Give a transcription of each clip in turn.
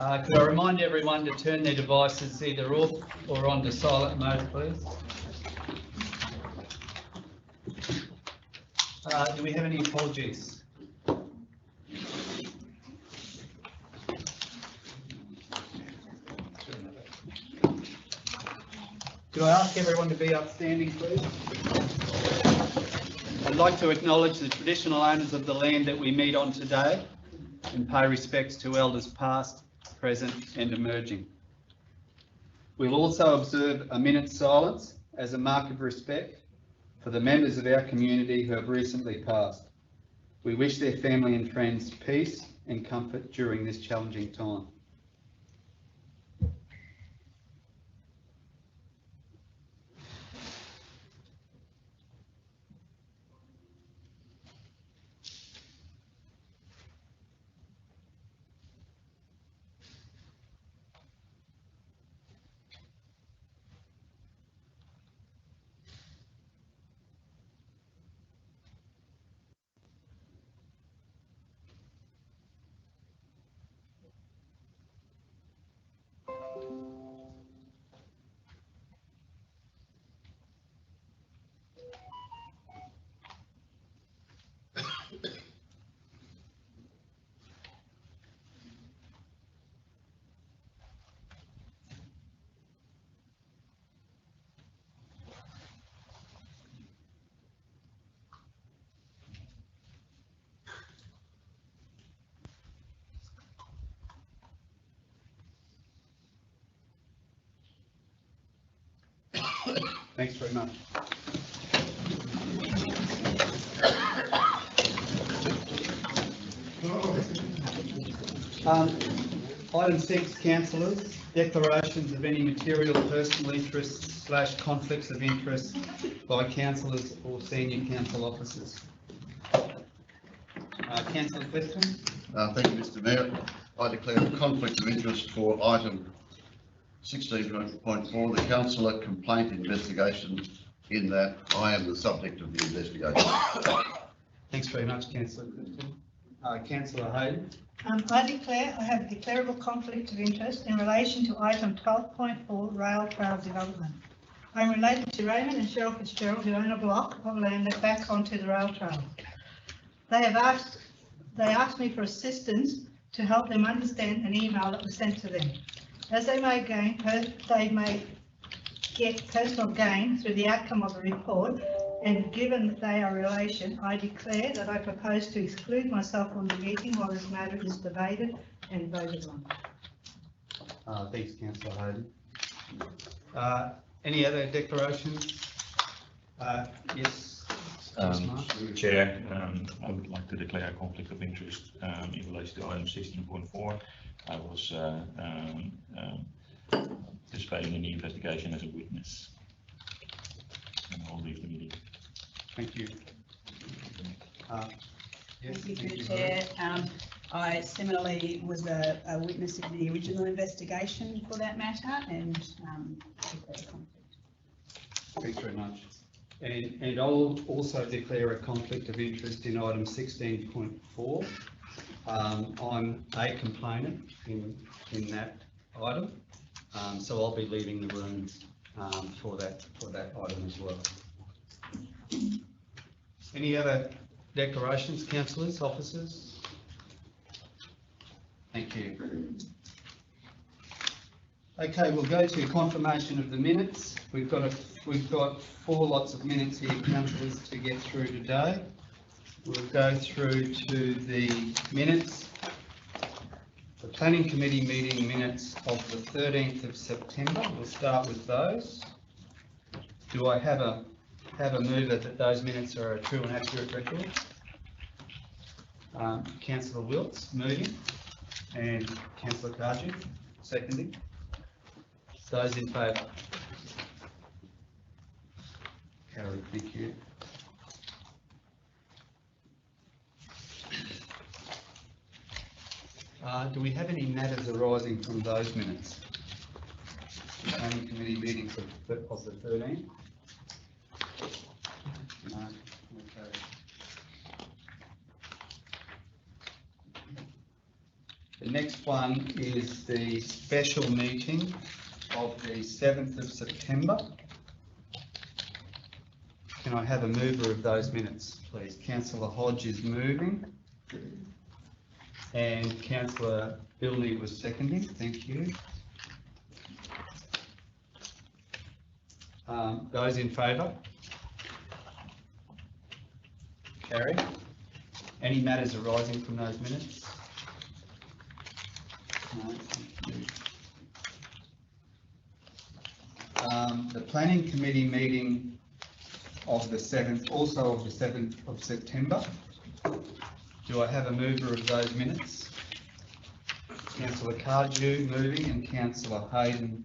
Could I remind everyone to turn their devices either off or onto silent mode, please? Do we have any apologies? Could I ask everyone to be upstanding, please? I'd like to acknowledge the traditional owners of the land that we meet on today and pay respects to elders past, present and emerging. We'll also observe a minute's silence as a mark of respect for the members of our community who have recently passed. We wish their family and friends peace and comfort during this challenging time. Thanks very much. Item 6, councillors, declarations of any material personal interests / conflicts of interest by councillors or senior council officers. Councillor Clifton. Thank you, Mr Mayor. I declare a conflict of interest for item 16.4, the councillor complaint investigation, in that I am the subject of the investigation. Thanks very much, Councillor Clifton. Councillor Hayden. I declare I have a declarable conflict of interest in relation to item 12.4 rail trail development. I am related to Raymond and Cheryl Fitzgerald, who own a block of land that back onto the rail trail. They asked me for assistance to help them understand an email that was sent to them. As they may get personal gain through the outcome of the report, and given that they are relation, I declare that I propose to exclude myself from the meeting while this matter is debated and voted on. Thanks, Councillor Hayden. Any other declarations? Yes. Chair, I would like to declare a conflict of interest in relation to item 16.4. I was participating in the investigation as a witness, and I'll leave the meeting. Thank you. Yes, thank you, Chair. I similarly was a witness in the original investigation for that matter, and declared a conflict. Thanks very much. And I'll also declare a conflict of interest in item 16.4. I'm a complainant in that item, so I'll be leaving the room for that item as well. Any other declarations, councillors, officers? Thank you. Okay, we'll go to confirmation of the minutes. We've got 4 lots of minutes here, councillors, to get through today. We'll go through to the minutes, the Planning Committee meeting minutes of the 13th of September. We'll start with those. Do I have a mover that those minutes are a true and accurate record? Councillor Wilkes moving, and Councillor Cardew seconding. Those in favour? Carried, thank you. Do we have any matters arising from those minutes? Planning Committee meetings of the 13th? No. Okay. The The next one is the special meeting of the 7th of September. Can I have a mover of those minutes, please? Councillor Hodge is moving. And Councillor Bilney was seconding. Thank you. Those in favour? Carried. Any matters arising from those minutes? No, thank you. The planning committee meeting of the 7th, also of the 7th of September. Do I have a mover of those minutes? Councillor Cardew moving and Councillor Hayden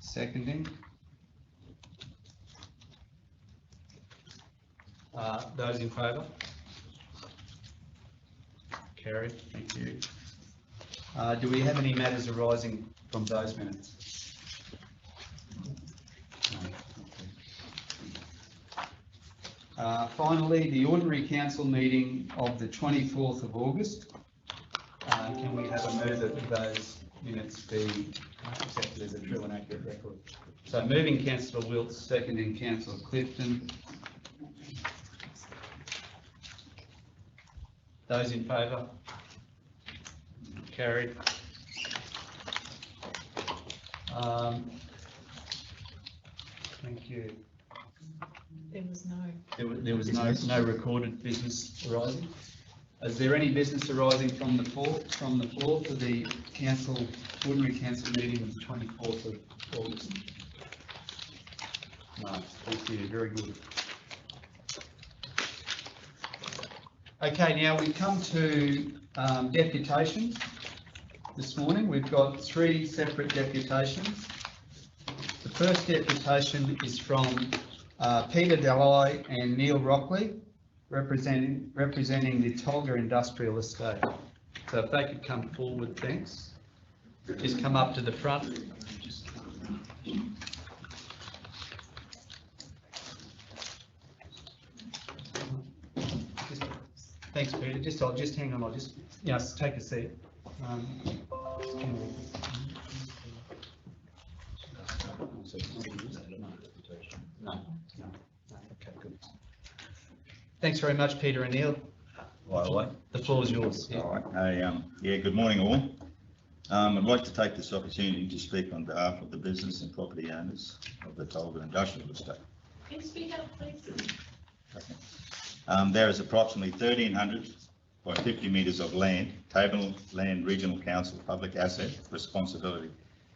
seconding. Those in favour? Carried, thank you. Do we have any matters arising from those minutes? No. Finally, the ordinary council meeting of the 24th of August. Can we have a move that those minutes be accepted as a true and accurate record? So moving Councillor Wilts, seconding Councillor Clifton. Those in favour? Carried. Thank you. There was no. There was no recorded business arising. Is there any business arising from the floor for the ordinary council meeting of the 24th of August? No, thank you, very good. Okay, now we come to deputations. This morning we've got 3 separate deputations. The first deputation is from Peter Delai and Neil Rockley, representing the Tolga Industrial Estate. So if they could come forward, thanks. Just come up to the front. Thanks, Peter. I'll just hang on. I'll just take a seat. No. Okay, good. Thanks very much, Peter and Neil. The floor is yours. Yeah. All right. Good morning, all. I'd like to take this opportunity to speak on behalf of the business and property owners of the Tolga Industrial Estate. Can you speak up, please? Okay. There is approximately 1,300 by 50 metres of land, Tableland Regional Council Public Asset Responsibility,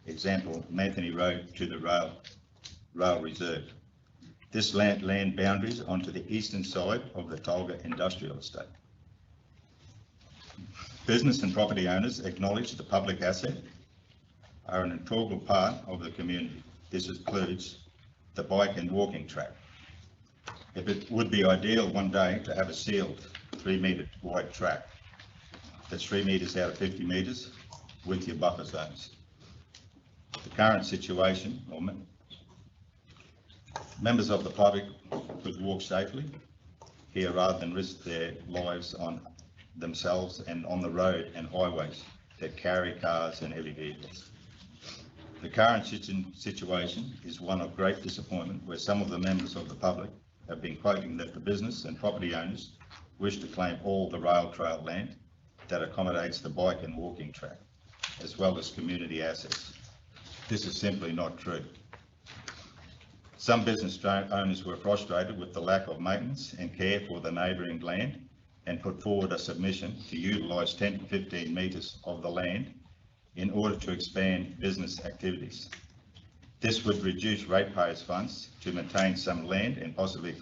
example, Manthony Road to the rail reserve. This land boundaries onto the eastern side of the Tolga Industrial Estate. Business and property owners acknowledge the public asset are an integral part of the community. This includes the bike and walking track. It would be ideal one day to have a sealed 3-metre wide track that's 3 metres out of 50 metres with your buffer zones. The current situation, members of the public could walk safely here rather than risk their lives on themselves and on the road and highways that carry cars and heavy vehicles. The current situation is one of great disappointment, where some of the members of the public have been quoting that the business and property owners wish to claim all the rail trail land that accommodates the bike and walking track, as well as community assets. This is simply not true. Some business owners were frustrated with the lack of maintenance and care for the neighbouring land and put forward a submission to utilise 10 to 15 metres of the land in order to expand business activities. This would reduce ratepayers' funds to maintain some land and possibly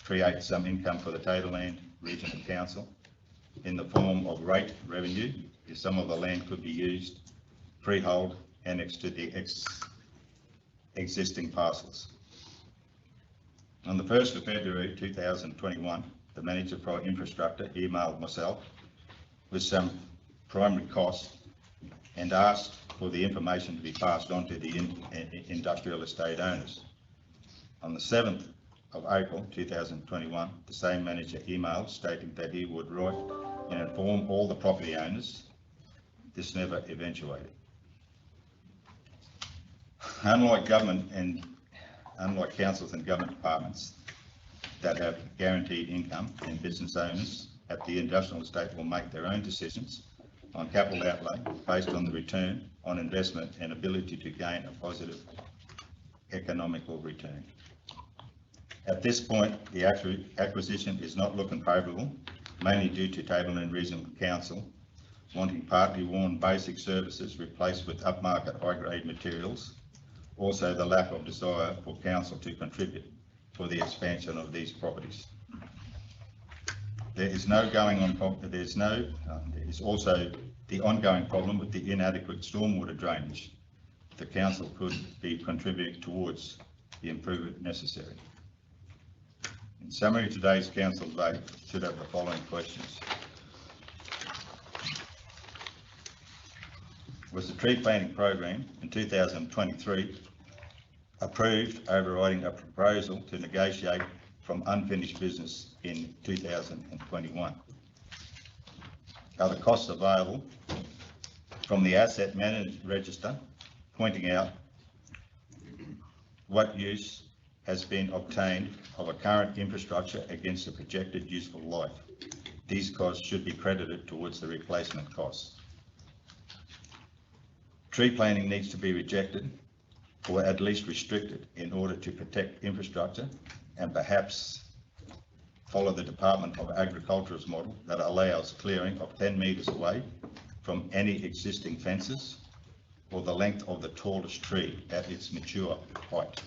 create some income for the Tableland Regional Council in the form of rate revenue, if some of the land could be used freehold annexed to the existing parcels. On the 1st of February 2021, the Manager for Infrastructure emailed myself with some primary costs and asked for the information to be passed on to the industrial estate owners. On the 7th of April 2021, the same manager emailed stating that he would write and inform all the property owners this never eventuated. Unlike councils and government departments that have guaranteed income, and business owners at the industrial estate will make their own decisions on capital outlay based on the return on investment and ability to gain a positive economical return. At this point, the acquisition is not looking favourable, mainly due to Tableland Regional Council wanting partly worn basic services replaced with upmarket high-grade materials. Also, the lack of desire for council to contribute for the expansion of these properties. There is also the ongoing problem with the inadequate stormwater drainage. The council could be contributing towards the improvement necessary. In summary, today's council vote should have the following questions. Was the tree planting program in 2023 approved, overriding a proposal to negotiate from unfinished business in 2021? Are the costs available from the asset management register pointing out what use has been obtained of a current infrastructure against the projected useful life? These costs should be credited towards the replacement costs. Tree planting needs to be rejected or at least restricted in order to protect infrastructure, and perhaps follow the Department of Agriculture's model that allows clearing of 10 metres away from any existing fences or the length of the tallest tree at its mature height.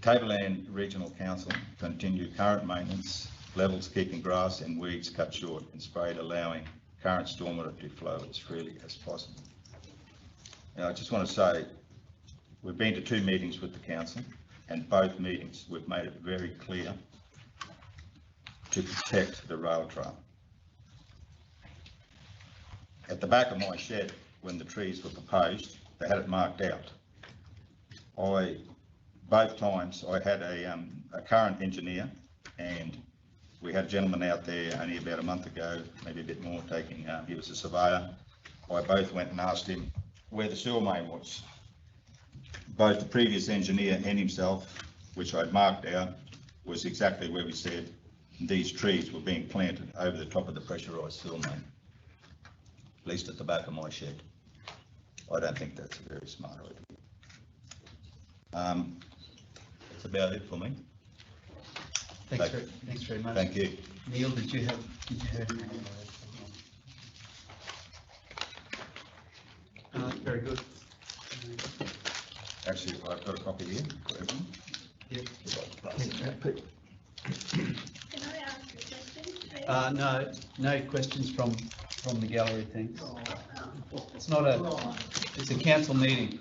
Tableland Regional Council continue current maintenance levels, keeping grass and weeds cut short and sprayed, allowing current stormwater to flow as freely as possible. Now, I just want to say, we've been to 2 meetings with the council, and both meetings we've made it very clear to protect the rail trail. At the back of my shed, when the trees were proposed, they had it marked out. Both times I had a current engineer, and we had a gentleman out there only about a month ago, maybe a bit more, he was a surveyor. I both went and asked him where the sewer main was. Both the previous engineer and himself, which I'd marked out, was exactly where we said these trees were being planted over the top of the pressurised sewer main, at least at the back of my shed. I don't think that's a very smart idea. That's about it for me. Thanks very much. Thank you. Neil, did you have very good. Actually, I've got a copy here for everyone. Yep. Can I ask a question? No questions from the gallery, thanks. It's a council meeting.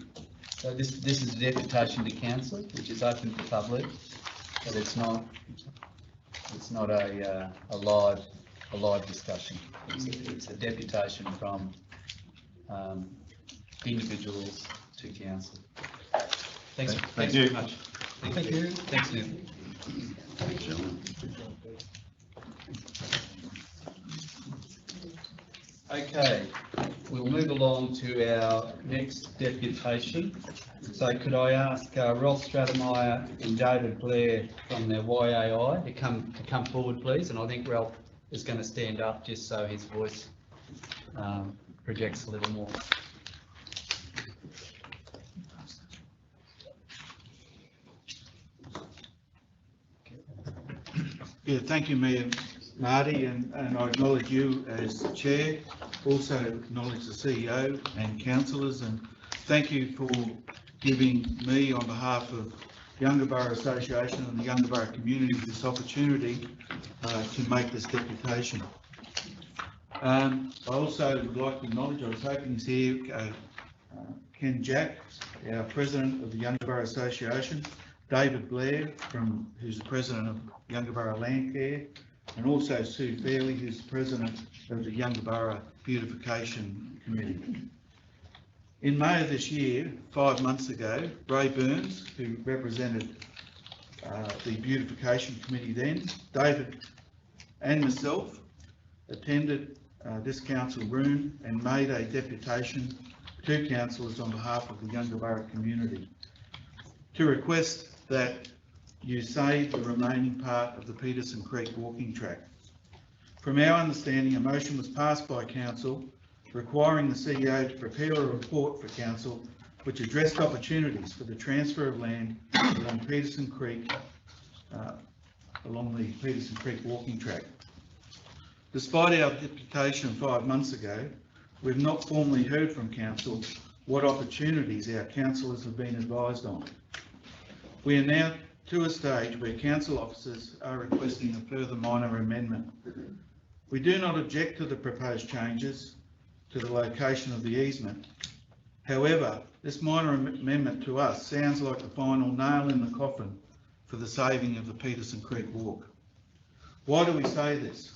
So this is a deputation to council, which is open to public, but it's not a live discussion. It's a deputation from individuals to council. Thanks very much. Thank you. Thanks, Neil. Okay, we'll move along to our next deputation. So could I ask Rolf Stratemeyer and David Blair from the YAI to come forward, please? And I think Ralph is going to stand up just so his voice projects a little more. Yeah, thank you, Mayor Marty, and I acknowledge you as Chair, also acknowledge the CEO and councillors, and thank you for giving me, on behalf of Yungaburra Association and the Yungaburra community, this opportunity to make this deputation. I also would like to acknowledge, I was hoping to see Ken Jack, our President of the Yungaburra Association, David Blair, who's the President of Yungaburra Landcare, and also Sue Fairley, who's the President of the Yungaburra Beautification Committee. In May of this year, 5 months ago, Ray Burns, who represented the Beautification Committee then, David and myself attended this council room and made a deputation to councillors on behalf of the Yungaburra community to request that you save the remaining part of the Peterson Creek walking track. From our understanding, a motion was passed by council requiring the CEO to prepare a report for council which addressed opportunities for the transfer of land along Peterson Creek, along the Peterson Creek walking track. Despite our deputation 5 months ago, we've not formally heard from council what opportunities our councillors have been advised on. We are now to a stage where council officers are requesting a further minor amendment. We do not object to the proposed changes to the location of the easement. However, this minor amendment to us sounds like the final nail in the coffin for the saving of the Peterson Creek walk. Why do we say this?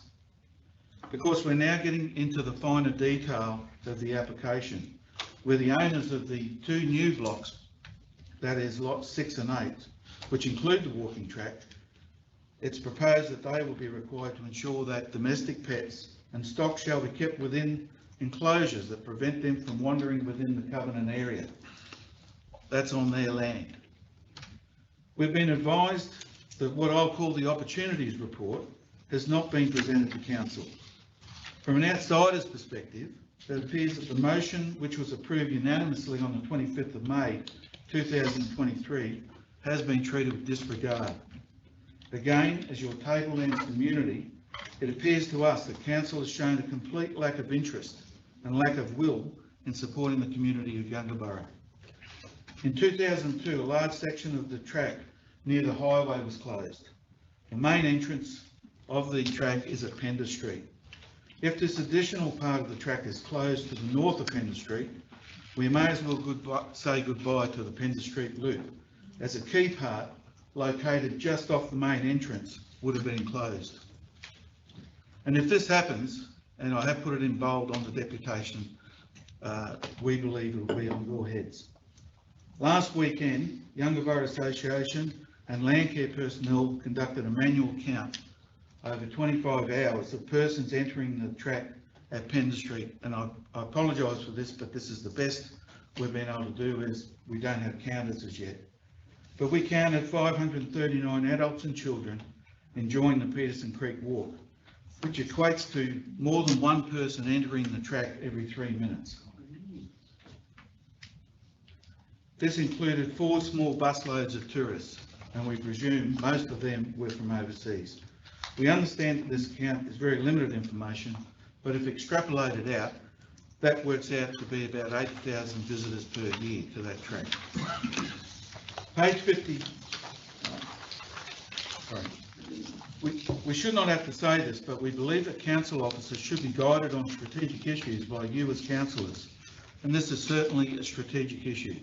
Because we're now getting into the finer detail of the application, where the owners of the 2 new blocks, that is lots 6 and 8, which include the walking track, it's proposed that they will be required to ensure that domestic pets and stock shall be kept within enclosures that prevent them from wandering within the covenant area. That's on their land. We've been advised that what I'll call the opportunities report has not been presented to council. From an outsider's perspective, it appears that the motion, which was approved unanimously on the 25th of May 2023, has been treated with disregard. Again, as your tablelands community, it appears to us that council has shown a complete lack of interest and lack of will in supporting the community of Yungaburra. In 2002, a large section of the track near the highway was closed. The main entrance of the track is at Pender Street. If this additional part of the track is closed to the north of Pender Street, we may as well say goodbye to the Pender Street loop, as a key part located just off the main entrance would have been closed. And if this happens, and I have put it in bold on the deputation, we believe it will be on your heads. Last weekend, Yungaburra Association and Landcare personnel conducted a manual count over 25 hours of persons entering the track at Pender Street. And I apologise for this, but this is the best we've been able to do, as we don't have counters as yet. But we counted 539 adults and children enjoying the Peterson Creek walk, which equates to more than one person entering the track every 3 minutes. This included 4 small busloads of tourists, and we presume most of them were from overseas. We understand that this count is very limited information, but if extrapolated out, that works out to be about 8,000 visitors per year to that track. Page 50. We should not have to say this, but we believe that council officers should be guided on strategic issues by you as councillors, and this is certainly a strategic issue.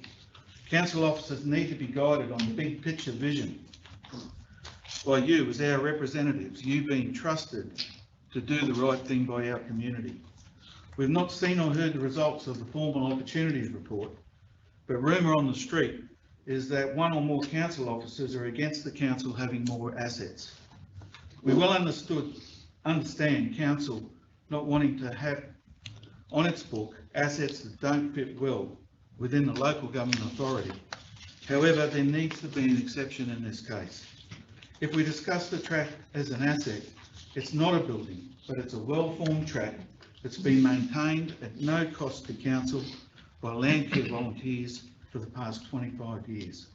Council officers need to be guided on the big picture vision by you as our representatives, you being trusted to do the right thing by our community. We've not seen or heard the results of the formal opportunities report, but rumour on the street is that 1 or more council officers are against the council having more assets. We well understand council not wanting to have on its book assets that don't fit well within the local government authority. However, there needs to be an exception in this case. If we discuss the track as an asset, it's not a building, but it's a well-formed track that's been maintained at no cost to council by Landcare volunteers for the past 25 years.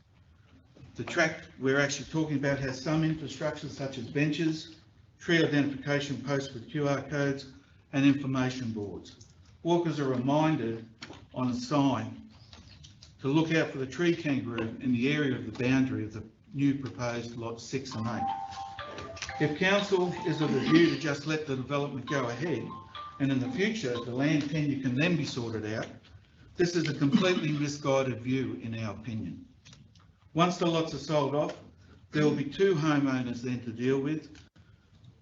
The track we're actually talking about has some infrastructure such as benches, tree identification posts with QR codes and information boards. Walkers are reminded on a sign to look out for the tree kangaroo in the area of the boundary of the new proposed lots 6 and 8. If council is of the view to just let the development go ahead, and in the future the land tenure can then be sorted out, this is a completely misguided view in our opinion. Once the lots are sold off, there will be 2 homeowners then to deal with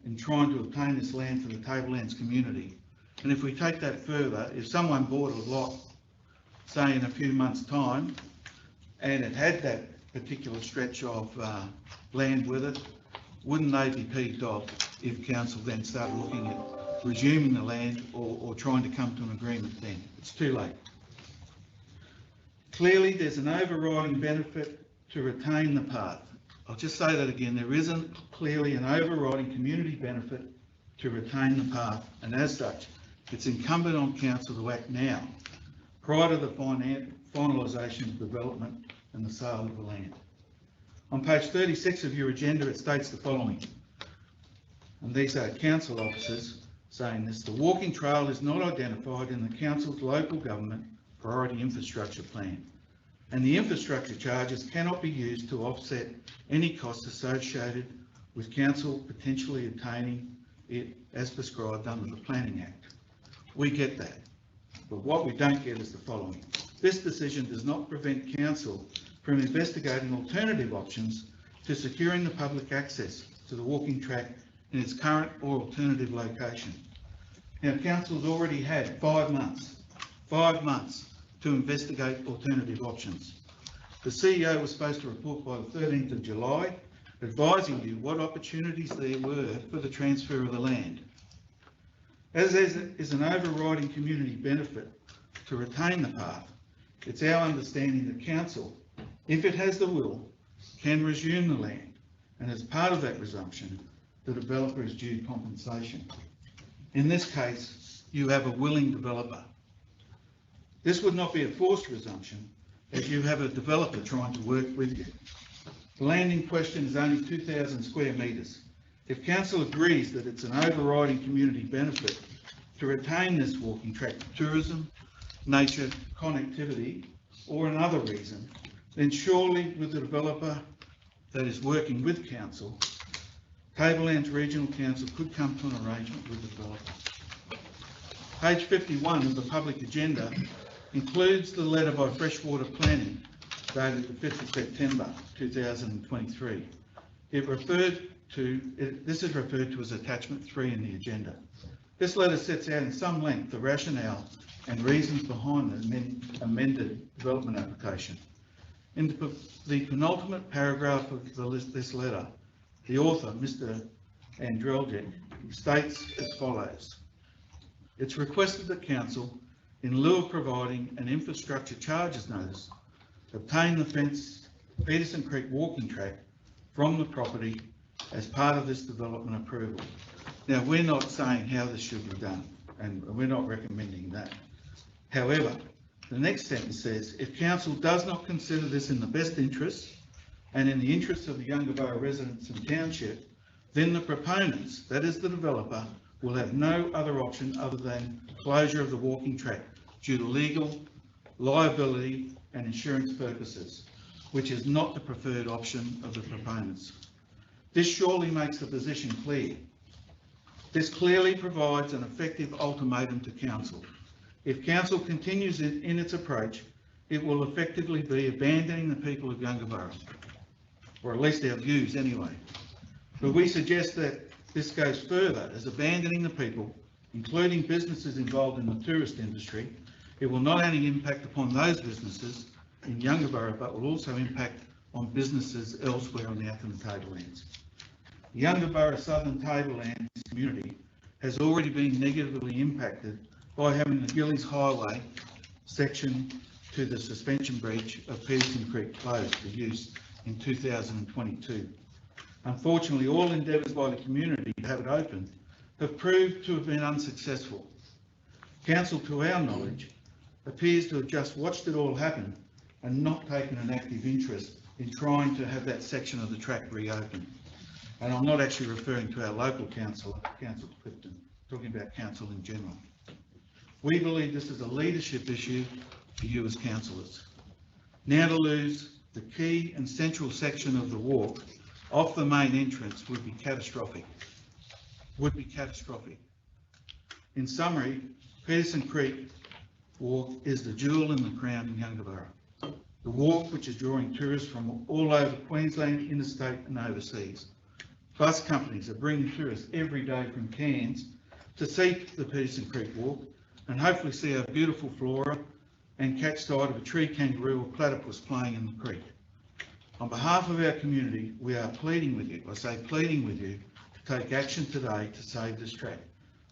in trying to obtain this land for the tablelands community. And if we take that further, if someone bought a lot, say in a few months' time, and it had that particular stretch of land with it, wouldn't they be peeved off if council then started looking at resuming the land or trying to come to an agreement then. It's too late. Clearly, there's an overriding benefit to retain the path. I'll just say that again. There isn't clearly an overriding community benefit to retain the path, and as such, it's incumbent on council to act now, prior to the finalisation of development and the sale of the land. On page 36 of your agenda, it states the following, and these are council officers saying this: the walking trail is not identified in the council's local government priority infrastructure plan, and the infrastructure charges cannot be used to offset any costs associated with council potentially obtaining it as prescribed under the Planning Act. We get that, but what we don't get is the following. This decision does not prevent council from investigating alternative options to securing the public access to the walking track in its current or alternative location. Now, council's already had 5 months to investigate alternative options. The CEO was supposed to report by the 13th of July, advising you what opportunities there were for the transfer of the land. As is an overriding community benefit to retain the path, it's our understanding that council, if it has the will, can resume the land, and as part of that resumption, the developer is due compensation. In this case, you have a willing developer. This would not be a forced resumption, as you have a developer trying to work with you. The land in question is only 2,000 square metres. If council agrees that it's an overriding community benefit to retain this walking track for tourism, nature, connectivity, or another reason, then surely with the developer that is working with council, Tablelands Regional Council could come to an arrangement with the developer. Page 51 of the public agenda includes the letter by Freshwater Planning dated the 5th of September 2023. This is referred to as attachment 3 in the agenda. This letter sets out in some length the rationale and reasons behind the amended development application. In the penultimate paragraph of this letter, the author, Mr. Andreljic, states as follows: it's requested that council, in lieu of providing an infrastructure charges notice, obtain the fenced Peterson Creek walking track from the property as part of this development approval. Now, we're not saying how this should be done, and we're not recommending that. However, the next sentence says, if council does not consider this in the best interest and in the interests of the Yungaburra residents and township, then the proponents, that is the developer, will have no other option other than closure of the walking track due to legal, liability and insurance purposes, which is not the preferred option of the proponents. This surely makes the position clear. This clearly provides an effective ultimatum to council. If council continues in its approach, it will effectively be abandoning the people of Yungaburra, or at least our views anyway. But we suggest that this goes further, as abandoning the people, including businesses involved in the tourist industry. It will not only impact upon those businesses in Yungaburra, but will also impact on businesses elsewhere on the Atherton Tablelands. The Yungaburra Southern Tablelands community has already been negatively impacted by having the Gillings Highway section to the suspension bridge of Peterson Creek closed for use in 2022. Unfortunately, all endeavours by the community to have it open have proved to have been unsuccessful. Council, to our knowledge, appears to have just watched it all happen and not taken an active interest in trying to have that section of the track reopened. And I'm not actually referring to our local council, Council Clifton, talking about council in general. We believe this is a leadership issue for you as councillors. Now to lose the key and central section of the walk off the main entrance would be catastrophic. In summary, Peterson Creek Walk is the jewel in the crown in Yungaburra. The walk, which is drawing tourists from all over Queensland, interstate and overseas. Bus companies are bringing tourists every day from Cairns to see the Peterson Creek Walk and hopefully see our beautiful flora and catch sight of a tree kangaroo or platypus playing in the creek. On behalf of our community, we are pleading with you, I say pleading with you, to take action today to save this track.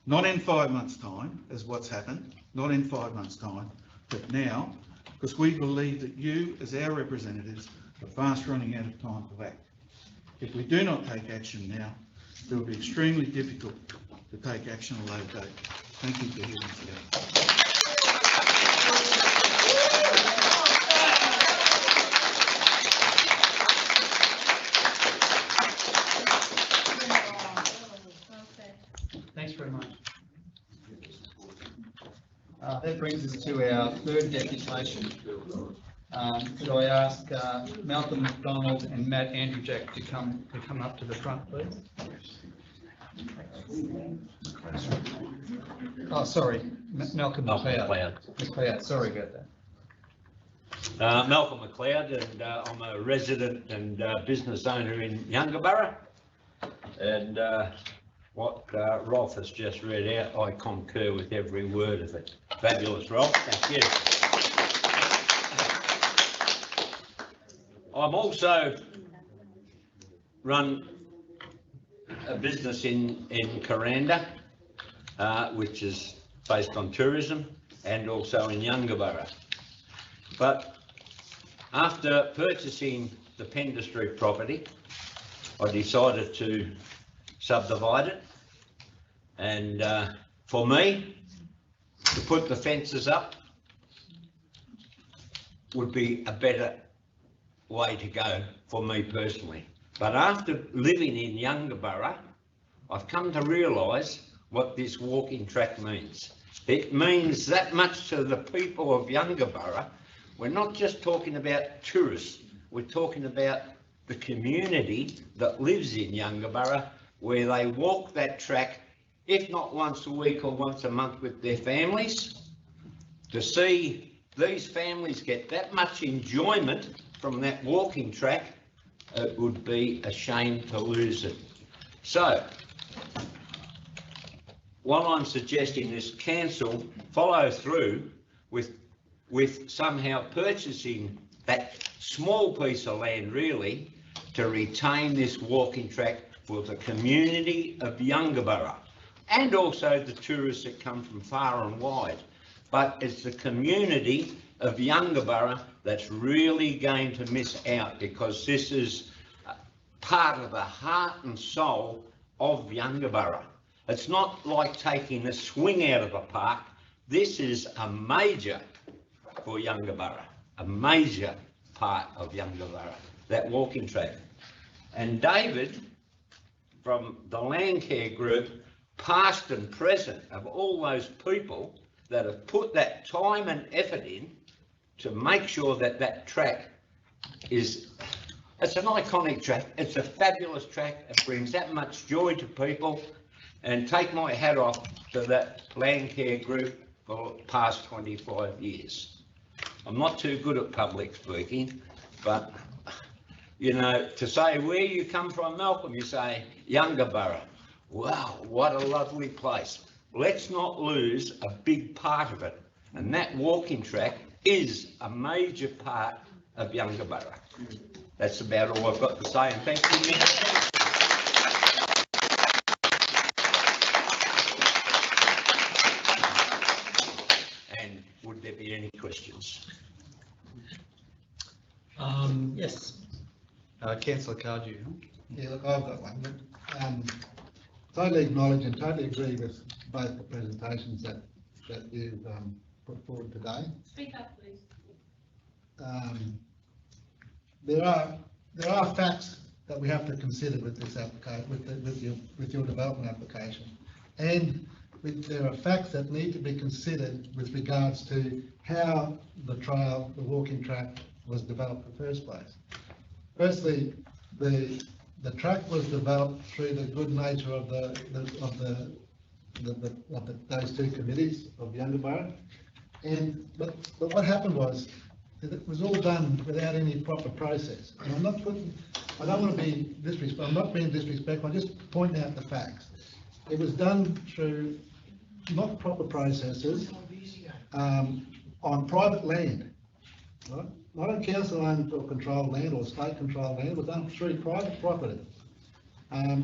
Not in 5 months' time, as what's happened, not in 5 months' time, but now, because we believe that you, as our representatives, are fast running out of time to act. If we do not take action now, it will be extremely difficult to take action at a later date. Thank you for hearing us today. Thanks very much. That brings us to our third deputation. Could I ask Malcolm McDonald and Matt Andrewjack to come up to the front, please? Oh, sorry, Malcolm McLeod. McLeod, sorry about that. Malcolm McLeod, and I'm a resident and business owner in Yungaburra. And what Rolf has just read out, I concur with every word of it. Fabulous, Rolf, thank you. I'm also run a business in Kuranda, which is based on tourism, and also in Yungaburra. But after purchasing the Pender Street property, I decided to subdivide it, and for me to put the fences up would be a better way to go for me personally. But after living in Yungaburra, I've come to realise what this walking track means. It means that much to the people of Yungaburra. We're not just talking about tourists, we're talking about the community that lives in Yungaburra, where they walk that track, if not once a week or once a month with their families. To see these families get that much enjoyment from that walking track, it would be a shame to lose it. So, what I'm suggesting is council follow through with somehow purchasing that small piece of land really to retain this walking track for the community of Yungaburra and also the tourists that come from far and wide. But it's the community of Yungaburra that's really going to miss out, because this is part of the heart and soul of Yungaburra. It's not like taking a swing out of a park. This is a major for Yungaburra, a major part of Yungaburra, that walking track. And David, from the Landcare Group, past and present, of all those people that have put that time and effort in to make sure that that track is, it's an iconic track, it's a fabulous track, it brings that much joy to people, and take my hat off to that Landcare Group for the past 25 years. I'm not too good at public speaking, but you know, to say where you come from, Malcolm, you say Yungaburra. Wow, what a lovely place. Let's not lose a big part of it. And that walking track is a major part of Yungaburra. That's about all I've got to say, and thank you, Minister. And would there be any questions? Yes. Councillor Cardew. Yeah, look, I've got one. Totally acknowledge and totally agree with both the presentations that you've put forward today. Speak up, please. There are facts that we have to consider with this application, with your development application, and there are facts that need to be considered with regards to how the trail, the walking track, was developed in the first place. Firstly, the track was developed through the good nature of those two committees of Yungaburra, but what happened was it was all done without any proper process. And I don't want to be disrespectful. I'm not being disrespectful. I'm just pointing out the facts. It was done through not proper processes on private land, right? Not on council-owned or controlled land or state-controlled land. It was done through private property,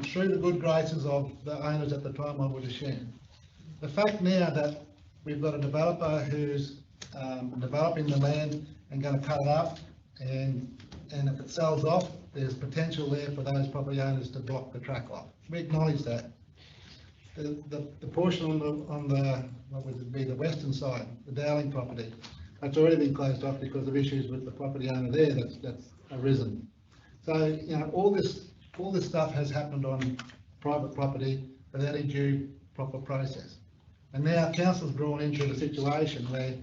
through the good graces of the owners at the time, I would assume. the fact now that we've got a developer who's developing the land and going to cut it up, and if it sells off, there's potential there for those property owners to block the track off. We acknowledge that. The portion on the what would it be, the western side, the Dowling property, that's already been closed off because of issues with the property owner there that's arisen. So, you know, all this stuff has happened on private property without a due proper process. And now council's drawn into the situation where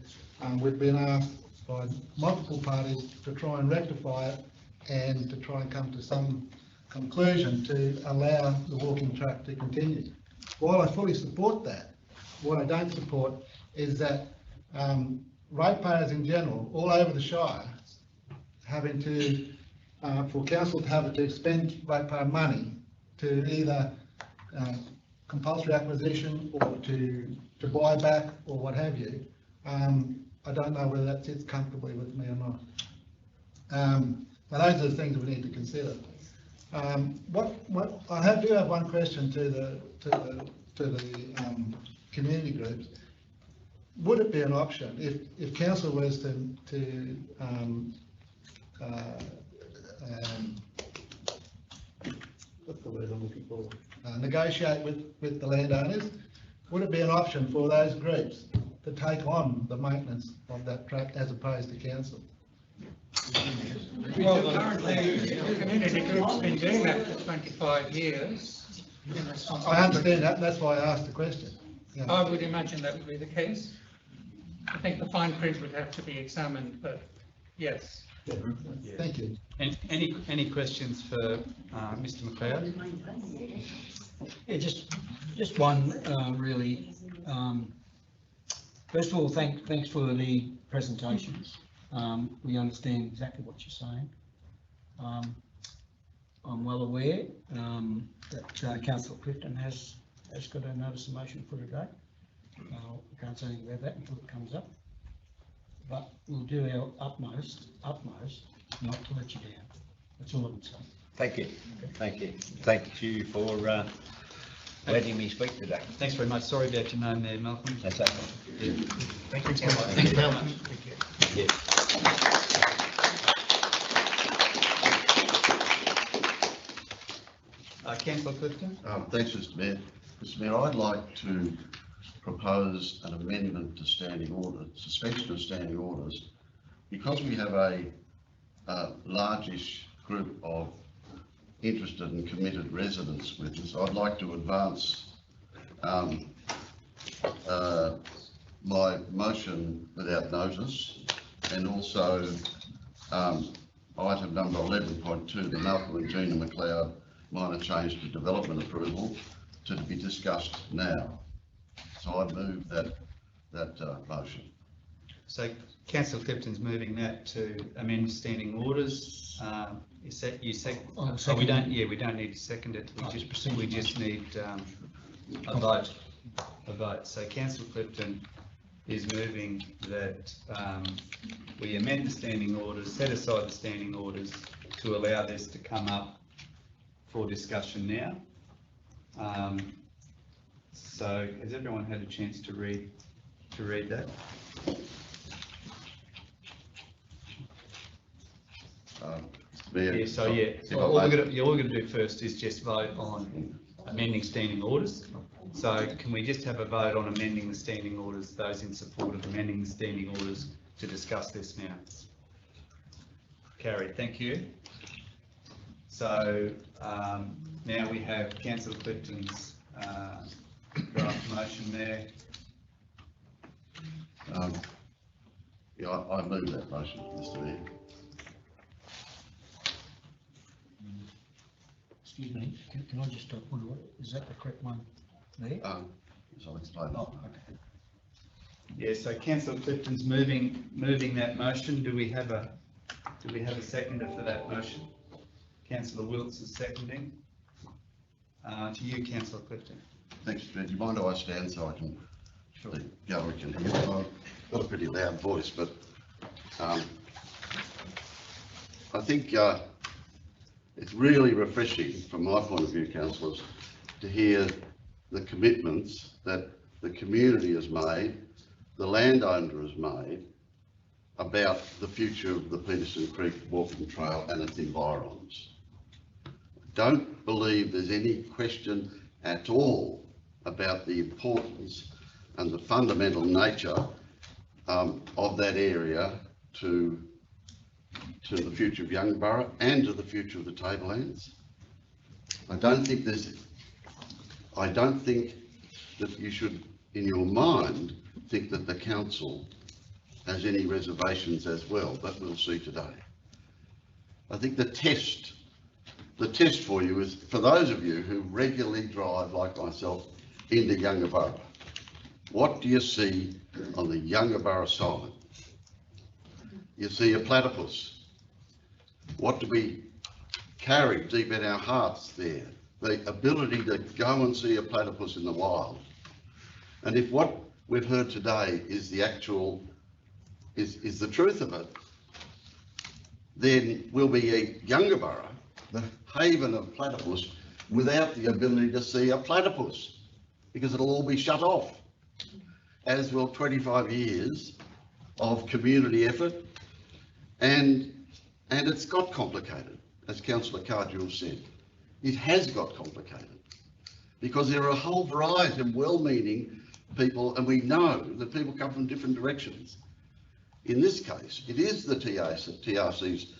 we've been asked by multiple parties to try and rectify it and to try and come to some conclusion to allow the walking track to continue. While I fully support that, what I don't support is that ratepayers in general, all over the Shire, having to, for council to have to spend ratepayer money to either compulsory acquisition or to buy back or what have you. I don't know whether that sits comfortably with me or not. But those are the things we need to consider. I do have one question to the community groups. Would it be an option if council was to what's the word I'm looking for? Negotiate with the landowners? Would it be an option for those groups to take on the maintenance of that track as opposed to council? Well, currently, the community group's been doing that for 25 years. I understand that, that's why I asked the question. Yeah. I would imagine that would be the case. I think the fine print would have to be examined, but yes. Yeah. Thank you. And any questions for Mr. McLeod? Yeah, just one really. First of all, thanks for the presentations. We understand exactly what you're saying. I'm well aware that Councillor Clifton has got a notice of motion for today. We can't say anything about that until it comes up. But we'll do our utmost not to let you down. That's all I can say. Thank you. Thank you. Thank you for letting me speak today. Thanks very much. Sorry about your name there, Malcolm. That's okay. Yeah. Thank you. Thank you very much. Yeah. Councillor Clifton? Thanks, Mr. Mayor. Mr. Mayor, I'd like to propose an amendment to standing order, suspension of standing orders, because we have a largish group of interested and committed residents with us. I'd like to advance my motion without notice, and also item number 11.2, the Malcolm and Gina McLeod minor change to development approval, to be discussed now. So I move that motion. So Councillor Clifton's moving that to amend standing orders. Is that you second? Oh, we don't. Yeah, we don't need to second it. We just need a vote. So Councillor Clifton is moving that we amend the standing orders, set aside the standing orders to allow this to come up for discussion now. So has everyone had a chance to read that? Yeah, so yeah, so all we're going to do first is just vote on amending standing orders. So can we just have a vote on amending the standing orders, those in support of amending the standing orders, to discuss this now? Carried, thank you. So now we have Councillor Clifton's draft motion there. Yeah, I move that motion, Mr. Mayor. Excuse me, can I just stop? Is that the correct one there? Yes, I'll explain. Oh, okay. Yeah, so Councillor Clifton's moving that motion. Do we have a seconder for that motion? Councillor Wilkes is seconding. To you, Councillor Clifton. Thanks, Mr. Mayor. Do you mind if I stand so I can, the gallery can hear? I've got a pretty loud voice, but I think it's really refreshing from my point of view, councillors, to hear the commitments that the community has made, the landowner has made about the future of the Peterson Creek Walking Trail and its environs. Don't believe there's any question at all about the importance and the fundamental nature of that area to the future of Yungaburra and to the future of the Tablelands. I don't think that you should, in your mind, think that the council has any reservations as well, but we'll see today. I think the test for you is, for those of you who regularly drive, like myself, into Yungaburra, what do you see on the Yungaburra sign? You see a platypus. What do we carry deep in our hearts there? The ability to go and see a platypus in the wild. And if what we've heard today is the actual, is the truth of it, then we'll be a Yungaburra, the haven of platypus, without the ability to see a platypus, because it'll all be shut off, as will 25 years of community effort. And it's got complicated, as Councillor Cardewell said. It has got complicated because there are a whole variety of well-meaning people, and we know that people come from different directions. In this case, it is the TRC's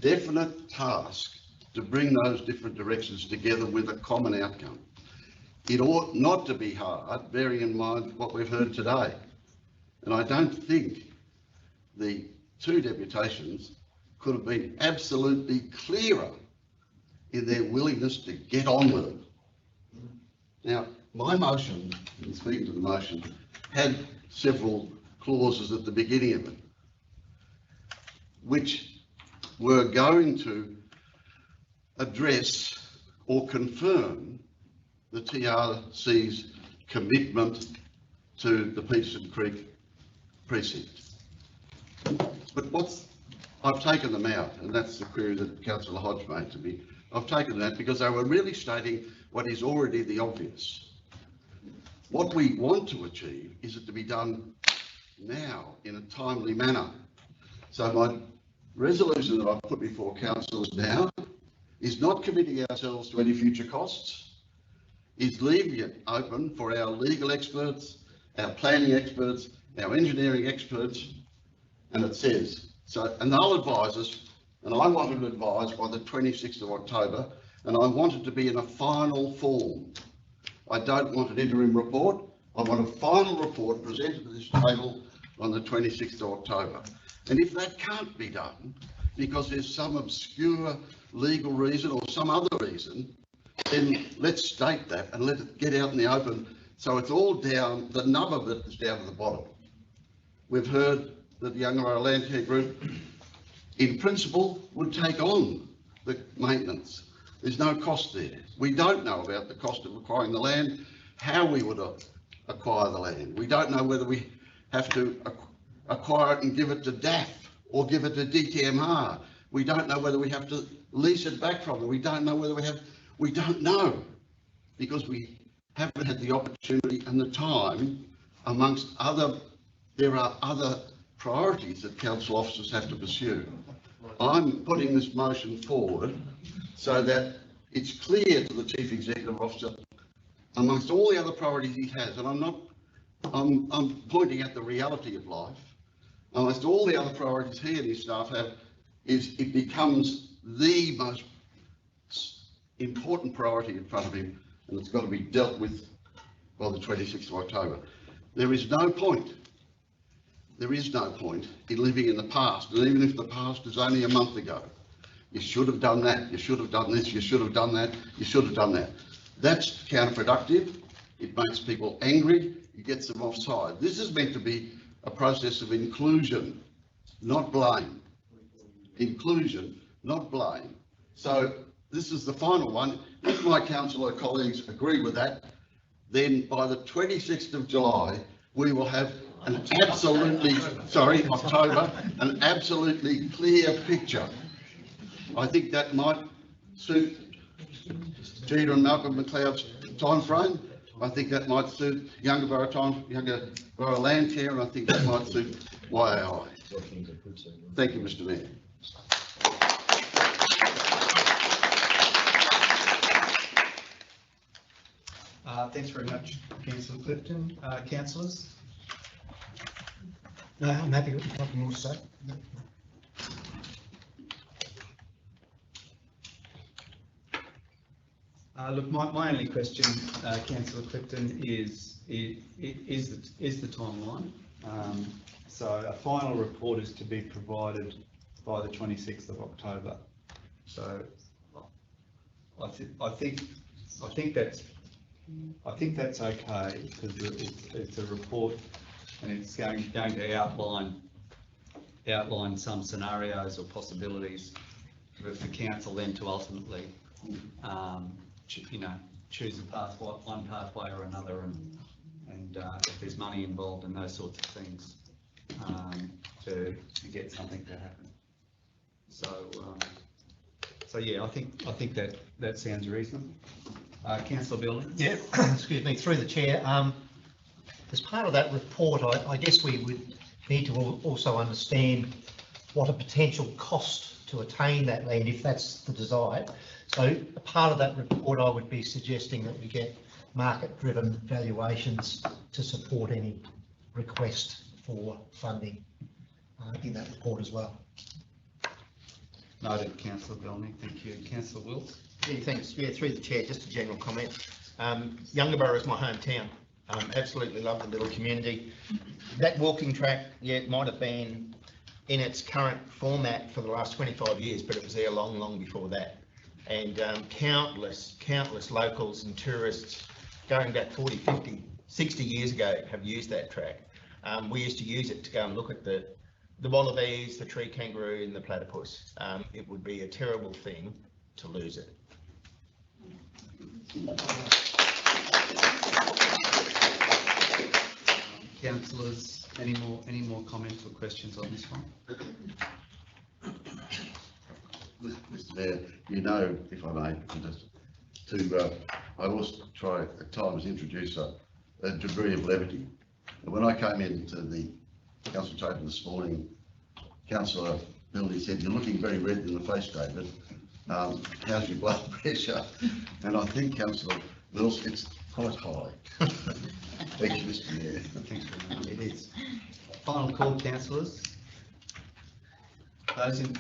definite task to bring those different directions together with a common outcome. It ought not to be hard, bearing in mind what we've heard today. And I don't think the two deputations could have been absolutely clearer in their willingness to get on with it. Now, my motion, in speaking to the motion, had several clauses at the beginning of it, which were going to address or confirm the TRC's commitment to the Peterson Creek precinct. But I've taken them out, and that's the query that Councillor Hodge made to me. I've taken that because they were really stating what is already the obvious. What we want to achieve is it to be done now in a timely manner. So my resolution that I've put before councillors now is not committing ourselves to any future costs. It's leaving it open for our legal experts, our planning experts, our engineering experts, and it says, so, and they'll advise us, and I wanted to advise by the 26th of October, and I want it to be in a final form. I don't want an interim report. I want a final report presented to this table on the 26th of October. And if that can't be done, because there's some obscure legal reason or some other reason, then let's state that and let it get out in the open so it's all down, the nub of it is down to the bottom. We've heard that the Yungaburra Land Care Group, in principle, would take on the maintenance. There's no cost there. We don't know about the cost of acquiring the land, how we would acquire the land. We don't know whether we have to acquire it and give it to DAF or give it to DTMR. We don't know whether we have to lease it back from them. We don't know whether we don't know, because we haven't had the opportunity and the time amongst there are other priorities that council officers have to pursue. I'm putting this motion forward so that it's clear to the Chief Executive Officer, amongst all the other priorities he has, and I'm pointing at the reality of life, amongst all the other priorities he and his staff have, is it becomes the most important priority in front of him, and it's got to be dealt with by the 26th of October. There is no point in living in the past, and even if the past is only a month ago. You should have done that, you should have done this, you should have done that, you should have done that. That's counterproductive. It makes people angry, it gets them offside. This is meant to be a process of inclusion, not blame. Inclusion, not blame. So this is the final one. If my councillor colleagues agree with that, then by the 26th of July, we will have an absolutely, October, an absolutely clear picture. I think that might suit Jeter and Malcolm McLeod's time frame. I think that might suit Younger Borough Land Chair, and I think that might suit YAI. Thank you, Mr. Mayor. Thanks very much, Councillor Clifton. Councillors? No, I'm happy with nothing more to say. Look, my only question, Councillor Clifton, is the timeline. So a final report is to be provided by the 26th of October. So I think that's okay, because it's a report and it's going to outline some scenarios or possibilities for the council then to ultimately choose one pathway or another, and if there's money involved and those sorts of things, to get something to happen. So yeah, I think that sounds reasonable. Councillor Building? Yeah, excuse me, through the chair. As part of that report, I guess we would need to also understand what a potential cost to attain that land, if that's the desire. So a part of that report, I would be suggesting that we get market-driven valuations to support any request for funding in that report as well. Noted, Councillor Bellamy. Thank you. Councillor Wills? Yeah, thanks. Yeah, through the chair, just a general comment. Youngborough is my hometown. Absolutely love the little community. That walking track, yeah, it might have been in its current format for the last 25 years, but it was there long, long before that. And countless locals and tourists going back 40, 50, 60 years ago have used that track. We used to use it to go and look at the wallabies, the tree kangaroo and the platypus. It would be a terrible thing to lose it. Councillors, any more comments or questions on this one? Mr. Mayor, if I may, I always try at times introduce a degree of levity. And when I came into the council chamber this morning, Councillor Billy said, "You're looking very red in the face, David. How's your blood pressure?" And I think, Councillor Wills, it's quite high. Thank you, Mr. Mayor. Thanks very much. It is. Final call, councillors. Those in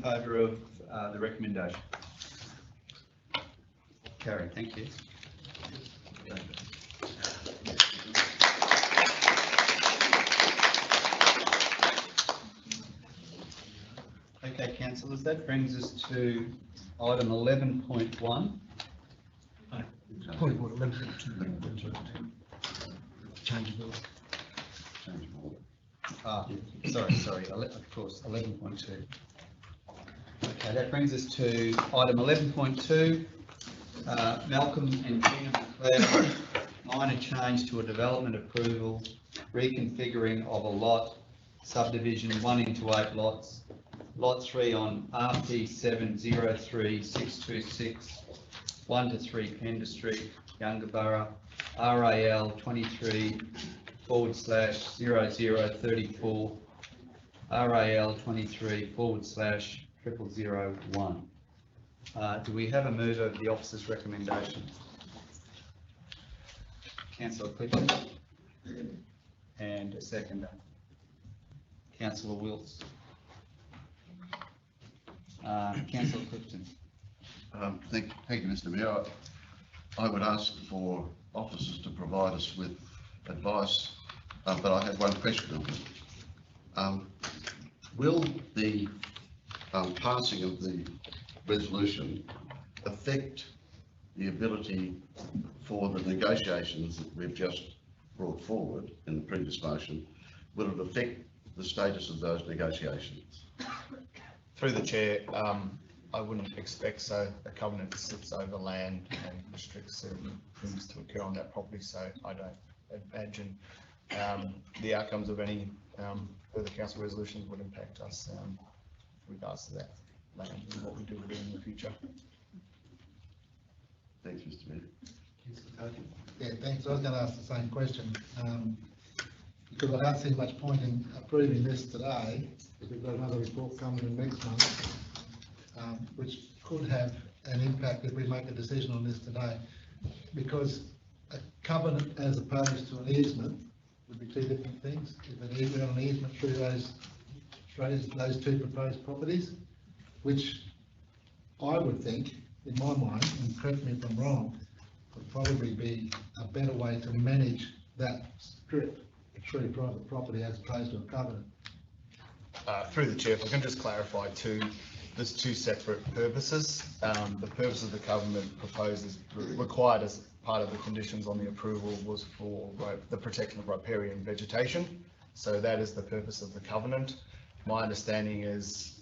favour of the recommendation. Carried. Thank you. Okay, councillors, that brings us to item 11.1. Point of order, 11.2. Change of order. Sorry, of course, 11.2. Okay, that brings us to item 11.2, Malcolm and Gina McLeod, minor change to a development approval, reconfiguring of a lot, subdivision 1 into 8 lots, lot 3 on RP 703626, 1 to 3 Pender Street, Younger Borough, RAL 23/0034, RAL 23/0001. Do we have a mover of the officer's recommendation? Councillor Clifton. And a seconder. Councillor Wills. Councillor Clifton. Thank you, Mr. Mayor. I would ask for officers to provide us with advice, but I have one question. Will the passing of the resolution affect the ability for the negotiations that we've just brought forward in the previous motion? Will it affect the status of those negotiations? Through the chair, I wouldn't expect so. The covenant sits over land and restricts certain things to occur on that property, so I don't imagine the outcomes of any further council resolutions would impact us in regards to that land and what we do with it in the future. Thanks, Mr. Mayor. Yeah, thanks. I was going to ask the same question. Because I don't see much point in approving this today, if we've got another report coming in next month, which could have an impact if we make a decision on this today. Because a covenant as opposed to an easement would be two different things. If an easement on an easement through those two proposed properties, which I would think, in my mind, and correct me if I'm wrong, would probably be a better way to manage that strip through private property as opposed to a covenant. Through the chair, if I can just clarify there's two separate purposes. The purpose of the covenant proposes, required as part of the conditions on the approval was for the protection of riparian vegetation. So that is the purpose of the covenant. My understanding is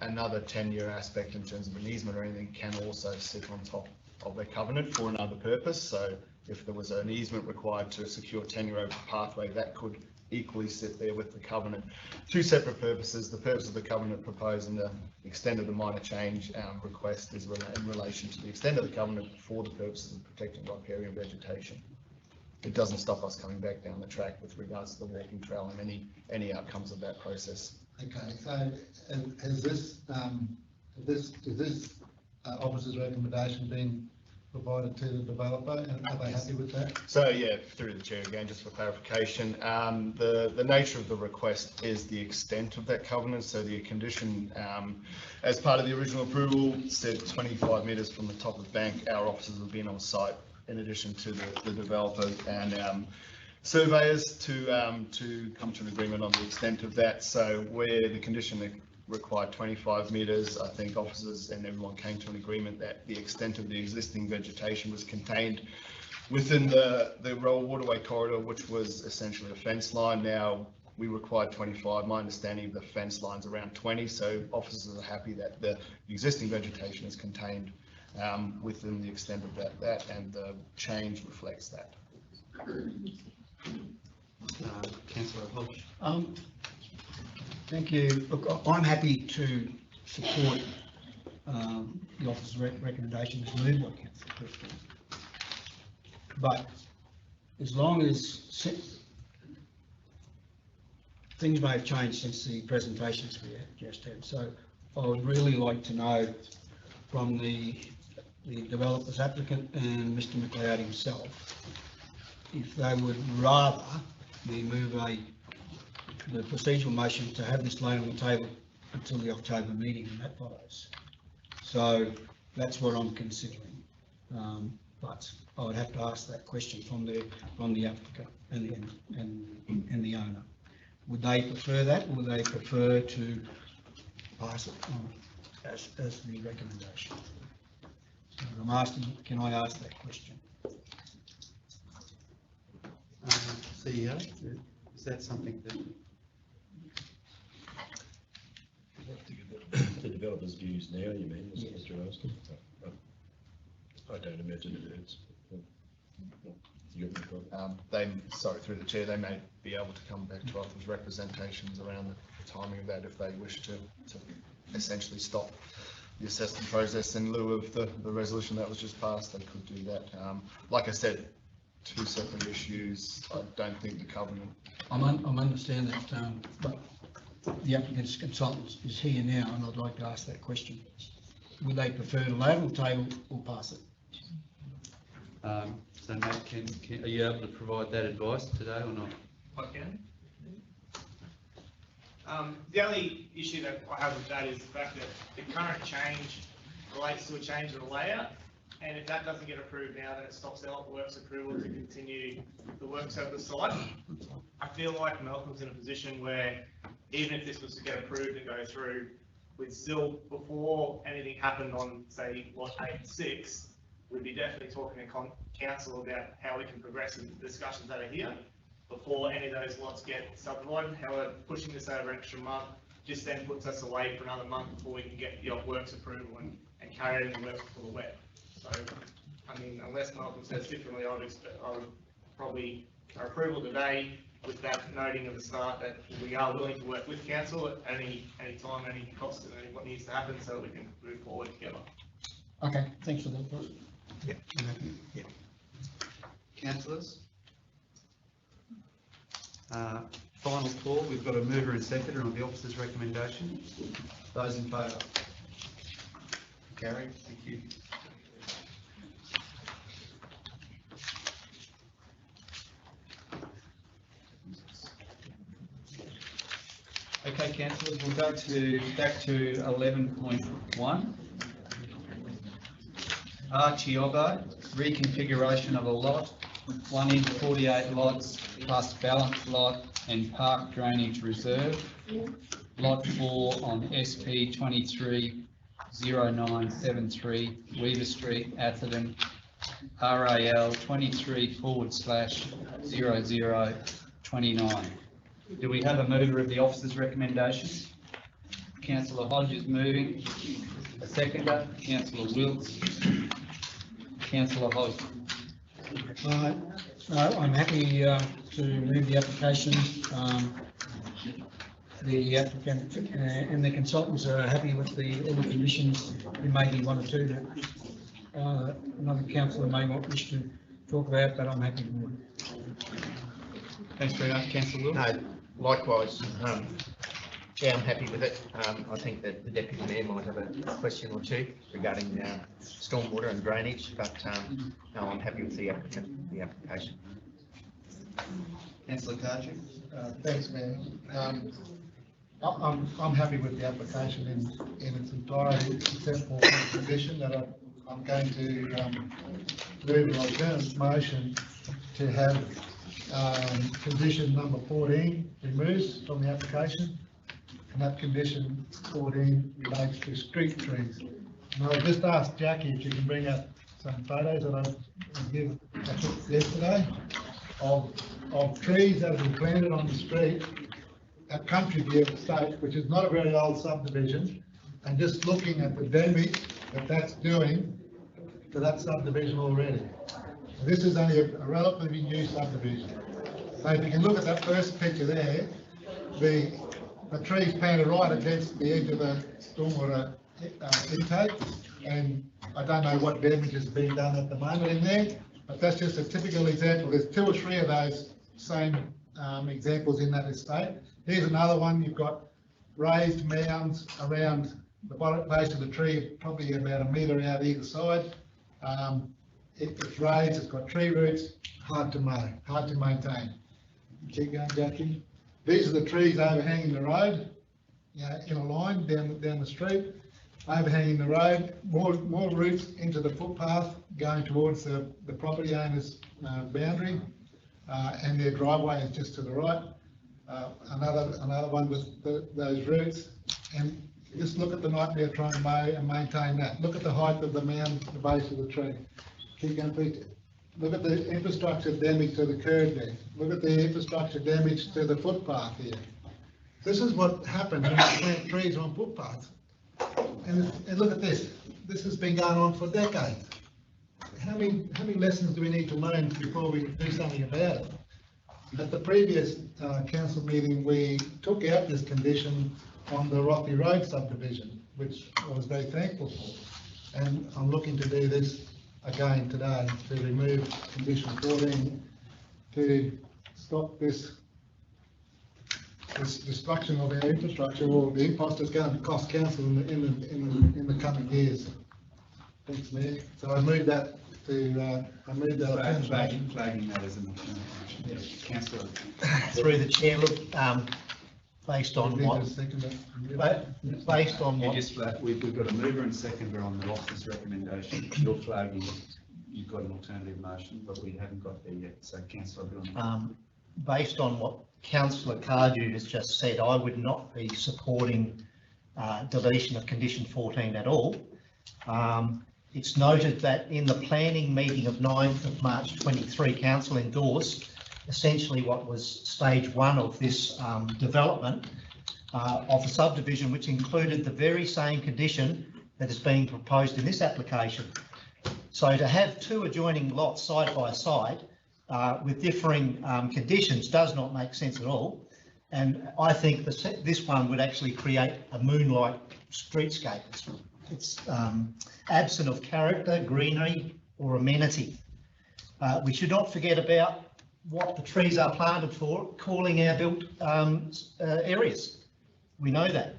another 10-year aspect in terms of an easement or anything can also sit on top of the covenant for another purpose. So if there was an easement required to secure tenure over pathway, that could equally sit there with the covenant. Two separate purposes. The purpose of the covenant proposed and the extent of the minor change request is in relation to the extent of the covenant for the purposes of protecting riparian vegetation. It doesn't stop us coming back down the track with regards to the walking trail and any outcomes of that process. Okay, so has this officer's recommendation been provided to the developer, and are they happy with that? So yeah, through the chair again, just for clarification, the nature of the request is the extent of that covenant. So the condition, as part of the original approval, said 25 metres from the top of the bank. Our officers have been on site in addition to the developer and surveyors to come to an agreement on the extent of that. So where the condition required 25 metres, I think officers and everyone came to an agreement that the extent of the existing vegetation was contained within the Royal Waterway corridor, which was essentially a fence line. Now we required 25. My understanding of the fence line's around 20, so officers are happy that the existing vegetation is contained within the extent of that, and the change reflects that. Councillor Hodge. Thank you. Look, I'm happy to support the officer's recommendation as moved by Councillor Clifton. But as long as things may have changed since the presentations we just had, so I would really like to know from the developer's applicant and Mr. McLeod himself if they would rather we move the procedural motion to have this laid on the table until the October meeting, and that follows. So that's what I'm considering. But I would have to ask that question from the applicant and the owner. Would they prefer that, or would they prefer to pass it on as the recommendation? So I'm asking, can I ask that question? CEO, is that something that? The developer's views now, you mean, is what you're asking? I don't imagine it hurts. Sorry, through the chair, they may be able to come back to us with representations around the timing of that if they wish to essentially stop the assessment process in lieu of the resolution that was just passed. They could do that. Like I said, two separate issues. I don't think the covenant. I understand that, but the applicant's consultant is here now, and I'd like to ask that question. Would they prefer to lay it on the table or pass it? So Matt, are you able to provide that advice today or not? I can. The only issue that I have with that is the fact that the current change relates to a change in the layout, and if that doesn't get approved now, then it stops our works approval to continue the works over the site. I feel like Malcolm's in a position where even if this was to get approved and go through, we'd still, before anything happened on, say, lot 8 and 6, we'd be definitely talking to council about how we can progress in the discussions that are here before any of those lots get subdivided. However, pushing this over an extra month just then puts us away for another month before we can get the works approval and carry out the works before the wet. So, I mean, unless Malcolm says differently, I would probably, our approval today with that noting at the start that we are willing to work with council at any time, any cost, and what needs to happen so that we can move forward together. Okay, thanks for that. Councillors? Final call, we've got a mover and seconder on the officer's recommendation. Those in favour? Carried, thank you. Okay, councillors, we'll go back to 11.1. Archiogo, reconfiguration of a lot, 1 in 48 lots plus balance lot and park drainage reserve. Lot 4 on SP 230973 Weaver Street, Atherton, RAL 23/0029. Do we have a mover of the officer's recommendation? Councillor Hodges moving. A seconder, Councillor Wilkes. Councillor Hodges. I'm happy to move the application. The applicant and the consultants are happy with all the conditions. There may be one or two that another councillor may not wish to talk about, but I'm happy to move it. Thanks very much, Councillor Wilkes. No, likewise, yeah, I'm happy with it. I think that the Deputy Mayor might have a question or two regarding stormwater and drainage, but no, I'm happy with the application. Councillor Cardew. Thanks, Mayor. I'm happy with the application in its entirety, except for one condition that I'm going to move an alternative motion to have condition number 14 removed from the application, and that condition 14 relates to street trees. And I'll just ask Jackie if you can bring up some photos that I took yesterday of trees that have been planted on the street at Country View Estate, which is not a very old subdivision, and just looking at the damage that that's doing to that subdivision already. And this is only a relatively new subdivision. So if you can look at that first picture there, the trees planted right against the edge of the stormwater intake, and I don't know what damage is being done at the moment in there, but that's just a typical example. There's 2 or 3 of those same examples in that estate. Here's another one. You've got raised mounds around the bottom base of the tree, probably about a metre out either side. It's raised, it's got tree roots, hard to mow, hard to maintain. Keep going, Jackie. These are the trees overhanging the road, in a line down the street, overhanging the road, more roots into the footpath going towards the property owner's boundary, and their driveway is just to the right. Another one with those roots, and just look at the nightmare trying to mow and maintain that. Look at the height of the mound, the base of the tree. Keep going, please. Look at the infrastructure damage to the curb there. Look at the infrastructure damage to the footpath here. This is what happens when you plant trees on footpaths. And look at this. This has been going on for decades. How many lessons do we need to learn before we do something about it? At the previous council meeting, we took out this condition on the Rocky Road subdivision, which I was very thankful for. And I'm looking to do this again today, to remove condition 14, to stop this destruction of our infrastructure, or the impost that's going to cost council in the coming years. Thanks, Mayor. So I moved that to flagging that as an alternative. Yes, Councillor. Through the chair, look, based on what? Based on what? We've got a mover and seconder on the officer's recommendation. You're flagging, you've got an alternative motion, but we haven't got there yet. So Councillor Bill. Based on what Councillor Cardew has just said, I would not be supporting deletion of condition 14 at all. It's noted that in the planning meeting of 9th of March 23, council endorsed essentially what was stage 1 of this development of the subdivision, which included the very same condition that is being proposed in this application. So to have 2 adjoining lots side by side with differing conditions does not make sense at all. And I think this one would actually create a moonlight streetscape. It's absent of character, greenery, or amenity. We should not forget about what the trees are planted for, calling our built areas. We know that.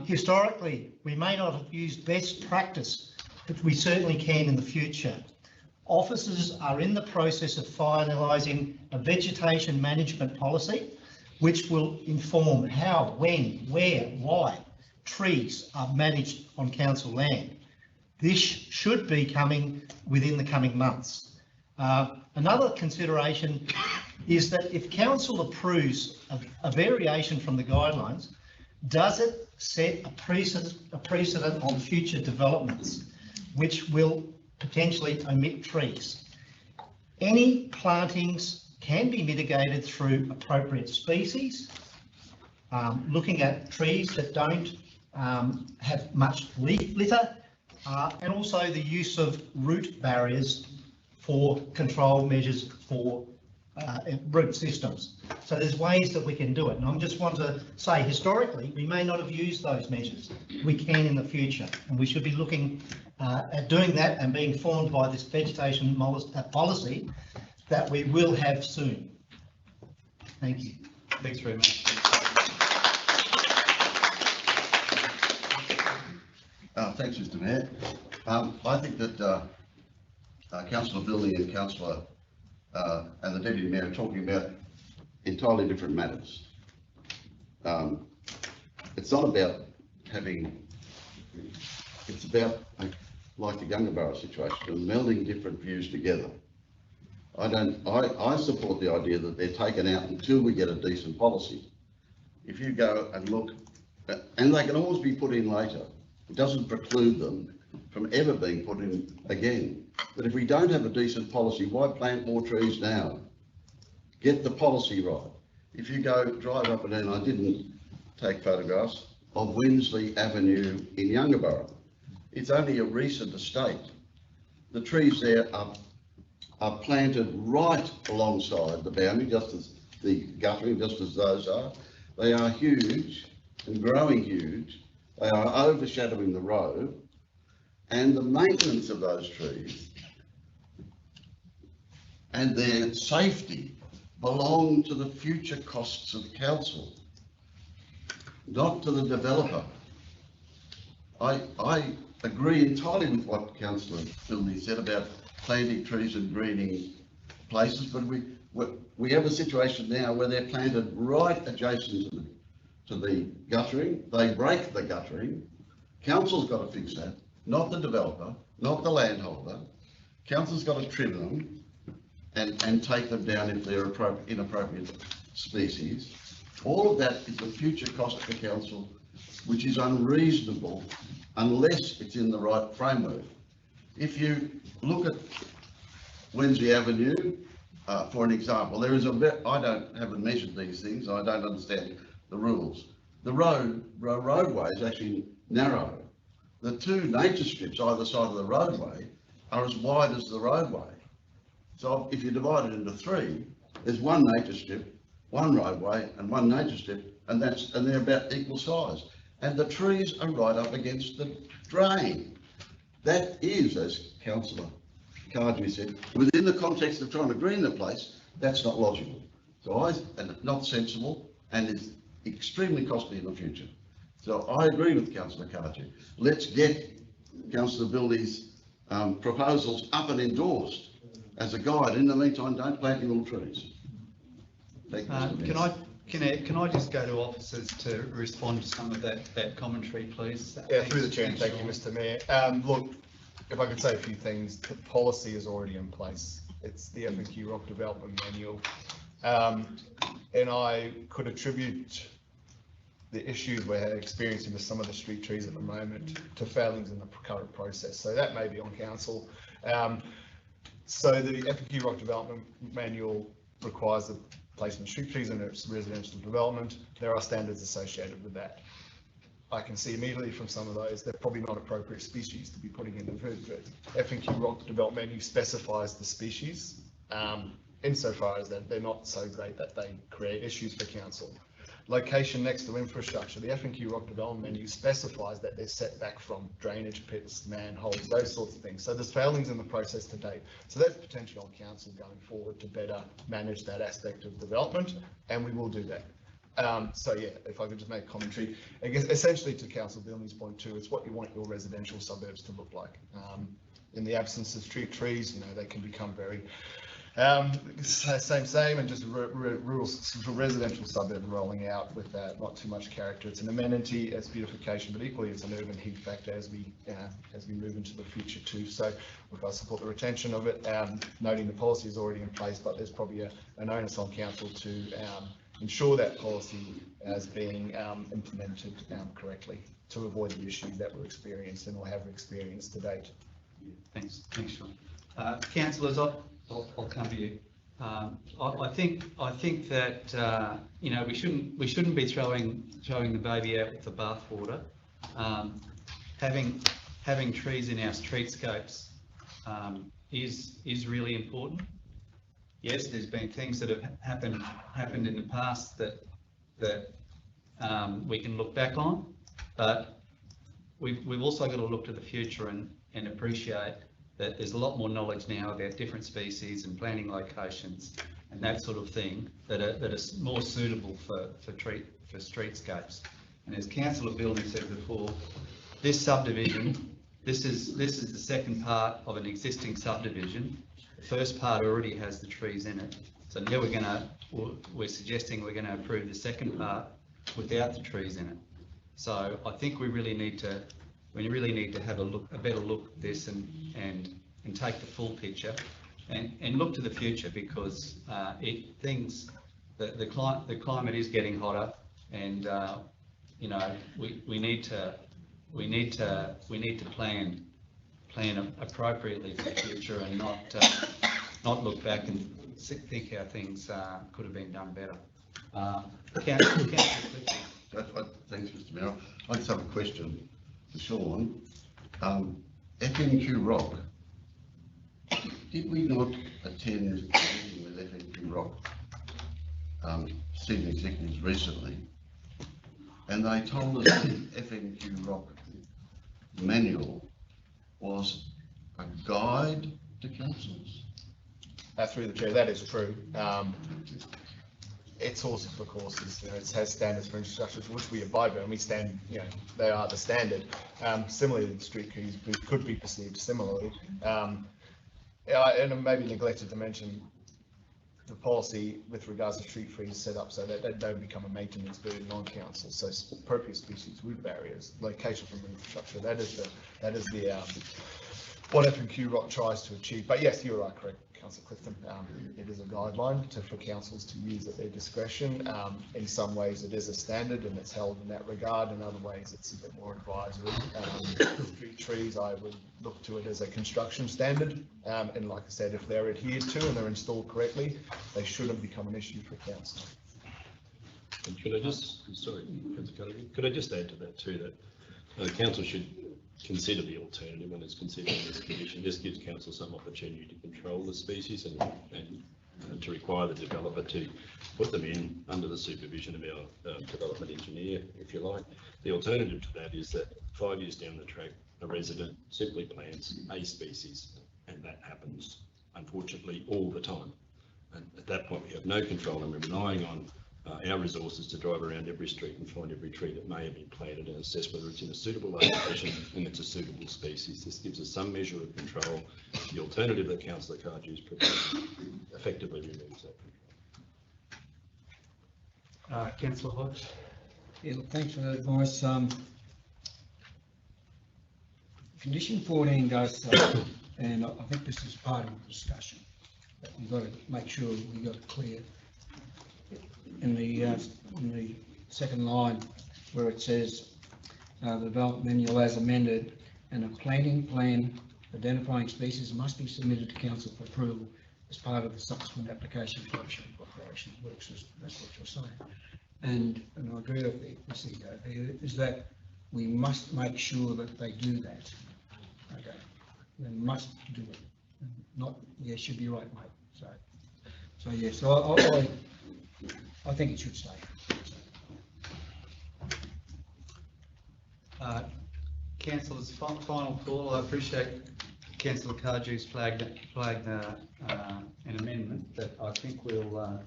Historically, we may not have used best practice, but we certainly can in the future. Officers are in the process of finalising a vegetation management policy, which will inform how, when, where, why trees are managed on council land. This should be coming within the coming months. Another consideration is that if council approves a variation from the guidelines, does it set a precedent on future developments, which will potentially omit trees? Any plantings can be mitigated through appropriate species, looking at trees that don't have much leaf litter, and also the use of root barriers for control measures for root systems. So there's ways that we can do it. And I just want to say, historically, we may not have used those measures. We can in the future, and we should be looking at doing that and being informed by this vegetation policy that we will have soon. Thank you. Thanks very much. Thanks, Mr. Mayor. I think that Councillor Billy and Councillor and the Deputy Mayor are talking about entirely different matters. It's not about having, it's about, like the Gungaburra situation, melding different views together. I support the idea that they're taken out until we get a decent policy. If you go and look, and they can always be put in later, it doesn't preclude them from ever being put in again. But if we don't have a decent policy, why plant more trees now? Get the policy right. If you go drive up and down, I didn't take photographs of Winsley Avenue in Yungaburra. It's only a recent estate. The trees there are planted right alongside the boundary, just as the guttering, just as those are. They are huge and growing huge. They are overshadowing the road, and the maintenance of those trees and their safety belong to the future costs of council, not to the developer. I agree entirely with what Councillor Finley said about planting trees and greening places, but we have a situation now where they're planted right adjacent to the guttering. They break the guttering. Council's got to fix that, not the developer, not the landholder. Council's got to trim them and take them down if they're inappropriate species. All of that is a future cost for council, which is unreasonable unless it's in the right framework. If you look at Winsley Avenue, for an example, there is haven't measured these things, I don't understand the rules. The roadway is actually narrow. The two nature strips either side of the roadway are as wide as the roadway. So if you divide it into three, there's one nature strip, one roadway and one nature strip, and they're about equal size. And the trees are right up against the drain. That is, as Councillor Cardue said, within the context of trying to green the place, that's not logical. So and not sensible, and is extremely costly in the future. So I agree with Councillor Cardue. Let's get Councillor Billy's proposals up and endorsed as a guide. In the meantime, don't plant all trees. Can I just go to officers to respond to some of that commentary, please? Yeah, through the chair. Thank you, Mr. Mayor. Look, if I could say a few things, the policy is already in place. It's the F&Q Rock Development Manual. And I could attribute the issues we're experiencing with some of the street trees at the moment to failings in the current process. So that may be on council. So the F&Q Rock Development Manual requires the placement of street trees in its residential development. There are standards associated with that. I can see immediately from some of those, they're probably not appropriate species to be putting in the food. F&Q Rock Development Manual specifies the species insofar as that they're not so great that they create issues for council. location next to infrastructure, the F&Q Rock Development menu specifies that they're set back from drainage pits, manholes, those sorts of things. So there's failings in the process to date. So there's potential on council going forward to better manage that aspect of development, and we will do that. So yeah, if I could just make a commentary, I guess essentially to Councillor Bilney's point too, it's what you want your residential suburbs to look like. In the absence of street trees, you know, they can become very same, and just rural residential suburb rolling out with not too much character. It's an amenity, it's beautification, but equally it's an urban heat factor as we move into the future too. So we've got to support the retention of it, noting the policy is already in place, but there's probably an onus on council to ensure that policy is being implemented correctly to avoid the issues that were experienced and or have experienced to date. Thanks, Sean. Councillors, I'll come to you. I think that you know, we shouldn't be throwing the baby out with the bathwater. Having trees in our streetscapes is really important. Yes, there's been things that have happened in the past that we can look back on, but we've also got to look to the future and appreciate that there's a lot more knowledge now about different species and planting locations and that sort of thing that are more suitable for streetscapes. And as Councillor Bilney said before, this subdivision, this is the second part of an existing subdivision. The first part already has the trees in it. So now we're suggesting we're going to approve the second part without the trees in it. So I think we really need to have a better look at this and take the full picture and look to the future, because the climate is getting hotter, and you know, we need to plan appropriately for the future and not look back and think how things could have been done better. Thanks, Mr. Mayor. I just have a question for Sean. FNQ Rock, did we not attend a meeting with FNQ Rock senior executives recently, and they told us the FNQ Rock manual was a guide to councils? Through the chair, that is true. It's horses for courses, you know, it has standards for infrastructure which we abide by, and we stand, you know, they are the standard. Similarly, the street trees could be perceived similarly. And I maybe neglected to mention the policy with regards to street trees set up so that they don't become a maintenance burden on council. So appropriate species, root barriers, location from infrastructure, that is the what FNQ Rock tries to achieve. But yes, you're right, correct, Councillor Clifton. It is a guideline for councils to use at their discretion. In some ways, it is a standard and it's held in that regard. In other ways, it's a bit more advisory. Street trees, I would look to it as a construction standard. And like I said, if they're adhered to and they're installed correctly, they shouldn't become an issue for council. And could I just, sorry, could I just add to that too, that council should consider the alternative when it's considering this condition. This gives council some opportunity to control the species and to require the developer to put them in under the supervision of our development engineer, if you like. The alternative to that is that 5 years down the track, a resident simply plants a species, and that happens, unfortunately, all the time. And at that point, we have no control, and we're relying on our resources to drive around every street and find every tree that may have been planted and assess whether it's in a suitable location and it's a suitable species. This gives us some measure of control. The alternative that Councillor Cardew's proposed effectively removes that control. Councillor Hodge. Yeah, look, thanks for that advice. Condition 14 goes, and I think this is part of the discussion, that we've got to make sure we got it clear. In the second line where it says the development manual as amended, and a planting plan identifying species must be submitted to council for approval as part of the subsequent application for operation works. That's what you're saying, and I agree with the CEO is that we must make sure that they do that. Okay, they must do it. Not yes, you'd be right, mate. So yes, I think it should stay. Councillors, final call. I appreciate Councillor Cargew's flagged an amendment, but I think we'll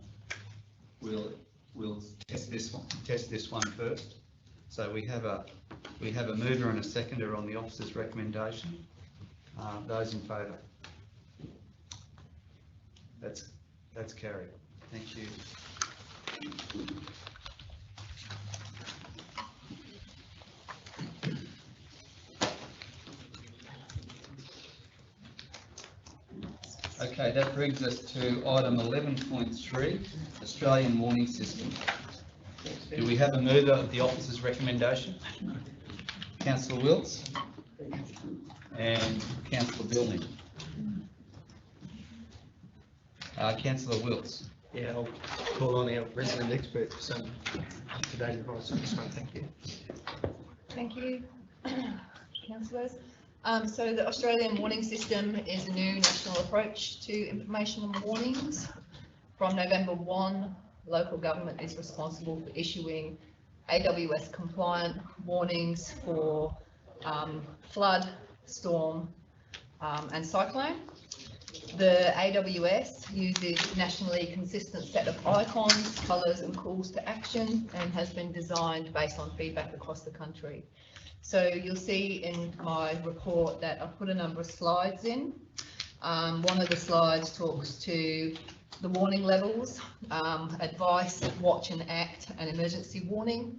test this one first. So we have a mover and a seconder on the officer's recommendation. Those in favour? That's carried. Thank you. Okay, that brings us to item 11.3, Australian warning system. Do we have a mover of the officer's recommendation? Councillor Wilts and Councillor Billman. Councillor Wilts. Yeah, I'll call on our resident expert for some up-to-date advice on this one. Thank you. Thank you, councillors. So the Australian warning system is a new national approach to information on warnings. From November 1, local government is responsible for issuing AWS compliant warnings for flood, storm and cyclone. The AWS uses nationally consistent set of icons, colours and calls to action, and has been designed based on feedback across the country. So you'll see in my report that I've put a number of slides in. One of the slides talks to the warning levels, advice, watch and act, and emergency warning.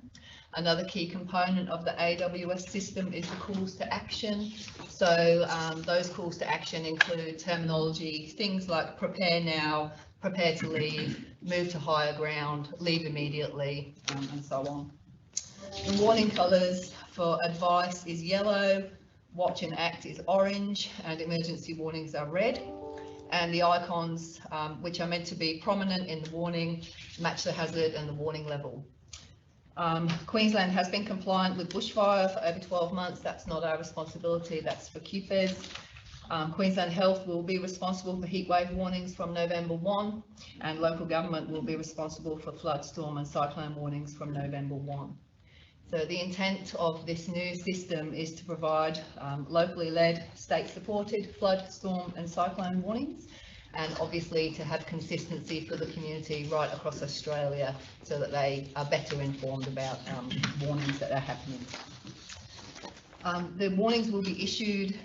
Another key component of the AWS system is the calls to action. So those calls to action include terminology, things like prepare now, prepare to leave, move to higher ground, leave immediately, and so on. The warning colours for advice is yellow, watch and act is orange, and emergency warnings are red. And the icons, which are meant to be prominent in the warning, match the hazard and the warning level. Queensland has been compliant with bushfire for over 12 months. That's not our responsibility, that's for QFES. Queensland Health will be responsible for heatwave warnings from November 1, and local government will be responsible for flood, storm and cyclone warnings from November 1. So the intent of this new system is to provide locally led, state supported flood, storm and cyclone warnings, and obviously to have consistency for the community right across Australia so that they are better informed about warnings that are happening. The warnings will be issued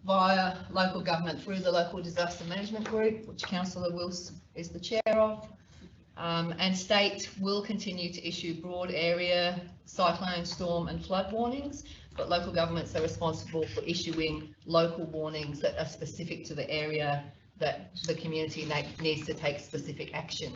via local government through the Local Disaster Management Group, which Councillor Wills is the chair of. And state will continue to issue broad area cyclone, storm and flood warnings, but local governments are responsible for issuing local warnings that are specific to the area that the community needs to take specific action.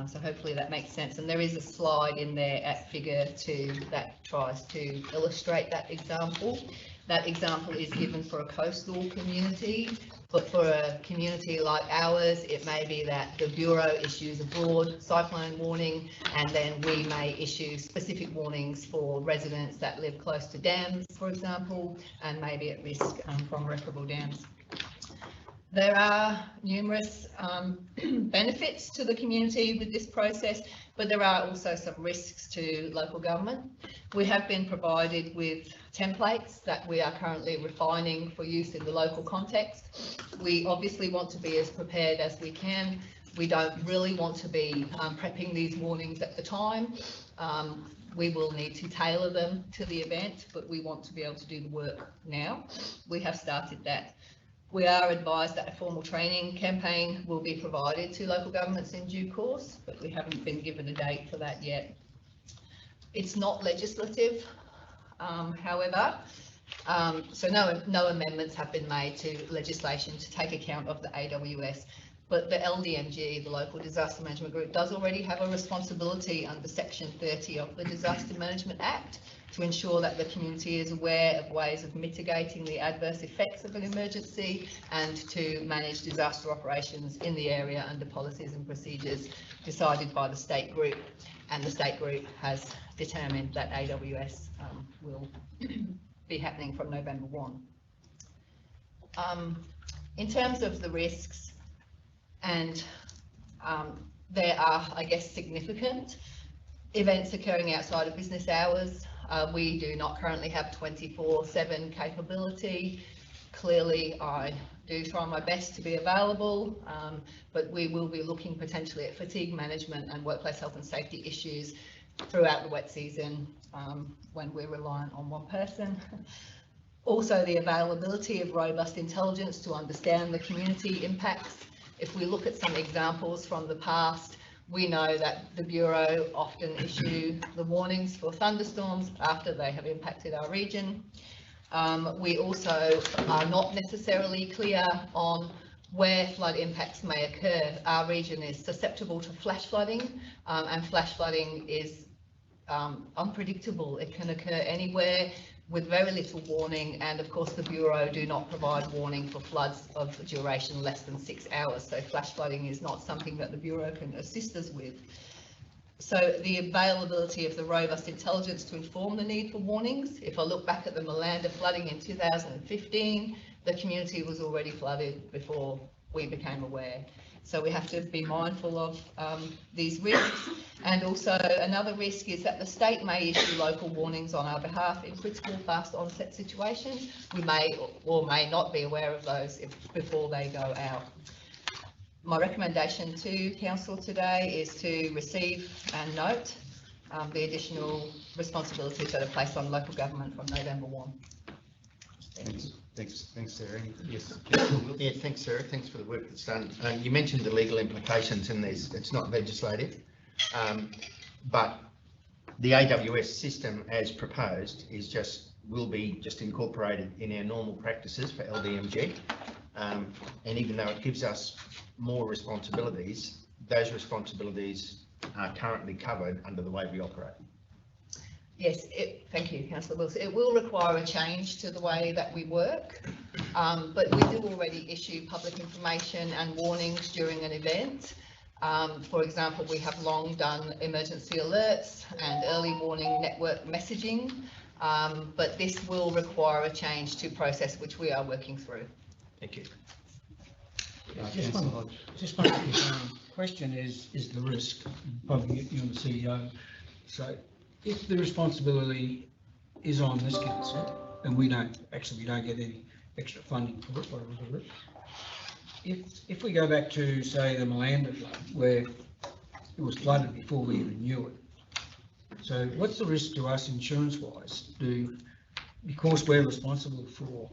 So hopefully that makes sense. And there is a slide in there at figure 2 that tries to illustrate that example. That example is given for a coastal community, but for a community like ours, it may be that the Bureau issues a broad cyclone warning, and then we may issue specific warnings for residents that live close to dams, for example, and maybe at risk from irreparable dams. There are numerous benefits to the community with this process, but there are also some risks to local government. We have been provided with templates that we are currently refining for use in the local context. We obviously want to be as prepared as we can. We don't really want to be prepping these warnings at the time. We will need to tailor them to the event, but we want to be able to do the work now. We have started that. We are advised that a formal training campaign will be provided to local governments in due course, but we haven't been given a date for that yet. It's not legislative, however, so no amendments have been made to legislation to take account of the AWS, but the LDMG, the Local Disaster Management Group, does already have a responsibility under Section 30 of the Disaster Management Act to ensure that the community is aware of ways of mitigating the adverse effects of an emergency and to manage disaster operations in the area under policies and procedures decided by the state group. And the state group has determined that AWS will be happening from November 1. In terms of the risks, and there are, I guess, significant events occurring outside of business hours. We do not currently have 24/7 capability. Clearly, I do try my best to be available, but we will be looking potentially at fatigue management and workplace health and safety issues throughout the wet season when we're reliant on one person. Also, the availability of robust intelligence to understand the community impacts. If we look at some examples from the past, we know that the Bureau often issue the warnings for thunderstorms after they have impacted our region. We also are not necessarily clear on where flood impacts may occur. Our region is susceptible to flash flooding, and flash flooding is unpredictable. It can occur anywhere with very little warning, and of course the Bureau do not provide warning for floods of duration less than 6 hours, so flash flooding is not something that the Bureau can assist us with. So the availability of the robust intelligence to inform the need for warnings. If I look back at the Malanda flooding in 2015, the community was already flooded before we became aware. So we have to be mindful of these risks. And also another risk is that the state may issue local warnings on our behalf in critical fast onset situations. We may or may not be aware of those before they go out. My recommendation to Council today is to receive and note the additional responsibilities that are placed on local government from November 1. Thanks, Sarah. Yes. Yeah, thanks, Sarah. Thanks for the work that's done. You mentioned the legal implications, and it's not legislative, but the AWS system as proposed will be incorporated in our normal practices for LDMG, and even though it gives us more responsibilities, those responsibilities are currently covered under the way we operate. Yes, thank you, Councillor Wilson. It will require a change to the way that we work, but we do already issue public information and warnings during an event. For example, we have long done emergency alerts and early warning network messaging, but this will require a change to process, which we are working through. Thank you. Just one question is the risk, probably you and the CEO. So if the responsibility is on this council and we don't get any extra funding for it, whatever it is, if we go back to say the Malanda flood where it was flooded before we even knew it, so what's the risk to us insurance wise? Because we're responsible for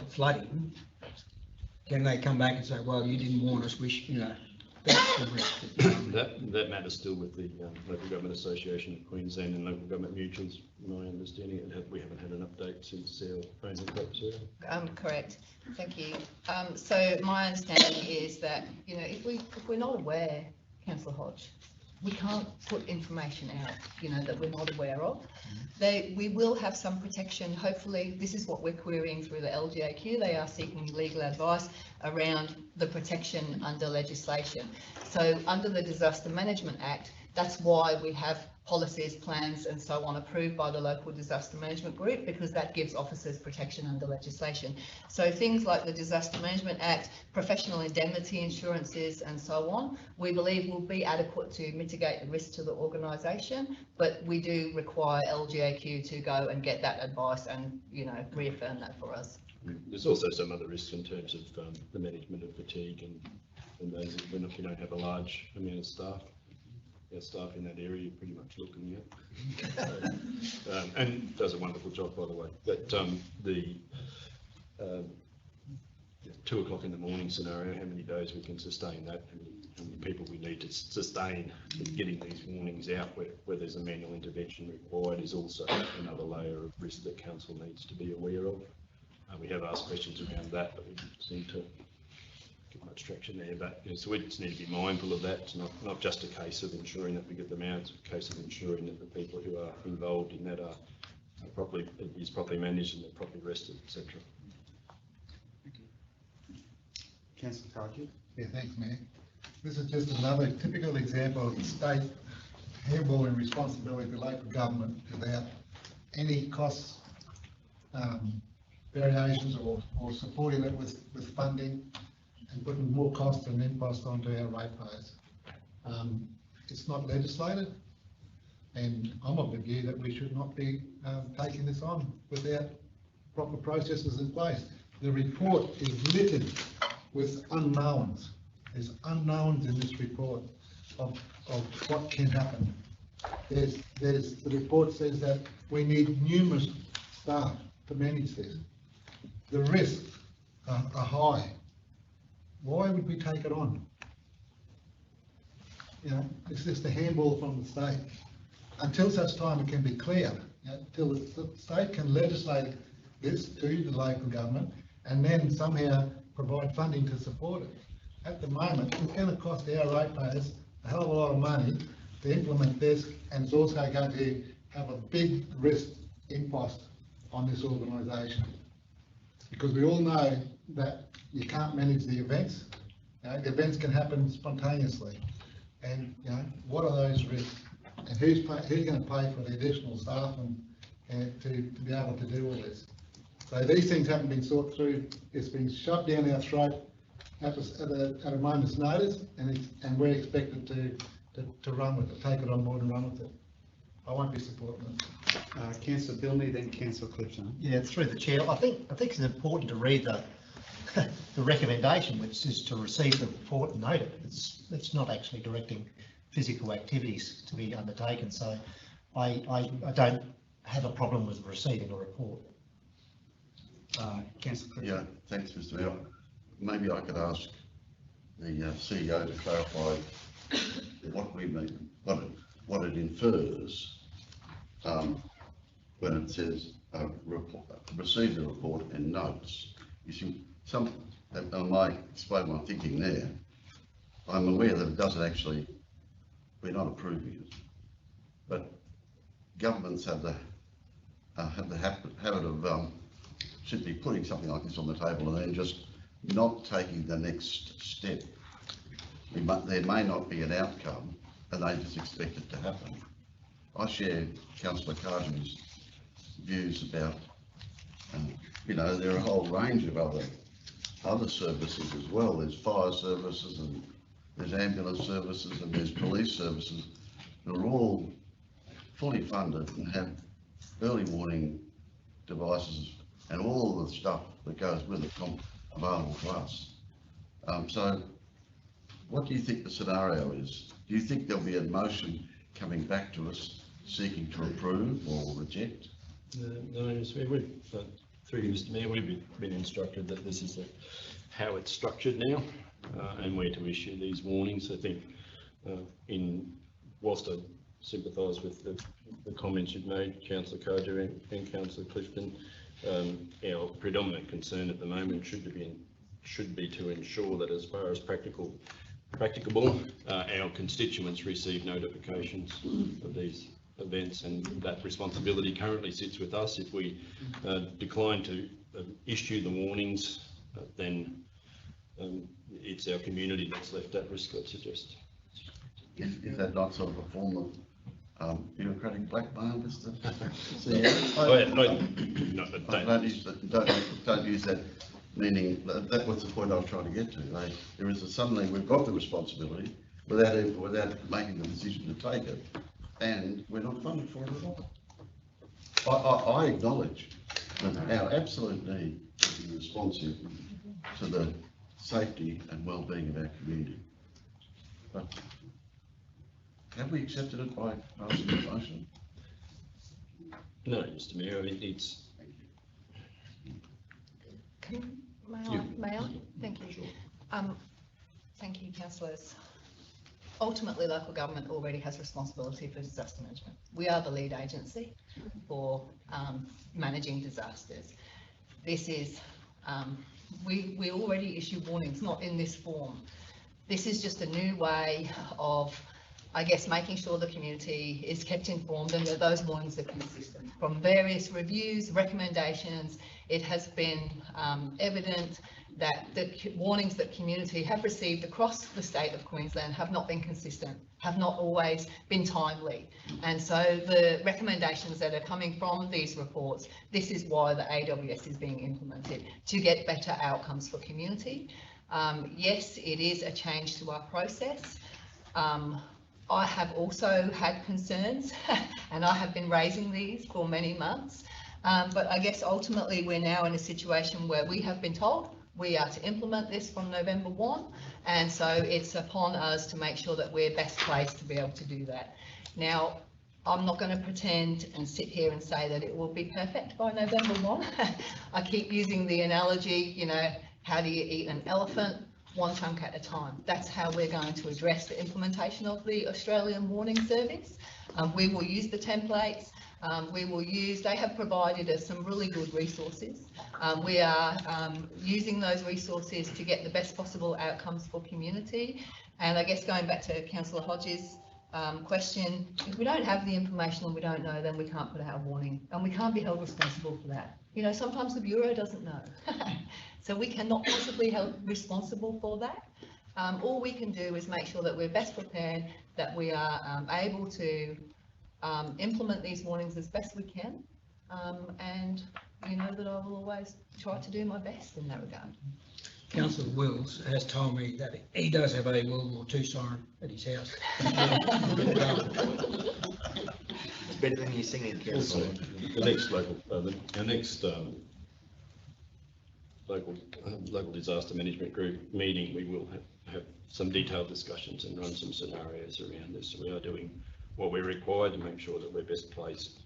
flooding, can they come back and say, well, you didn't warn us, that's the risk? That matters still with the Local Government Association of Queensland and Local Government Mutuals, my understanding, we haven't had an update since our framing crop survey. Correct, thank you. So my understanding is that, if we're not aware, Councillor Hodge, we can't put information out, that we're not aware of. We will have some protection. Hopefully, this is what we're querying through the LGAQ. They are seeking legal advice around the protection under legislation. So under the Disaster Management Act, that's why we have policies, plans and so on approved by the local disaster management group, because that gives officers protection under legislation. So things like the Disaster Management Act, professional indemnity insurances and so on, we believe will be adequate to mitigate the risk to the organisation, but we do require LGAQ to go and get that advice and reaffirm that for us. There's also some other risks in terms of the management of fatigue and those if we don't have a large amount of staff. Our staff in that area pretty much looking at, and does a wonderful job, by the way. But the 2 o'clock in the morning scenario, how many days we can sustain that, how many people we need to sustain getting these warnings out where there's a manual intervention required is also another layer of risk that council needs to be aware of. We have asked questions around that, but we didn't seem to get much traction there. But so we just need to be mindful of that. It's not just a case of ensuring that we get them out, it's a case of ensuring that the people who are involved in that are properly managed and they're properly rested, etc. Councillor Cardew. Yeah, thanks, Mayor. This is just another typical example of the state handballing responsibility to local government without any cost variations or supporting it with funding and putting more cost and impost onto our ratepayers. It's not legislated. And I'm of the view that we should not be taking this on without proper processes in place. The report is littered with unknowns. There's unknowns in this report of what can happen. The report says that we need numerous staff to manage this. The risks are high. Why would we take it on? You know, it's just a handball from the state. Until such time it can be clear, you know, till the state can legislate this to the local government and then somehow provide funding to support it. At the moment, it's going to cost our ratepayers a hell of a lot of money to implement this, and it's also going to have a big risk impost on this organisation. Because we all know that you can't manage the events. You know, the events can happen spontaneously. And, you know, what are those risks? And who's going to pay for the additional staff and to be able to do all this? So these things haven't been thought through. It's been shoved down our throat at a moment's notice, and we're expected to run with it, take it on board and run with it. I won't be supporting it. Councillor Billney, then Councillor Clifton. Yeah, through the chair, I think it's important to read the recommendation, which is to receive the report and note it. It's not actually directing physical activities to be undertaken, so I don't have a problem with receiving a report. Councillor Clifton. Yeah, thanks, Mr. Mayor. Maybe I could ask the CEO to clarify what we mean, what it infers when it says receive the report and notes. You see, I might explain my thinking there. I'm aware that it doesn't actually, we're not approving it, but governments have the habit of simply putting something like this on the table and then just not taking the next step. There may not be an outcome and they just expect it to happen. I share Councillor Cardin's views about, you know, there are a whole range of other services as well. There's fire services and there's ambulance services and there's police services. They're all fully funded and have early warning devices and all the stuff that goes with it available to us. So what do you think the scenario is? Do you think there'll be a motion coming back to us seeking to approve or reject? No, Mr. Mayor, through you, Mr. Mayor, we've been instructed that this is how it's structured now and where to issue these warnings. I think whilst I sympathise with the comments you've made, Councillor Cardew and Councillor Clifton, our predominant concern at the moment should be to ensure that as far as practicable, our constituents receive notifications of these events, and that responsibility currently sits with us. If we decline to issue the warnings, then it's our community that's left at risk, I'd suggest. Is that not sort of a form of bureaucratic blackmail, Mr. Don't use that meaning. That was the point I was trying to get to. There is suddenly we've got the responsibility without making the decision to take it, and we're not funded for it at all. I acknowledge that our absolute need to be responsive to the safety and well-being of our community. But have we accepted it by passing the motion? No, Mr. Mayor, it's... May I? Thank you. Thank you, councillors. Ultimately, local government already has responsibility for disaster management. We are the lead agency for managing disasters. This is, we already issue warnings, not in this form. This is just a new way of, I guess, making sure the community is kept informed and that those warnings are consistent. From various reviews, recommendations, it has been evident that the warnings that community have received across the state of Queensland have not been consistent, have not always been timely. And so the recommendations that are coming from these reports, this is why the AWS is being implemented, to get better outcomes for community. Yes, it is a change to our process. I have also had concerns and I have been raising these for many months. But I guess ultimately we're now in a situation where we have been told we are to implement this from November 1. And so it's upon us to make sure that we're best placed to be able to do that. Now, I'm not going to pretend and sit here and say that it will be perfect by November 1. I keep using the analogy, you know, how do you eat an elephant? One chunk at a time. That's how we're going to address the implementation of the Australian Warning Service. We will use the templates. They have provided us some really good resources. We are using those resources to get the best possible outcomes for community. And I guess going back to Councillor Hodges' question, if we don't have the information and we don't know, then we can't put out a warning and we can't be held responsible for that. You know, sometimes the Bureau doesn't know. So we cannot possibly held responsible for that. All we can do is make sure that we're best prepared, that we are able to implement these warnings as best we can. And you know that I will always try to do my best in that regard. Councillor Wills has told me that he does have a World War II siren at his house. It's better than you singing, Councillor. The next our next local disaster management group meeting, we will have some detailed discussions and run some scenarios around this. So we are doing what we're required to make sure that we're best placed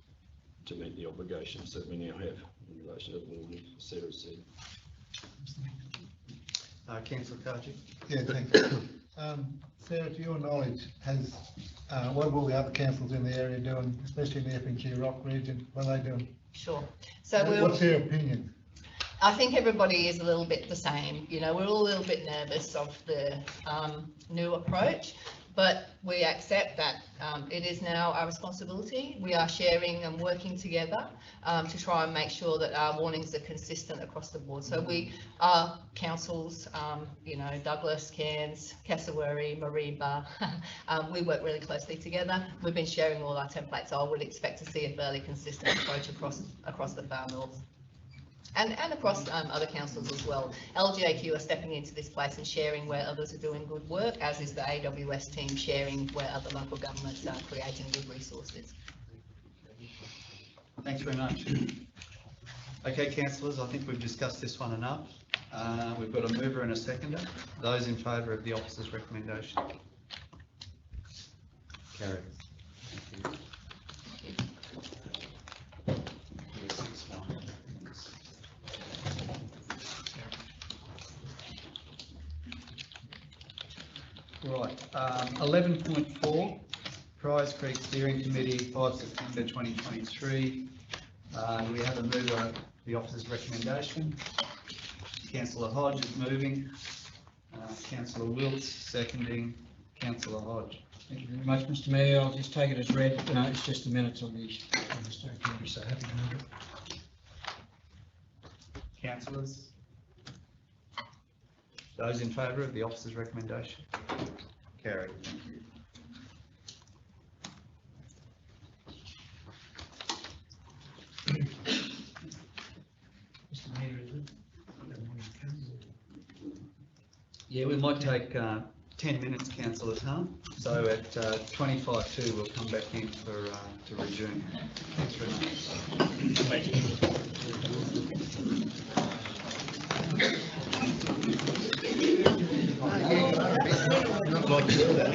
to meet the obligations that we now have in relation to the warning, as Sarah said. Councillor Carty. Yeah, thank you. Sarah, to your knowledge, what have all the other councils in the area doing, especially in the FNG Rock region? What are they doing? Sure. So what's their opinion? I think everybody is a little bit the same. You know, we're all a little bit nervous of the new approach, but we accept that it is now our responsibility. We are sharing and working together to try and make sure that our warnings are consistent across the board. So we are councils, you know, Douglas, Cairns, Cassowary, Mareeba, we work really closely together. We've been sharing all our templates, so I would expect to see a fairly consistent approach across the Far North. And across other councils as well. LGAQ are stepping into this place and sharing where others are doing good work, as is the AWS team sharing where other local governments are creating good resources. Thanks very much. Okay, councillors, I think we've discussed this one enough. We've got a mover and a seconder. Those in favour of the officer's recommendation? Carried. Thank you. Right, 11.4, Prize Creek Steering Committee, 5 September 2023. We have a mover of the officer's recommendation. Councillor Hodge is moving. Councillor Wilts seconding. Councillor Hodge. Thank you very much, Mr Mayor. I'll just take it as read. It's just the minutes of the steering committee, so happy to move it. Councillors? Those in favour of the officer's recommendation? Carried. Thank you. Mr Mayor, is it? Yeah, we might take 10 minutes, councillors, huh? So at 25:02 we'll come back in to resume. Thanks very much. Thank you. Not like that.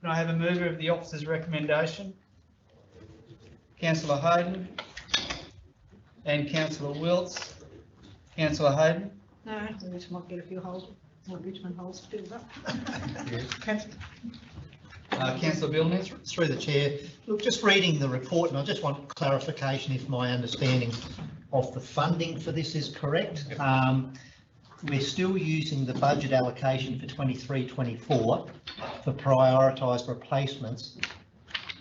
Can I have a mover of the officer's recommendation? Councillor Hayden and Councillor Wilts. Councillor Hayden? No, we might get a few holes, more bitumen holes filled up. Councillor Billman? Through the chair, look, just reading the report, and I just want clarification if my understanding of the funding for this is correct. We're still using the budget allocation for 23-24 for prioritised replacements.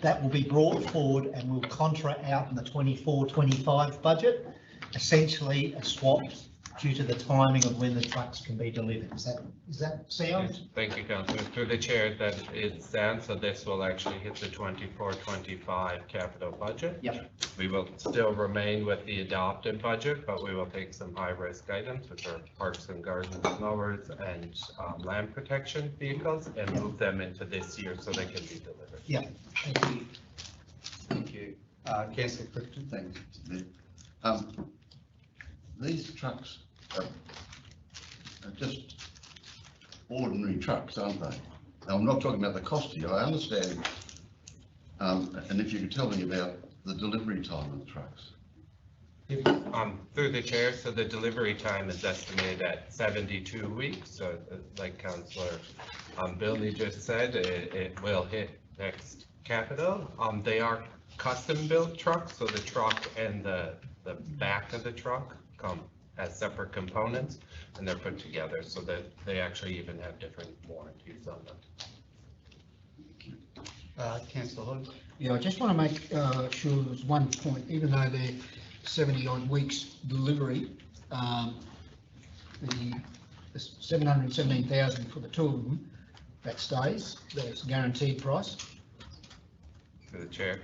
That will be brought forward and will contra out in the 24-25 budget, essentially a swap due to the timing of when the trucks can be delivered. Is that sound? Yes, thank you, Councillor. Through the chair, that it stands, so this will actually hit the 24-25 capital budget. Yep. We will still remain with the adopted budget, but we will take some high-risk items, which are parks and gardens mowers and land protection vehicles, and move them into this year so they can be delivered. Yeah, thank you. Thank you. Councillor Crichton? Thanks, Nick. These trucks are just ordinary trucks, aren't they? Now, I'm not talking about the cost to you, I understand. And if you could tell me about the delivery time of the trucks. Through the chair, so the delivery time is estimated at 72 weeks. So like Councillor Billy just said, it will hit next capital. They are custom built trucks, so the truck and the back of the truck come as separate components, and they're put together so that they actually even have different warranties on them. Councillor Hood? Yeah, I just want to make sure there's one point, even though they're 70 odd weeks delivery, the 717,000 for the two of them, that stays, that's guaranteed price. Through the chair,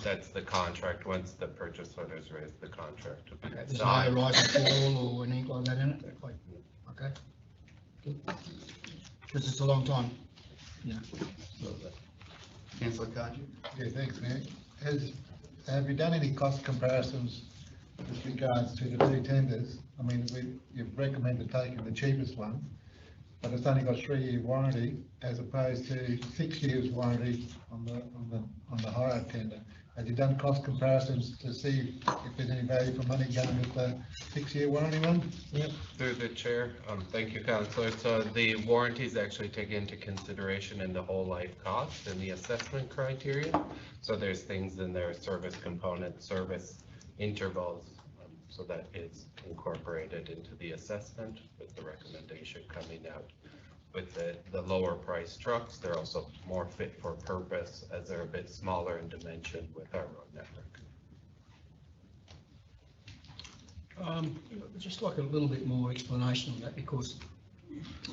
that's the contract. Once the purchase order is raised, the contract will be There's signed. no rise and fall or anything like that in it? Okay. Good. Because it's a long time, you know. Councillor Cardew? Yeah, thanks, Mayor. Have you done any cost comparisons with regards to the two tenders? I mean, you've recommended taking the cheapest one, but it's only got 3-year warranty as opposed to 6 years warranty on the higher tender. Have you done cost comparisons to see if there's any value for money going with the 6-year warranty one? Yep. Through the chair, thank you, Councillor. So the warranties actually take into consideration in the whole life cost and the assessment criteria. So there's things in there, service component, service intervals, so that is incorporated into the assessment with the recommendation coming out. With the lower price trucks, they're also more fit for purpose as they're a bit smaller in dimension with our road network. Just like a little bit more explanation on that, because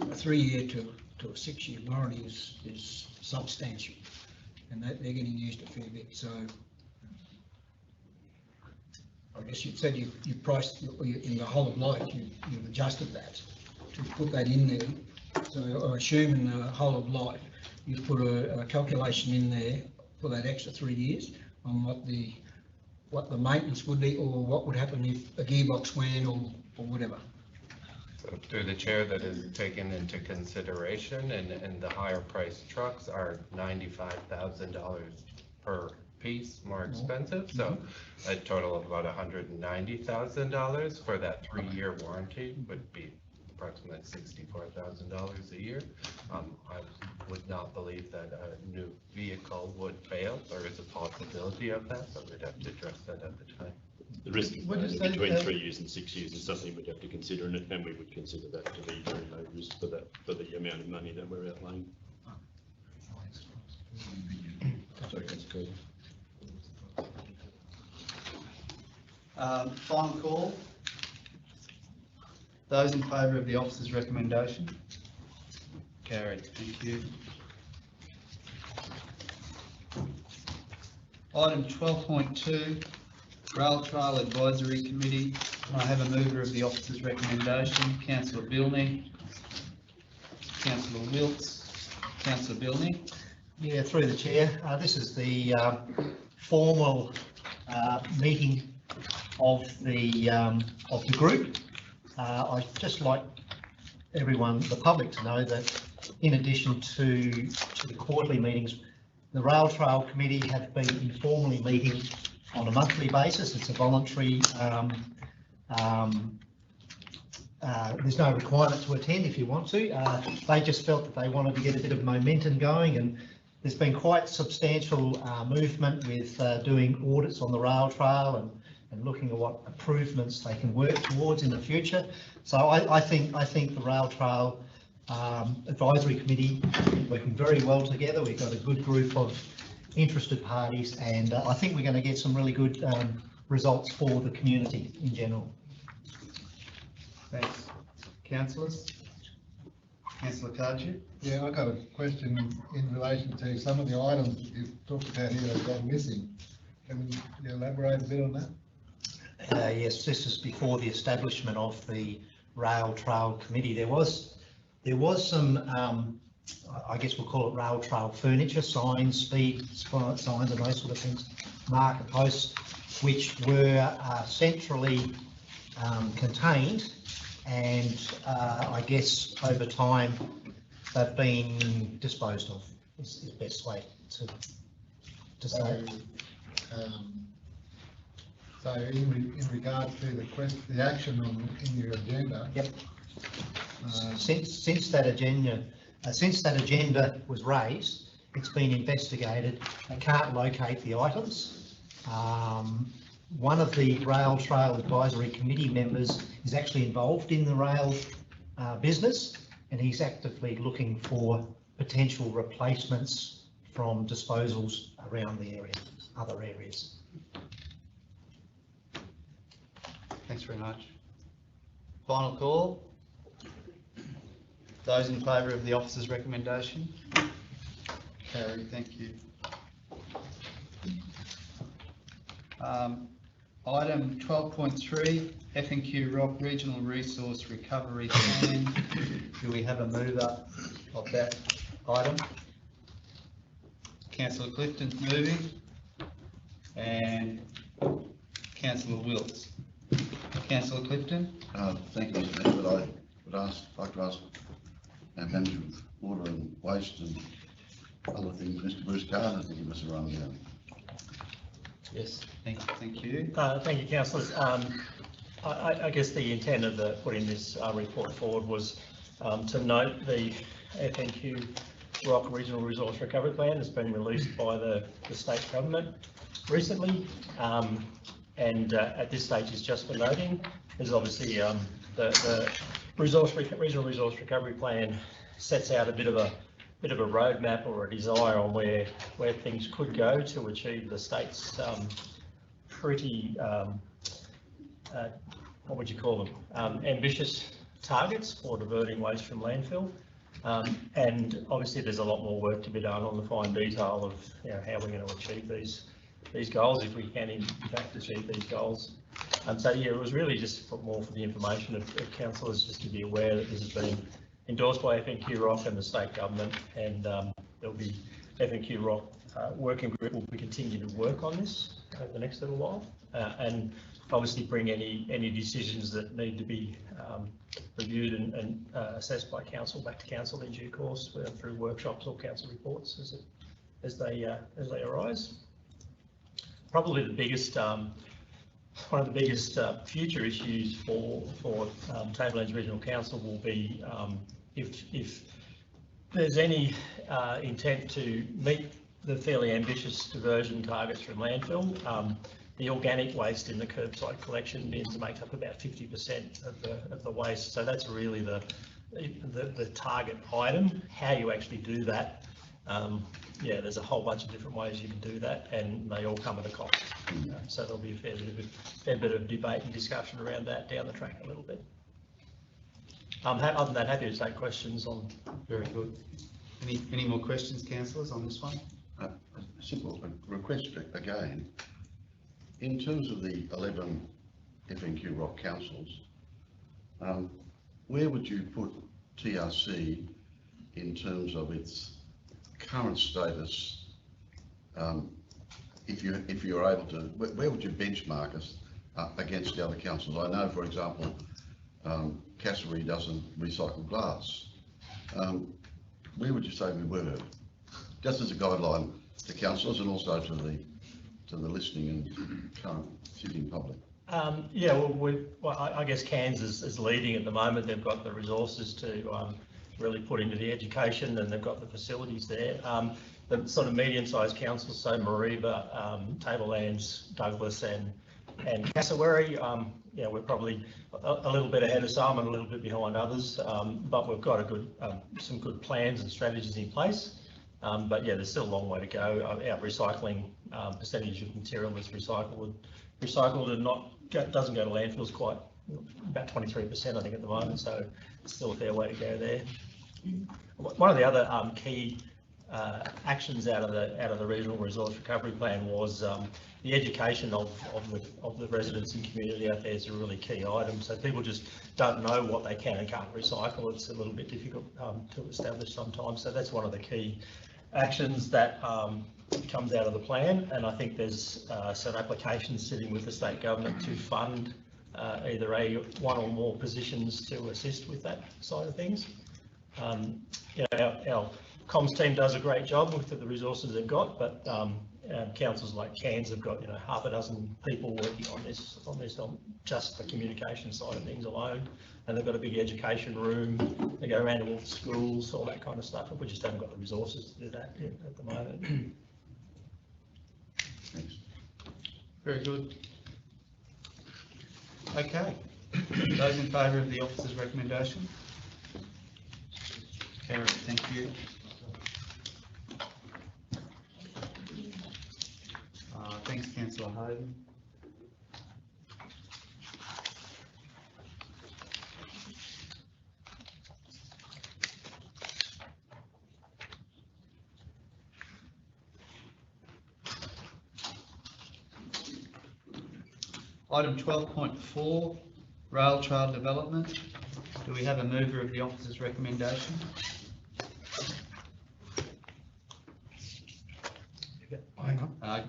a 3-year to a 6-year warranty is substantial, and they're getting used a fair bit. So I guess you said you priced in the whole of life, you've adjusted that to put that in there. So I assume in the whole of life, you've put a calculation in there for that extra 3 years on what the maintenance would be, or what would happen if a gearbox went, or whatever. So through the chair, that is taken into consideration, and the higher priced trucks are $95,000 per piece more expensive. So a total of about $190,000 for that 3-year warranty would be approximately $64,000 a year. I would not believe that a new vehicle would fail. There is a possibility of that, but we'd have to address that at the time. The risk between 3 years and 6 years is something we'd have to consider, and we would consider that to be very low risk for the amount of money that we're outlaying. Sorry, Councillor Cole. Final call. Those in favour of the officer's recommendation? Carried. Thank you. Item 12.2, Rail Trail Advisory Committee. I have a mover of the officer's recommendation. Councillor Bilney. Councillor Wilts. Councillor Bilney. Yeah, through the chair. This is the formal meeting of the group. I'd just like everyone, the public, to know that in addition to the quarterly meetings, the Rail Trail Committee have been informally meeting on a monthly basis. It's a voluntary, there's no requirement to attend if you want to. They just felt that they wanted to get a bit of momentum going, and there's been quite substantial movement with doing audits on the rail trail and looking at what improvements they can work towards in the future. So I think the Rail Trail Advisory Committee working very well together. We've got a good group of interested parties, and I think we're going to get some really good results for the community in general. Thanks. Councillors? Councillor Cardew? Yeah, I've got a question in relation to some of the items that you've talked about here that have gone missing. Can you elaborate a bit on that? Yes, this is before the establishment of the Rail Trail Committee. There was some, I guess we'll call it rail trail furniture, signs, speed signs and those sort of things, marker posts, which were centrally contained, and I guess over time they've been disposed of, is the best way to say it. So in regard to the action in your agenda. Yep. Since that agenda was raised, it's been investigated. They can't locate the items. One of the Rail Trail Advisory Committee members is actually involved in the rail business, and he's actively looking for potential replacements from disposals around the area, other areas. Thanks very much. Final call. Those in favour of the officer's recommendation? Carried, thank you. Item 12.3, F&Q Rock Regional Resource Recovery Plan. Do we have a mover of that item? Councillor Clifton's moving, and Councillor Wilts. Councillor Clifton? Thank you, Mr. Mayor, but I would like to ask our Manager of Water and Waste and other things, Mr. Bruce Carter, to give us a rundown. Yes. Thank you. Thank you, councillors. I guess the intent of putting this report forward was to note the F&Q Rock Regional Resource Recovery Plan has been released by the state government recently, and at this stage is just for noting. There's obviously the Regional Resource Recovery Plan sets out a bit of a roadmap or a desire on where things could go to achieve the state's pretty what would you call them, ambitious targets for diverting waste from landfill, and obviously there's a lot more work to be done on the fine detail of how we're going to achieve these goals, if we can in fact achieve these goals. So yeah, it was really just more for the information of councillors, just to be aware that this has been endorsed by F&Q Rock and the state government, and there'll be F&Q Rock working group will continue to work on this over the next little while, and obviously bring any decisions that need to be reviewed and assessed by council back to council in due course, through workshops or council reports as they arise. Probably the biggest one of the biggest future issues for Tablelands Regional Council will be if there's any intent to meet the fairly ambitious diversion targets from landfill. The organic waste in the curbside collection bins make up about 50% of the waste, so that's really the target item. How you actually do that, yeah, there's a whole bunch of different ways you can do that, and they all come at a cost. So there'll be a fair bit of debate and discussion around that down the track a little bit. Other than that, happy to take questions on. Very good. Any more questions, councillors, on this one? A simple request again. In terms of the 11 F&Q Rock councils, where would you put TRC in terms of its current status? If you're able to, where would you benchmark us against the other councils? I know, for example, Castlereagh doesn't recycle glass. where would you say we were? Just as a guideline to councillors and also to the listening and current sitting public. Yeah, well, I guess Cairns is leading at the moment. They've got the resources to really put into the education, and they've got the facilities there. The sort of medium-sized councils, so Mareeba, Tablelands, Douglas and Cassowary, we're probably a little bit ahead of some and a little bit behind others, but we've got some good plans and strategies in place. But yeah, there's still a long way to go. Our recycling percentage of material that's recycled and doesn't go to landfills quite about 23%, I think, at the moment. So it's still a fair way to go there. One of the other key actions out of the regional resource recovery plan was the education of the residents and community out there is a really key item. So people just don't know what they can and can't recycle. It's a little bit difficult to establish sometimes. So that's one of the key actions that comes out of the plan, and I think there's some applications sitting with the state government to fund either one or more positions to assist with that side of things. Our comms team does a great job with the resources they've got, but councils like Cairns have got half a dozen people working on this just the communication side of things alone, and they've got a big education room. They go around to all the schools, all that kind of stuff. We just haven't got the resources to do that at the moment. Thanks. Very good. Okay. Those in favour of the officer's recommendation? Carried. Thank you. Thanks, Councillor Hayden. Item 12.4, rail trail development. Do we have a mover of the officer's recommendation?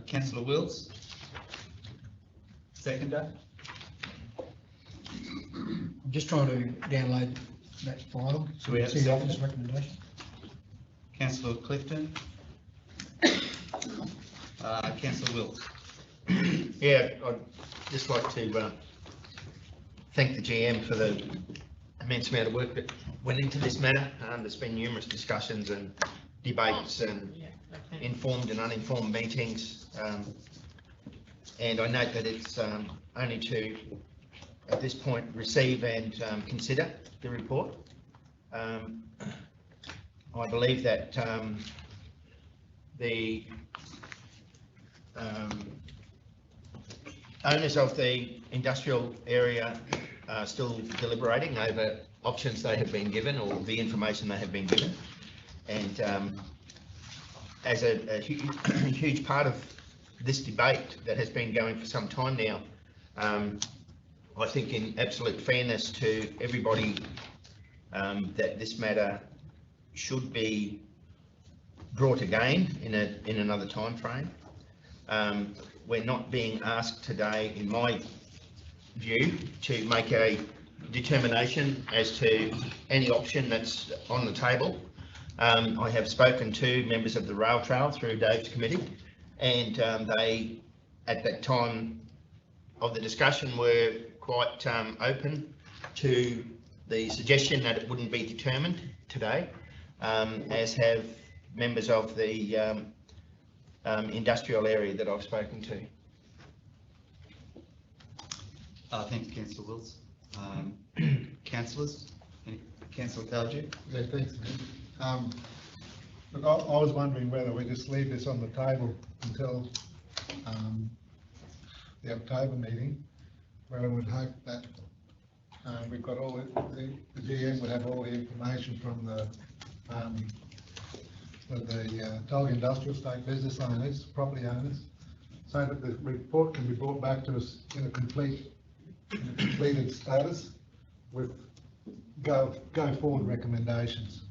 Councillor Wills. Seconder. I'm just trying to download that file. Do we have see a the seconder? officer's recommendation? Councillor Clifton. Councillor Wills. Yeah, I'd just like to thank the GM for the immense amount of work that went into this matter. There's been numerous discussions and debates and informed and uninformed meetings, and I note that it's only to, at this point, receive and consider the report. I believe that the owners of the industrial area are still deliberating over options they have been given or the information they have been given, and as a huge part of this debate that has been going for some time now, I think in absolute fairness to everybody, that this matter should be brought again in another time frame. We're not being asked today, in my view, to make a determination as to any option that's on the table. I have spoken to members of the rail trail through Dave's committee, and they, at that time of the discussion, were quite open to the suggestion that it wouldn't be determined today, as have members of the industrial area that I've spoken to. Thank you, Councillor Wills. Councillors? Councillor Talju? Yeah, thanks. Look, I was wondering whether we just leave this on the table until the October meeting, where I would hope that we've got all the GM would have all the information from the Tulga Industrial Estate business owners, property owners, so that the report can be brought back to us in a completed status with go forward recommendations.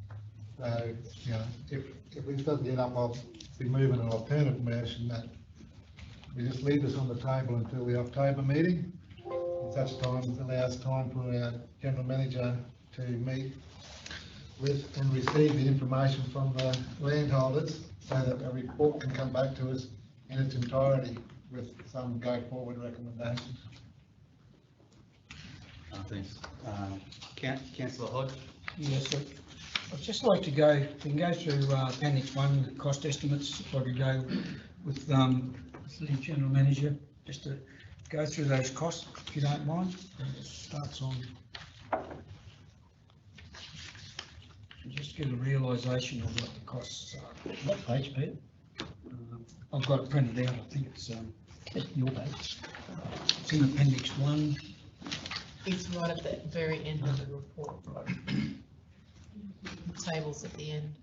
So, you know, if this doesn't get up, I'll be moving an alternative motion that we just leave this on the table until the October meeting. At such time, it allows time for our general manager to meet with and receive the information from the landholders so that a report can come back to us in its entirety with some go forward recommendations. Thanks. Councillor Hodge? Yes, sir. I'd just like to go, we can go through Appendix 1, the cost estimates, if I could go with the General Manager, just to go through those costs, if you don't mind. It starts on, just get a realisation of what the costs are. What page, Peter? I've got it printed out, I think it's your page. It's in Appendix 1. It's right at the very end of the report. The tables at the end.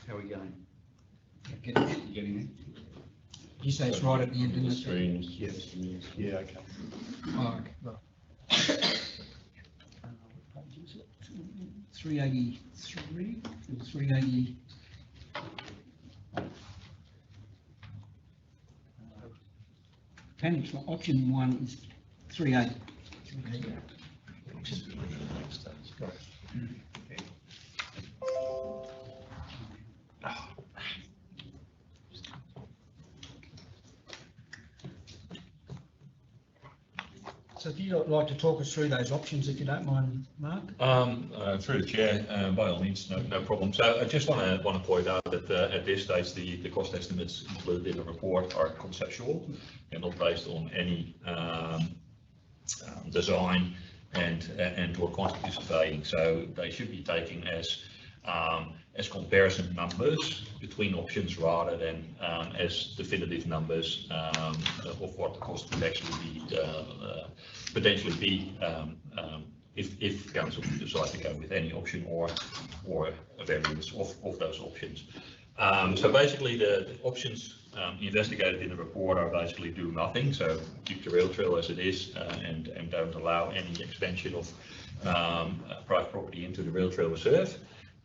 How are we going? Getting there? You say it's right at the end, isn't it? Screens, yes, yeah, okay. Oh, okay, right. 383 and 380. Appendix one, option 1 is 380. So if you'd like to talk us through those options, if you don't mind, Mark? Through the chair, by all means, no problem. So I just want to point out that at this stage, the cost estimates included in the report are conceptual and not based on any design and or quantity surveying. So they should be taken as comparison numbers between options rather than as definitive numbers of what the cost would actually be potentially be if council decide to go with any option or a variance of those options. So basically the options investigated in the report are basically do nothing, so keep the rail trail as it is and don't allow any expansion of private property into the rail trail reserve.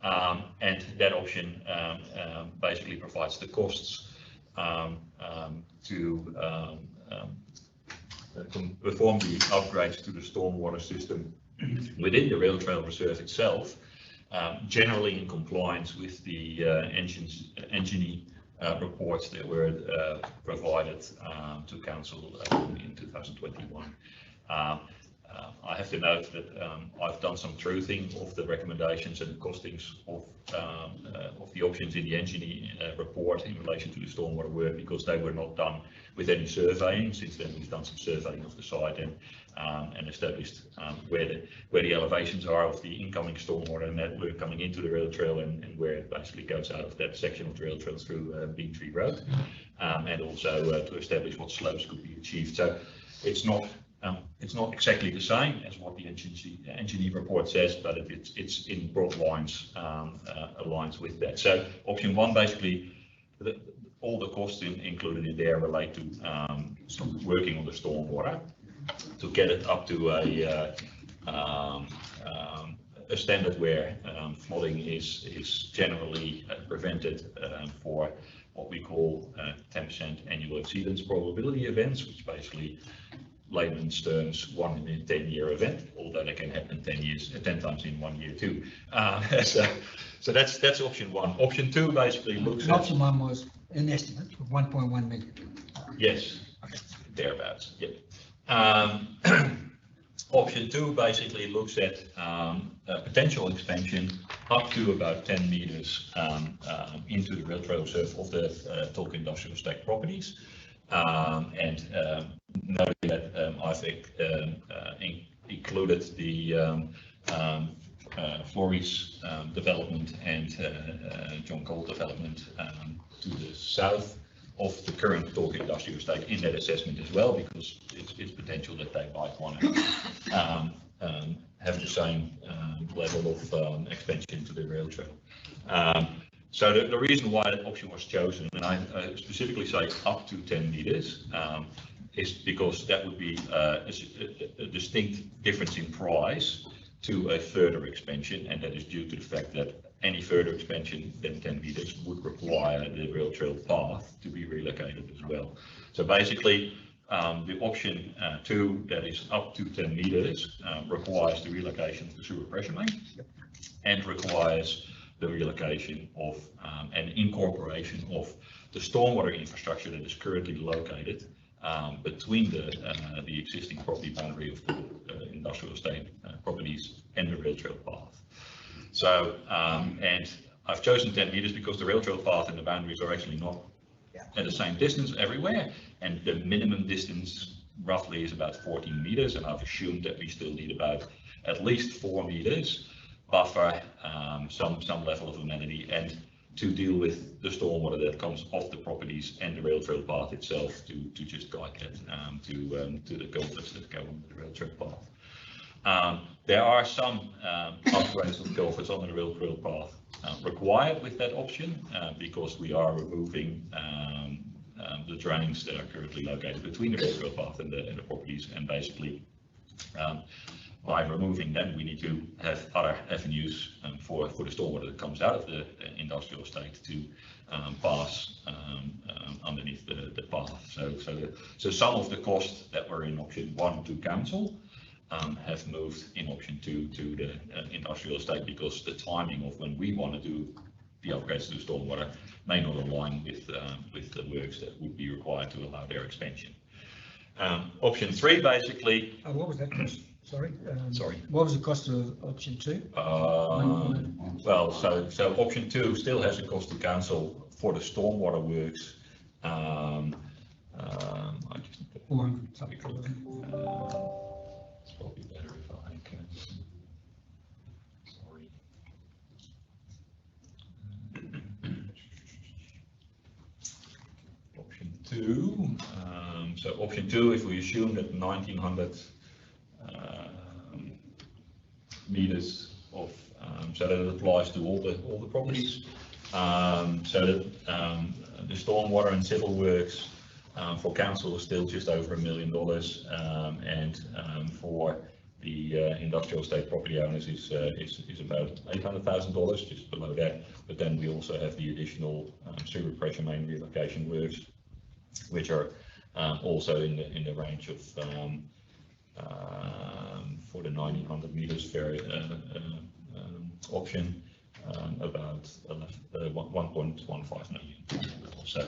And that option basically provides the costs to perform the upgrades to the stormwater system within the rail trail reserve itself, generally in compliance with the engineering reports that were provided to council in 2021. I have to note that I've done some truthing of the recommendations and the costings of the options in the engineering report in relation to the stormwater work, because they were not done with any surveying. Since then, we've done some surveying of the site and established where the elevations are of the incoming stormwater and that work coming into the rail trail and where it basically goes out of that section of the rail trail through Beantree Road, and also to establish what slopes could be achieved. So it's not exactly the same as what the engineering report says, but it's in broad lines aligns with that. So option 1, basically, all the costs included in there relate to working on the stormwater to get it up to a standard where flooding is generally prevented for what we call 10% annual exceedance probability events, which basically layman's terms 1 in a 10-year event, although they can happen 10 times in 1 year too. So that's option 1. Option 2 basically looks at... Option 1 was an estimate of 1.1 million. Yes, thereabouts, yeah. Option 2 basically looks at potential expansion up to about 10 meters into the rail trail reserve of the Tulk Industrial Estate properties. And noting that I've included the Flores development and John Cole development to the south of the current Tulk Industrial Estate in that assessment as well, because it's potential that they might want to have the same level of expansion to the rail trail. So the reason why that option was chosen, and I specifically say up to 10 meters, is because that would be a distinct difference in price to a further expansion, and that is due to the fact that any further expansion than 10 meters would require the rail trail path to be relocated as well. So basically, the option 2, that is up to 10 meters, requires the relocation of the sewer pressure main and requires the relocation of and incorporation of the stormwater infrastructure that is currently located between the existing property boundary of the industrial estate properties and the rail trail path. So, and I've chosen 10 meters because the rail trail path and the boundaries are actually not at the same distance everywhere, and the minimum distance roughly is about 14 meters, and I've assumed that we still need about at least 4 meters buffer, some level of amenity, and to deal with the stormwater that comes off the properties and the rail trail path itself to just guide that to the culverts that go on the rail trail path. There are some upgrades of culverts on the rail trail path required with that option because we are removing the drains that are currently located between the rail trail path and the properties, and basically by removing them, we need to have other avenues for the stormwater that comes out of the industrial estate to pass underneath the path. So some of the costs that were in option 1 to council have moved in option 2 to the industrial estate because the timing of when we want to do the upgrades to the stormwater may not align with the works that would be required to allow their expansion. Option 3 basically. What was that cost? Sorry. Sorry. What was the cost of option 2? Well, so option 2 still has a cost to council for the stormwater works. I just need to 400 something. It's probably better if I can. Sorry. Option 2. So option 2, if we assume that 1900 meters of, so that it applies to all the properties. So that the stormwater and civil works for council is still just over $1 million, and for the industrial estate property owners is about $800,000, just below that. But then we also have the additional sewer pressure main relocation works, which are also in the range of for the 1900 meters fair option, about 1.15 million.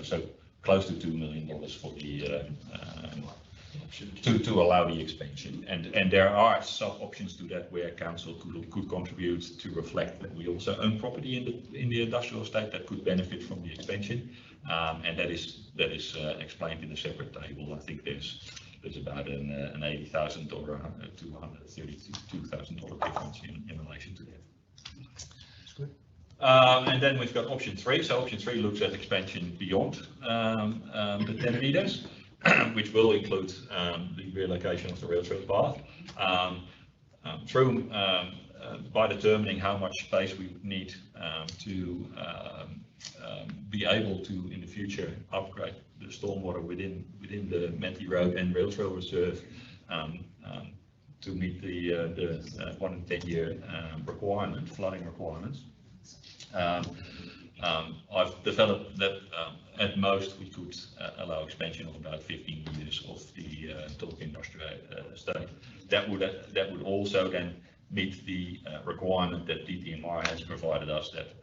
So close to $2 million for the to allow the expansion. And there are sub options to that where council could contribute to reflect that we also own property in the industrial estate that could benefit from the expansion, and that is explained in a separate table. I think there's about an $80,000 to $132,000 difference in relation to that. That's good. And then we've got option 3. So option 3 looks at expansion beyond the 10 meters, which will include the relocation of the rail trail path through by determining how much space we need to be able to in the future upgrade the stormwater within the Menty Road and Rail Trail Reserve to meet the 1 in 10 year requirement, flooding requirements. I've developed that at most we could allow expansion of about 15 meters of the Tulk industrial estate. That would also then meet the requirement that DTMR has provided us that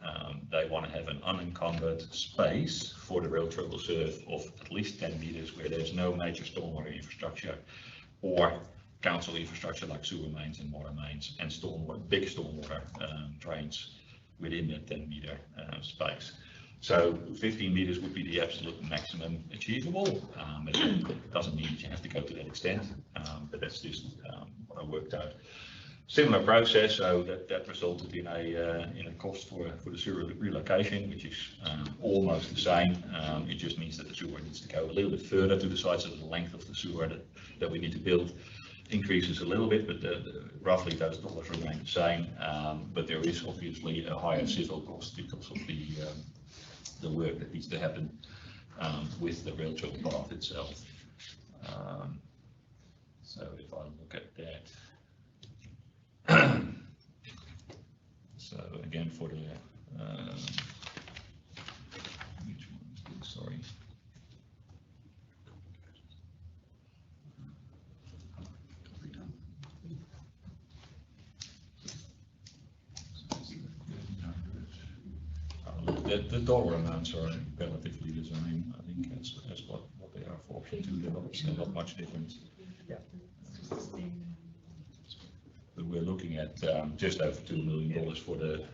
they want to have an unencumbered space for the rail trail reserve of at least 10 meters where there's no major stormwater infrastructure or council infrastructure like sewer mains and water mains and big stormwater drains within that 10 meter space. So 15 meters would be the absolute maximum achievable. It doesn't mean that you have to go to that extent, but that's just what I worked out. Similar process, so that resulted in a cost for the sewer relocation, which is almost the same. It just means that the sewer needs to go a little bit further to the side, so the length of the sewer that we need to build increases a little bit, but roughly those dollars remain the same. But there is obviously a higher civil cost because of the work that needs to happen with the rail trail path itself. So if I look at that, so again for the which one is this? Sorry. The dollar amounts are relatively the same, I think, as what they are for option 2. They're not much different. Yeah. But we're looking at just over $2 million for the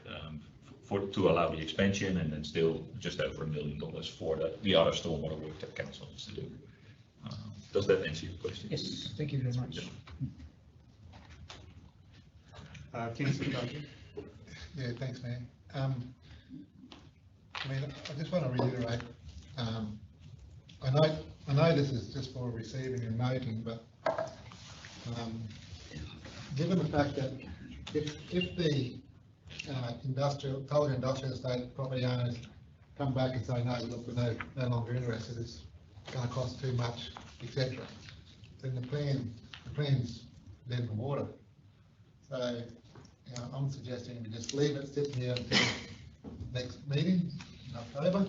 to allow the expansion, and then still just over $1 million for the other stormwater work that council needs to do. Does that answer your question? Yes, thank you very much. Councillor Cardew? Yeah, thanks, Mayor. I mean, I just want to reiterate, I know this is just for receiving and noting, but given the fact that if the Tulga industrial estate property owners come back and say, no, look, we're no longer interested, it's going to cost too much, etc., then the plan's dead in the water. So, I'm suggesting we just leave it sitting here until next meeting in October,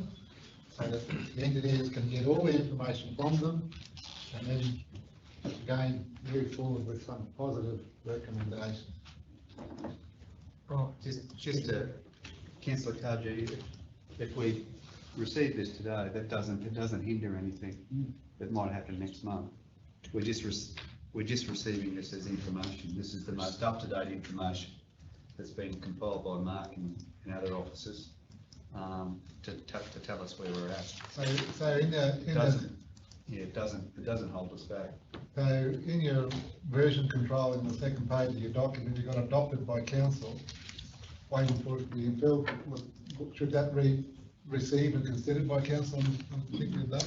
so that the engineers can get all the information from them, and then again move forward with some positive recommendations. Oh, just Councillor Cardew, if we receive this today, it doesn't hinder anything that might happen next month. We're just receiving this as information. This is the most up-to-date information that's been compiled by Mark and other officers to tell us where we're at. So it doesn't hold us back. So in your version control in the second page of your document, you got adopted by council, waiting for it to be filled. Should that be received and considered by council on a particular day?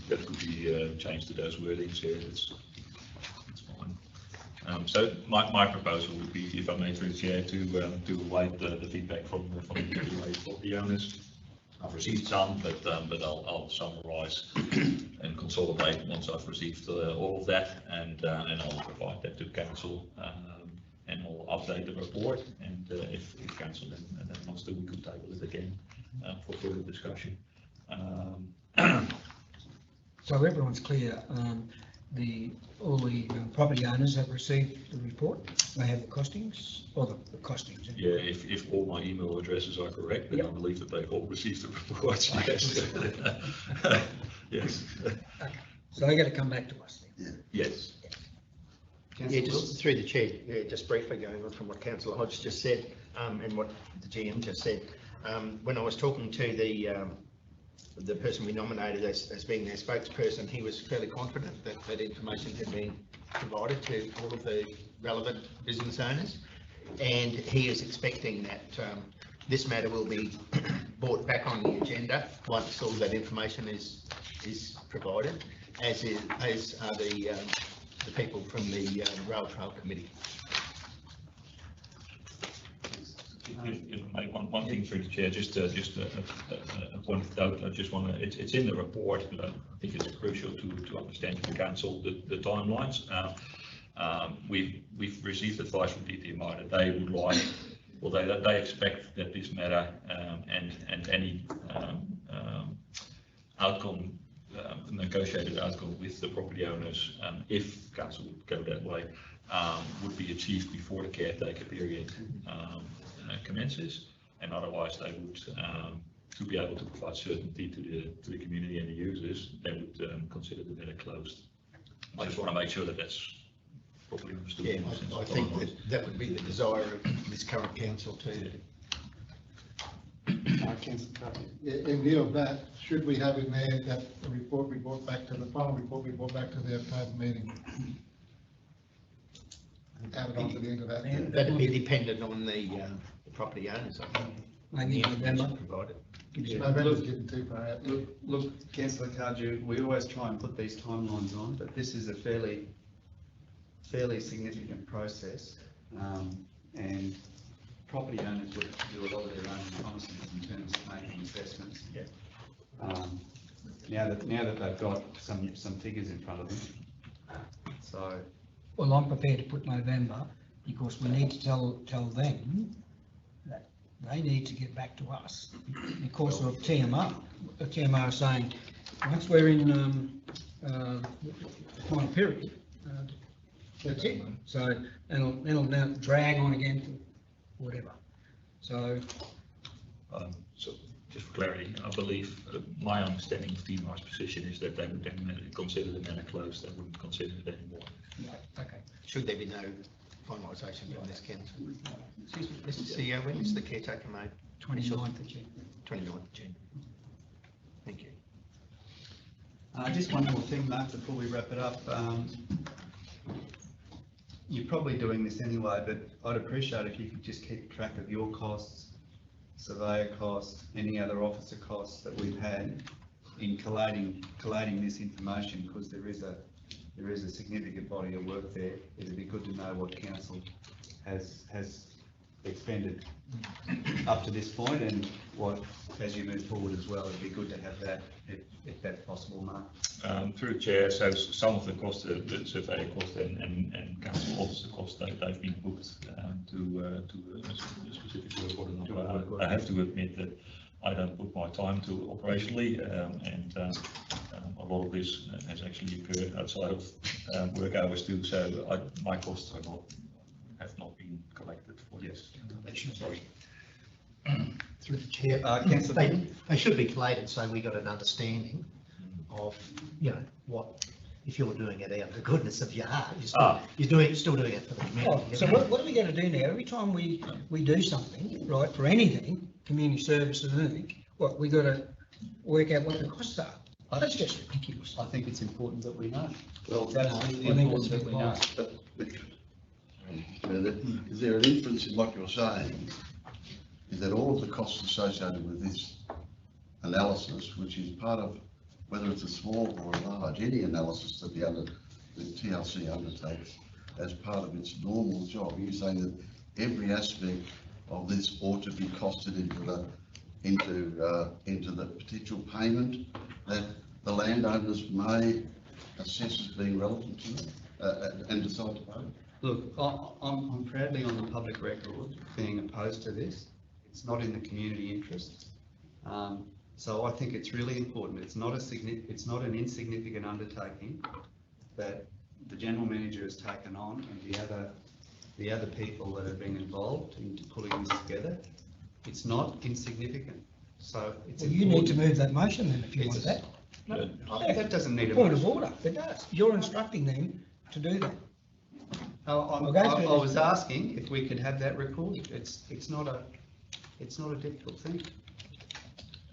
That could be changed to those wordings here. It's fine. So my proposal would be, if I may, through the chair, to await the feedback from the owners. I've received some, but I'll summarise and consolidate once I've received all of that, and I'll provide that to council, and I'll update the report. And if council then wants to, we could table it again for further discussion. So everyone's clear, all the property owners have received the report, they have the costings, or the costings. Yeah, if all my email addresses are correct, then I believe that they've all received the reports. Yes. Yes. Okay. So they're going to come back to us then? Yes. Yeah, just through the chair, yeah, just briefly going on from what Councillor Hodge just said, and what the GM just said. When I was talking to the person we nominated as being their spokesperson, he was fairly confident that that information had been provided to all of the relevant business owners, and he is expecting that this matter will be brought back on the agenda once all that information is provided, as are the people from the Rail Trail Committee. One thing through the chair, just a point of note. I just want to. It's in the report, but I think it's crucial to understand for the council the timelines. We've received advice from DPMI that they would like, well, they expect that this matter and any outcome, negotiated outcome with the property owners, if council would go that way, would be achieved before the caretaker period commences, and otherwise they would, to be able to provide certainty to the community and the users, they would consider the matter closed. I just want to make sure that that's properly understood. Yeah, I think that would be the desire of this current council too. In view of that, should we have in there that the report be brought back to the final report be brought back to the October meeting? Added on to the end of that. That'd be dependent on the property owners, I think. Maybe November. Provided. November's getting too far out. Look, Councillor Cardew, we always try and put these timelines on, but this is a fairly fairly significant process, and property owners would do a lot of their own reconnaissance in terms of making assessments. Now that they've got some figures in front of them, so. Well, I'm prepared to put November, because we need to tell them that they need to get back to us because of TMR. TMR is saying, once we're in the final period, that's it. So it'll now drag on again for whatever. So. So just for clarity, I believe, my understanding of TMR's position is that they would then consider the matter closed, they wouldn't consider it anymore. Okay. Should there be no finalisation from this council? Excuse me, Mr. CEO, when is the caretaker made? 29th of June. 29th of June. Thank you. Just one more thing, Mark, before we wrap it up. You're probably doing this anyway, but I'd appreciate if you could just keep track of your costs, surveyor costs, any other officer costs that we've had in collating this information, because there is a significant body of work there. It'd be good to know what council has expended up to this point, and what, as you move forward as well, it'd be good to have that, if that's possible, Mark. Through the chair, so some of the costs, the survey cost and council officer costs, they've been booked to a specific work order. I have to admit that I don't book my time to operationally, and a lot of this has actually occurred outside of work hours too. So my costs have not been collected for this. Sorry. Through the chair, they should be collated, so we got an understanding of, you know, what, if you're doing it out of the goodness of your heart, you're still doing it for the community. Oh, so what are we going to do now? Every time we do something, right, for anything, community services, anything, what, we got to work out what the costs are. That's just ridiculous. I think it's important that we know. Well, that's really important that we know. Is there an inference in what you're saying, is that all of the costs associated with this analysis, which is part of, whether it's a small or a large, any analysis that the TLC undertakes as part of its normal job, you're saying that every aspect of this ought to be costed into the potential payment that the landowners may assess as being relevant to them and decide to pay? Look, I'm proudly on the public record being opposed to this. It's not in the community interest. So I think it's really important. It's not an insignificant undertaking that the general manager has taken on, and the other people that have been involved in pulling this together. It's not insignificant. So it's. Well, you need to move that motion then if you want that. No, that doesn't need a point motion. of order. It does. You're instructing them to do that. I was asking if we could have that recorded. It's not a difficult thing.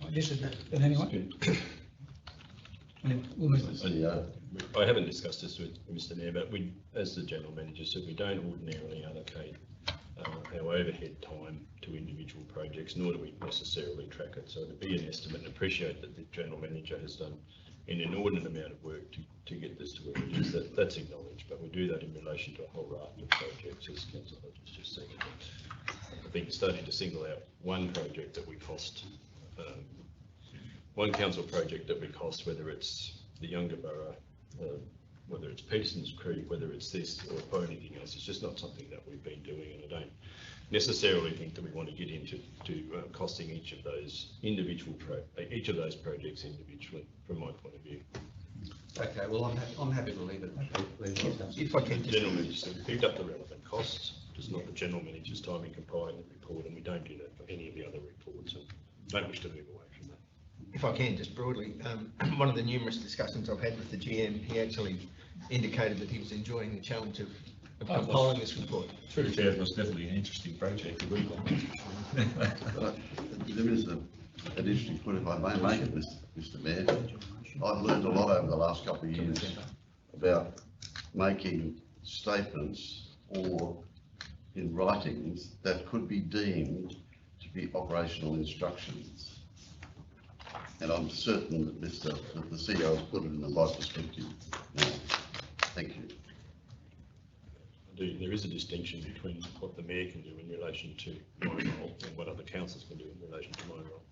I disagree, but anyway. We'll move on. I haven't discussed this with Mr. Mayor, but we, as the general manager said, we don't ordinarily allocate our overhead time to individual projects, nor do we necessarily track it. So to be an estimate, and appreciate that the general manager has done an inordinate amount of work to get this to where it is, that's acknowledged, but we do that in relation to a whole raft of projects, as Councillor Hodges just said. I think starting to single out one project that we cost, one council project that we cost, whether it's the Yungaburra, whether it's Peterson's Creek, whether it's this or anything else, it's just not something that we've been doing, and I don't necessarily think that we want to get into costing each of those projects individually, from my point of view. Okay, well, I'm happy to leave it. If I can, the general manager picked up the relevant costs, just not the general manager's time in compiling the report, and we don't do that for any of the other reports, and don't wish to move away from that. If I can, just broadly, one of the numerous discussions I've had with the GM, he actually indicated that he was enjoying the challenge of compiling this report. Through the chair, it was definitely an interesting project to work on. There is an interesting point, if I may make it, Mr. Mayor. I've learned a lot over the last couple of years about making statements or in writings that could be deemed to be operational instructions. And I'm certain that the CEO has put it in the right perspective now. Thank you. there is a distinction between what the mayor can do in relation to my role and what other councils can do in relation to my role.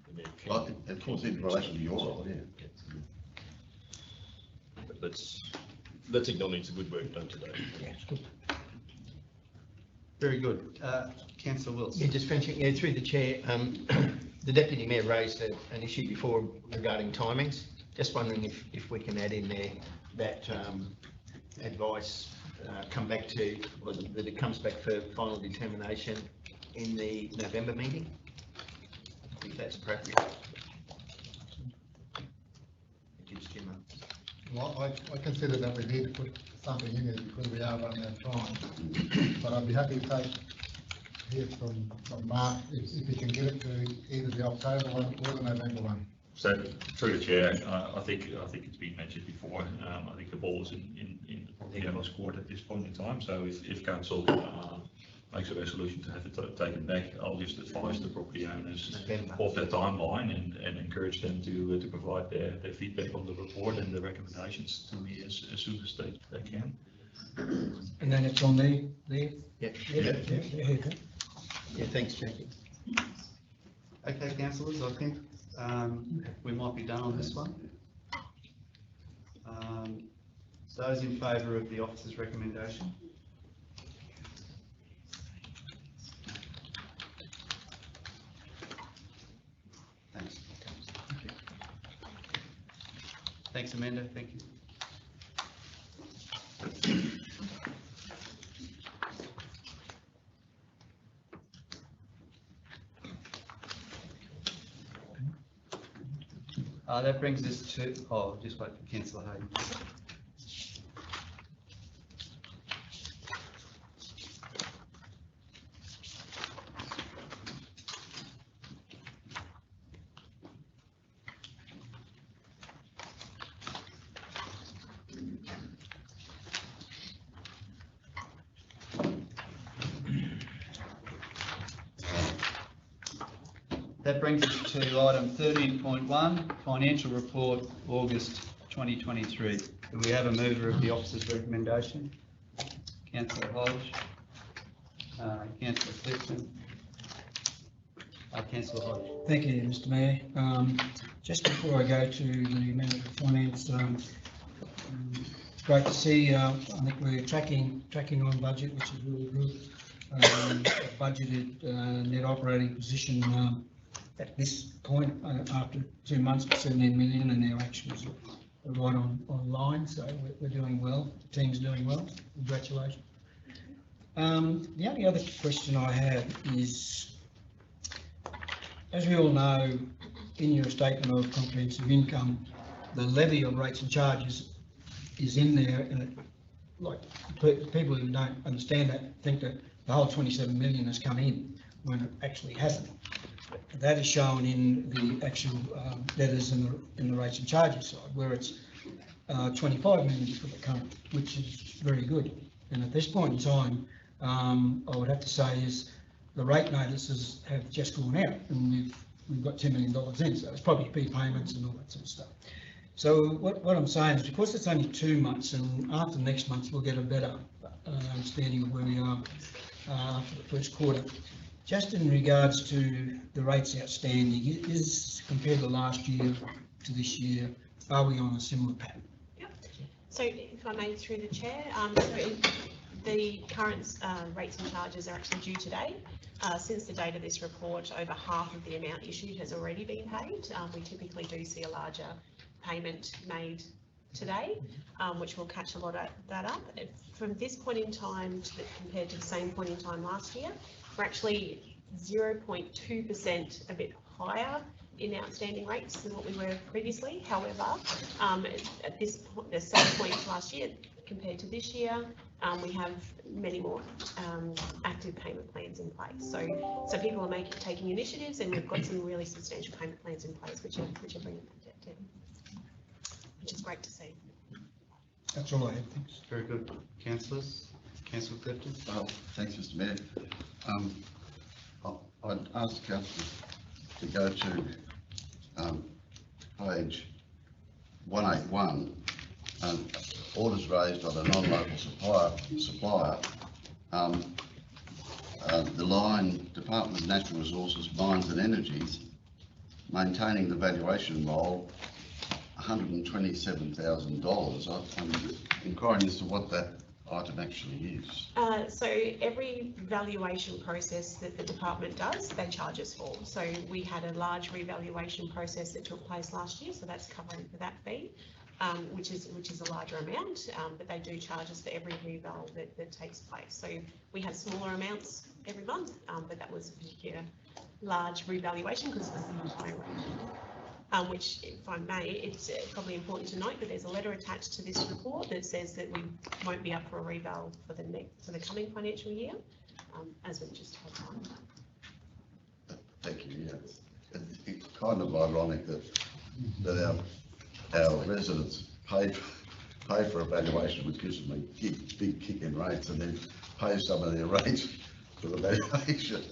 The mayor can. Well, of course, in relation to your role, yeah. But let's acknowledge the good work done today. Very good. Councillor Wilson. Yeah, just finishing, yeah, through the chair, the deputy mayor raised an issue before regarding timings. Just wondering if we can add in there that advice come back to, or that it comes back for final determination in the November meeting. I think that's appropriate. It gives Jim a Well, I consider that we need to put something in there because we are running out of time. But I'd be happy to hear from Mark if he can get it to either the October one or the November one. So through the chair, I think it's been mentioned before. I think the ball's in the owner's court at this point in time. So if council makes a resolution to have it taken back, I'll just advise the property owners of their timeline and encourage them to provide their feedback on the report and the recommendations to me as soon as they can. And then it's on there? Yeah. Yeah, thanks, Jackie. Okay, councillors, I think we might be done on this one. Those in favour of the officer's recommendation? Thanks. Thanks, Amanda. Thank you. That brings us to, just wait for Councillor Hayden. That brings us to item 13.1, financial report, August 2023. Do we have a mover of the officer's recommendation? Councillor Hodge, Councillor Clifton, Councillor Hodge. Thank you, Mr Mayor. Just before I go to the amendment of finance, it's great to see, I think we're tracking on budget, which is really good. Budgeted net operating position at this point, after 2 months, 17 million, and our actions are right on line, so we're doing well. The team's doing well. Congratulations. The only other question I have is, as we all know, in your statement of comprehensive income, the levy on rates and charges is in there, and people who don't understand that think that the whole 27 million has come in when it actually hasn't. That is shown in the actual letters in the rates and charges side, where it's 25 million for the current, which is very good. And at this point in time, I would have to say is the rate notices have just gone out, and we've got $10 million in, so it's probably prepayments and all that sort of stuff. So what I'm saying is, because it's only 2 months, and after next month we'll get a better understanding of where we are after the first quarter. Just in regards to the rates outstanding, is compared to last year to this year, are we on a similar pattern? Yep. So if I may, through the chair, the current rates and charges are actually due today. Since the date of this report, over half of the amount issued has already been paid. We typically do see a larger payment made today, which will catch a lot of that up. From this point in time compared to the same point in time last year, we're actually 0.2% a bit higher in outstanding rates than what we were previously. However, at this point, the same point last year compared to this year, we have many more active payment plans in place. So people are taking initiatives, and we've got some really substantial payment plans in place, which are bringing that debt down, which is great to see. That's all I have. Thanks. Very good. Councillors, Councillor Clifton. Thanks, Mr Mayor. I'd ask the council to go to page 181. orders raised on a non-local supplier. The line, Department of Natural Resources, Mines and Energies, maintaining the valuation role, $127,000. I'm inquiring as to what that item actually is. So every valuation process that the department does, they charge us for. So we had a large revaluation process that took place last year, so that's covering for that fee, which is a larger amount, but they do charge us for every reval that takes place. So we have smaller amounts every month, but that was a particular large revaluation because it was the entire range. Which, if I may, it's probably important to note that there's a letter attached to this report that says that we won't be up for a reval for the coming financial year, as we've just had time. Thank you. Yeah, it's kind of ironic that our residents pay for a valuation, which gives them a big kick in rates, and then pay some of their rates for the valuation.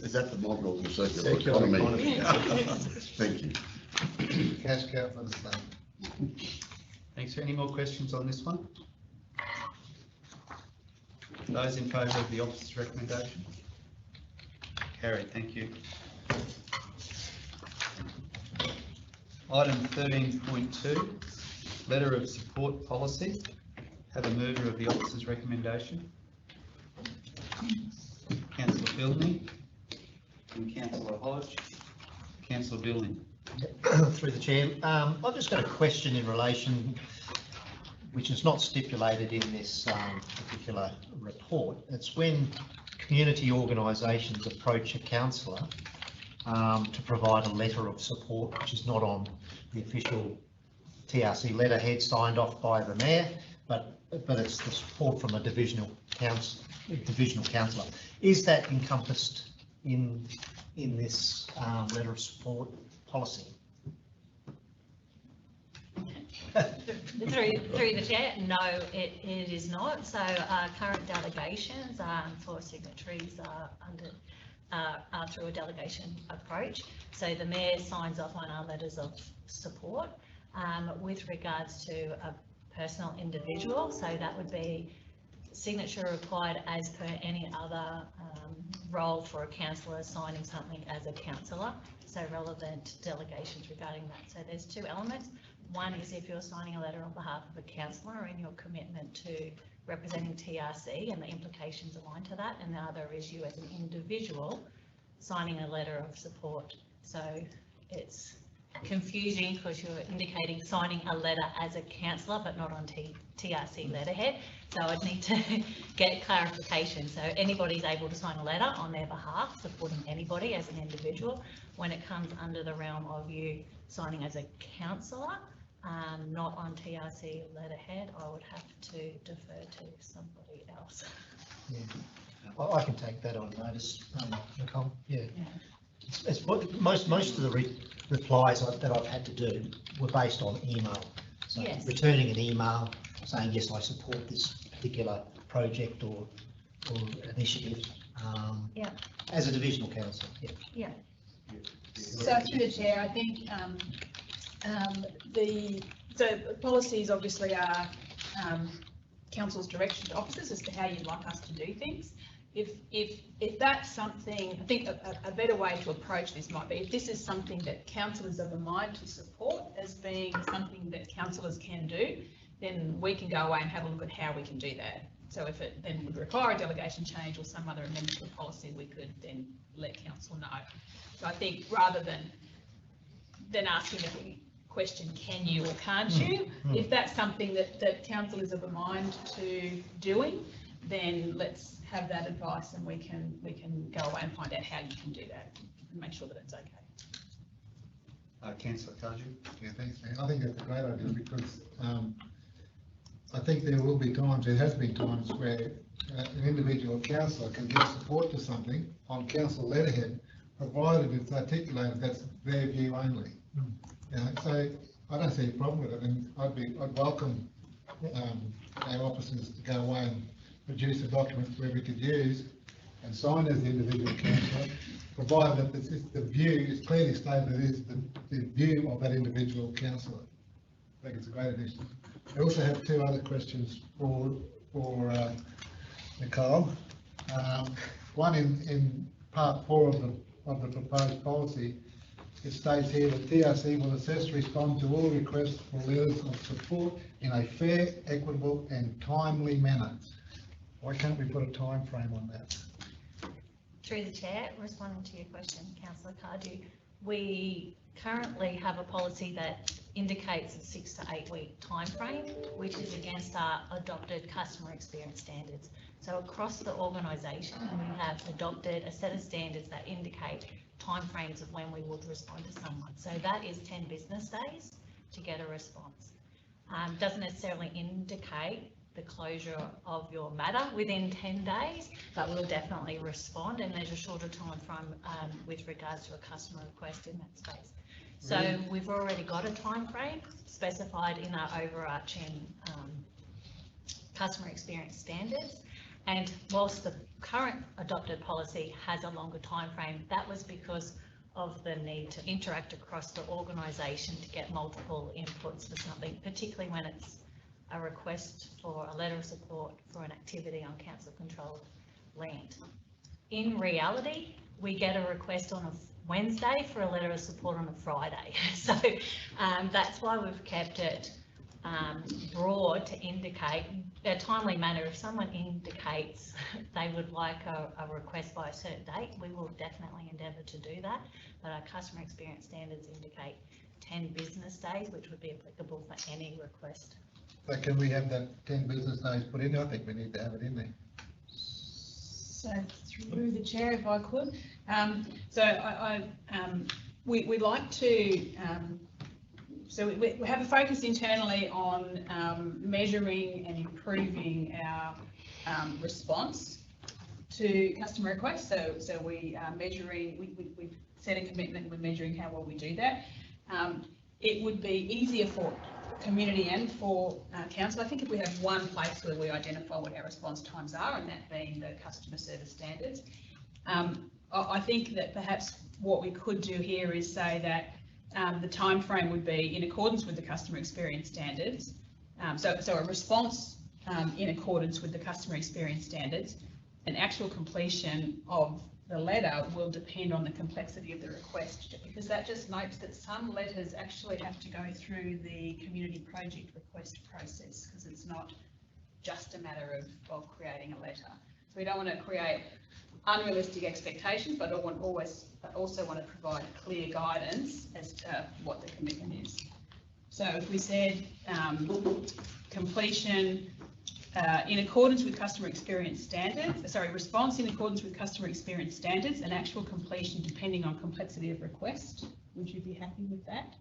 Is that the model of the circular economy? Thank you. Cash cow for the state. Thanks. Any more questions on this one? Those in favour of the officer's recommendation? Carried. Thank you. Item 13.2, letter of support policy. Have a mover of the officer's recommendation. Councillor Billney and Councillor Hodge. Councillor Billney. Through the chair, I've just got a question in relation, which is not stipulated in this particular report. It's when community organisations approach a councillor to provide a letter of support, which is not on the official TRC letterhead signed off by the mayor, but it's the support from a divisional councillor. Is that encompassed in this letter of support policy? Through the chair, no, it is not. So current delegations for signatories are through a delegation approach. So the mayor signs off on our letters of support with regards to a personal individual. So that would be signature required as per any other role for a councillor signing something as a councillor. So relevant delegations regarding that. So there's two elements. One is if you're signing a letter on behalf of a councillor and your commitment to representing TRC and the implications aligned to that, and the other is you as an individual signing a letter of support. So it's confusing because you're indicating signing a letter as a councillor but not on TRC letterhead. So I'd need to get clarification. So anybody's able to sign a letter on their behalf supporting anybody as an individual. When it comes under the realm of you signing as a councillor, not on TRC letterhead, I would have to defer to somebody else. Yeah, I can take that on notice, Nicole. Yeah. It's most of the replies that I've had to do were based on email. So yes. Returning an email saying, yes, I support this particular project or initiative yeah. as a divisional council. Yeah. Yeah. So through the chair, I think the policies obviously are council's direction to officers as to how you'd like us to do things. If that's something, I think a better way to approach this might be if this is something that councillors of a mind to support as being something that councillors can do, then we can go away and have a look at how we can do that. So if it then would require a delegation change or some other amendment to the policy, we could then let council know. So I think rather than asking the question, can you or can't you, if that's something that council is of a mind to doing, then let's have that advice and we can go away and find out how you can do that and make sure that it's okay. Councillor Kaju. Yeah, thanks, man. I think that's a great idea because I think there will be times, there has been times where an individual councillor can give support to something on council letterhead, provided it's articulated that's their view only. So I don't see a problem with it, and I'd welcome our officers to go away and produce a document where we could use and sign as the individual councillor, provided that the view is clearly stated is the view of that individual councillor. think it's a great addition. I also have two other questions for Nicole. One in part 4 of the proposed policy, it states here that TRC will assess, respond to all requests for letters of support in a fair, equitable and timely manner. Why can't we put a time frame on that? Through the chair, responding to your question, Councillor Cardew, we currently have a policy that indicates a 6 to 8 week timeframe, which is against our adopted customer experience standards. So across the organisation, we have adopted a set of standards that indicate timeframes of when we would respond to someone. So that is 10 business days to get a response. Doesn't necessarily indicate the closure of your matter within 10 days, but we'll definitely respond, and there's a shorter time frame with regards to a customer request in that space. So we've already got a time frame specified in our overarching customer experience standards, and whilst the current adopted policy has a longer time frame, that was because of the need to interact across the organisation to get multiple inputs for something, particularly when it's a request for a letter of support for an activity on council controlled land. In reality, we get a request on a Wednesday for a letter of support on a Friday. So that's why we've kept it broad to indicate a timely manner. If someone indicates they would like a request by a certain date, we will definitely endeavour to do that. But our customer experience standards indicate 10 business days, which would be applicable for any request. So can we have that 10 business days put in? I think we need to have it in there. So through the chair, if I could. We'd like to, so we have a focus internally on measuring and improving our response to customer requests. So we are measuring, we've set a commitment, we're measuring how well we do that. It would be easier for community and for council, I think, if we have one place where we identify what our response times are, and that being the customer service standards. I think that perhaps what we could do here is say that the time frame would be in accordance with the customer experience standards. So a response in accordance with the customer experience standards, an actual completion of the letter will depend on the complexity of the request, because that just notes that some letters actually have to go through the community project request process, because it's not just a matter of creating a letter. So we don't want to create unrealistic expectations, but also want to provide clear guidance as to what the commitment is. So if we said completion in accordance with customer experience standards, response in accordance with customer experience standards, and actual completion depending on complexity of request. Would you be happy with that?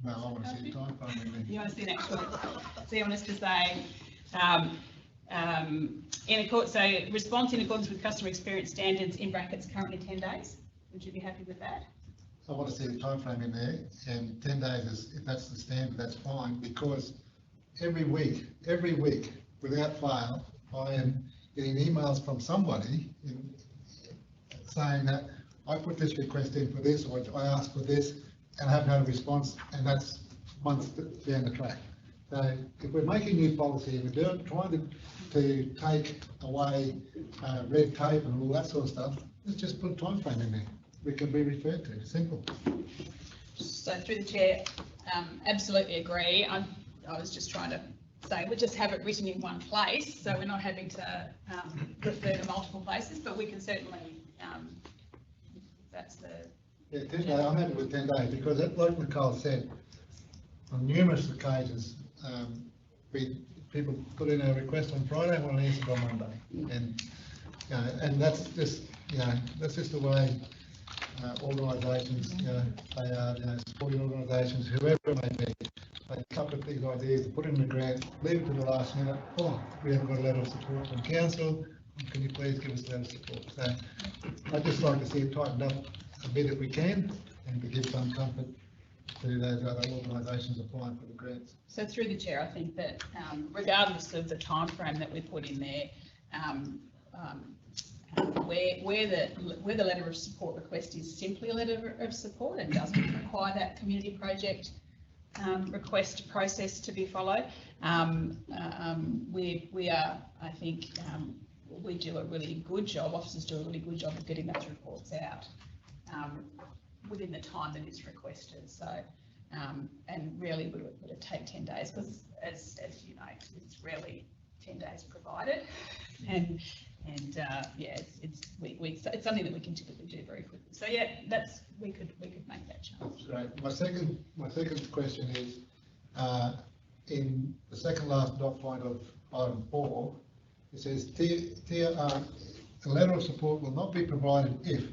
No, I want to see the time frame. You want to see an actual, so you want us to say, so response in accordance with customer experience standards in brackets currently 10 days. Would you be happy with that? I want to see the time frame in there, and 10 days is, if that's the standard, that's fine, because every week, without fail, I am getting emails from somebody saying that I put this request in for this, or I asked for this, and I haven't had a response, and that's months down the track. So if we're making new policy and we're trying to take away red tape and all that sort of stuff, let's just put a time frame in there. We can be referred to, simple. So through the chair, absolutely agree. I was just trying to say we'll just have it written in one place, so we're not having to refer to multiple places, but we can certainly, that's the... Yeah, 10 days, I'm happy with 10 days, because like Nicole said, on numerous occasions, people put in a request on Friday and want an answer on Monday, and that's just that's just the way organisations, they are, supporting organisations, whoever it may be. They come up with these ideas, put in the grant, leave it to the last minute. Oh, we haven't got a letter of support from council. Can you please give us a letter of support? So I'd just like to see it tightened up a bit if we can, and to give some comfort to those other organisations applying for the grants. So through the chair, I think that regardless of the time frame that we put in there, where the letter of support request is simply a letter of support and doesn't require that community project request process to be followed. We are, I think, we do a really good job, officers do a really good job of getting those reports out within the time that is requested. So, and really would it take 10 days because as you know, it's rarely 10 days provided. And yeah, it's something that we can typically do very quickly. So yeah, we could make that change. Right. My second question is, in the second last dot point of item 4, it says a letter of support will not be provided if,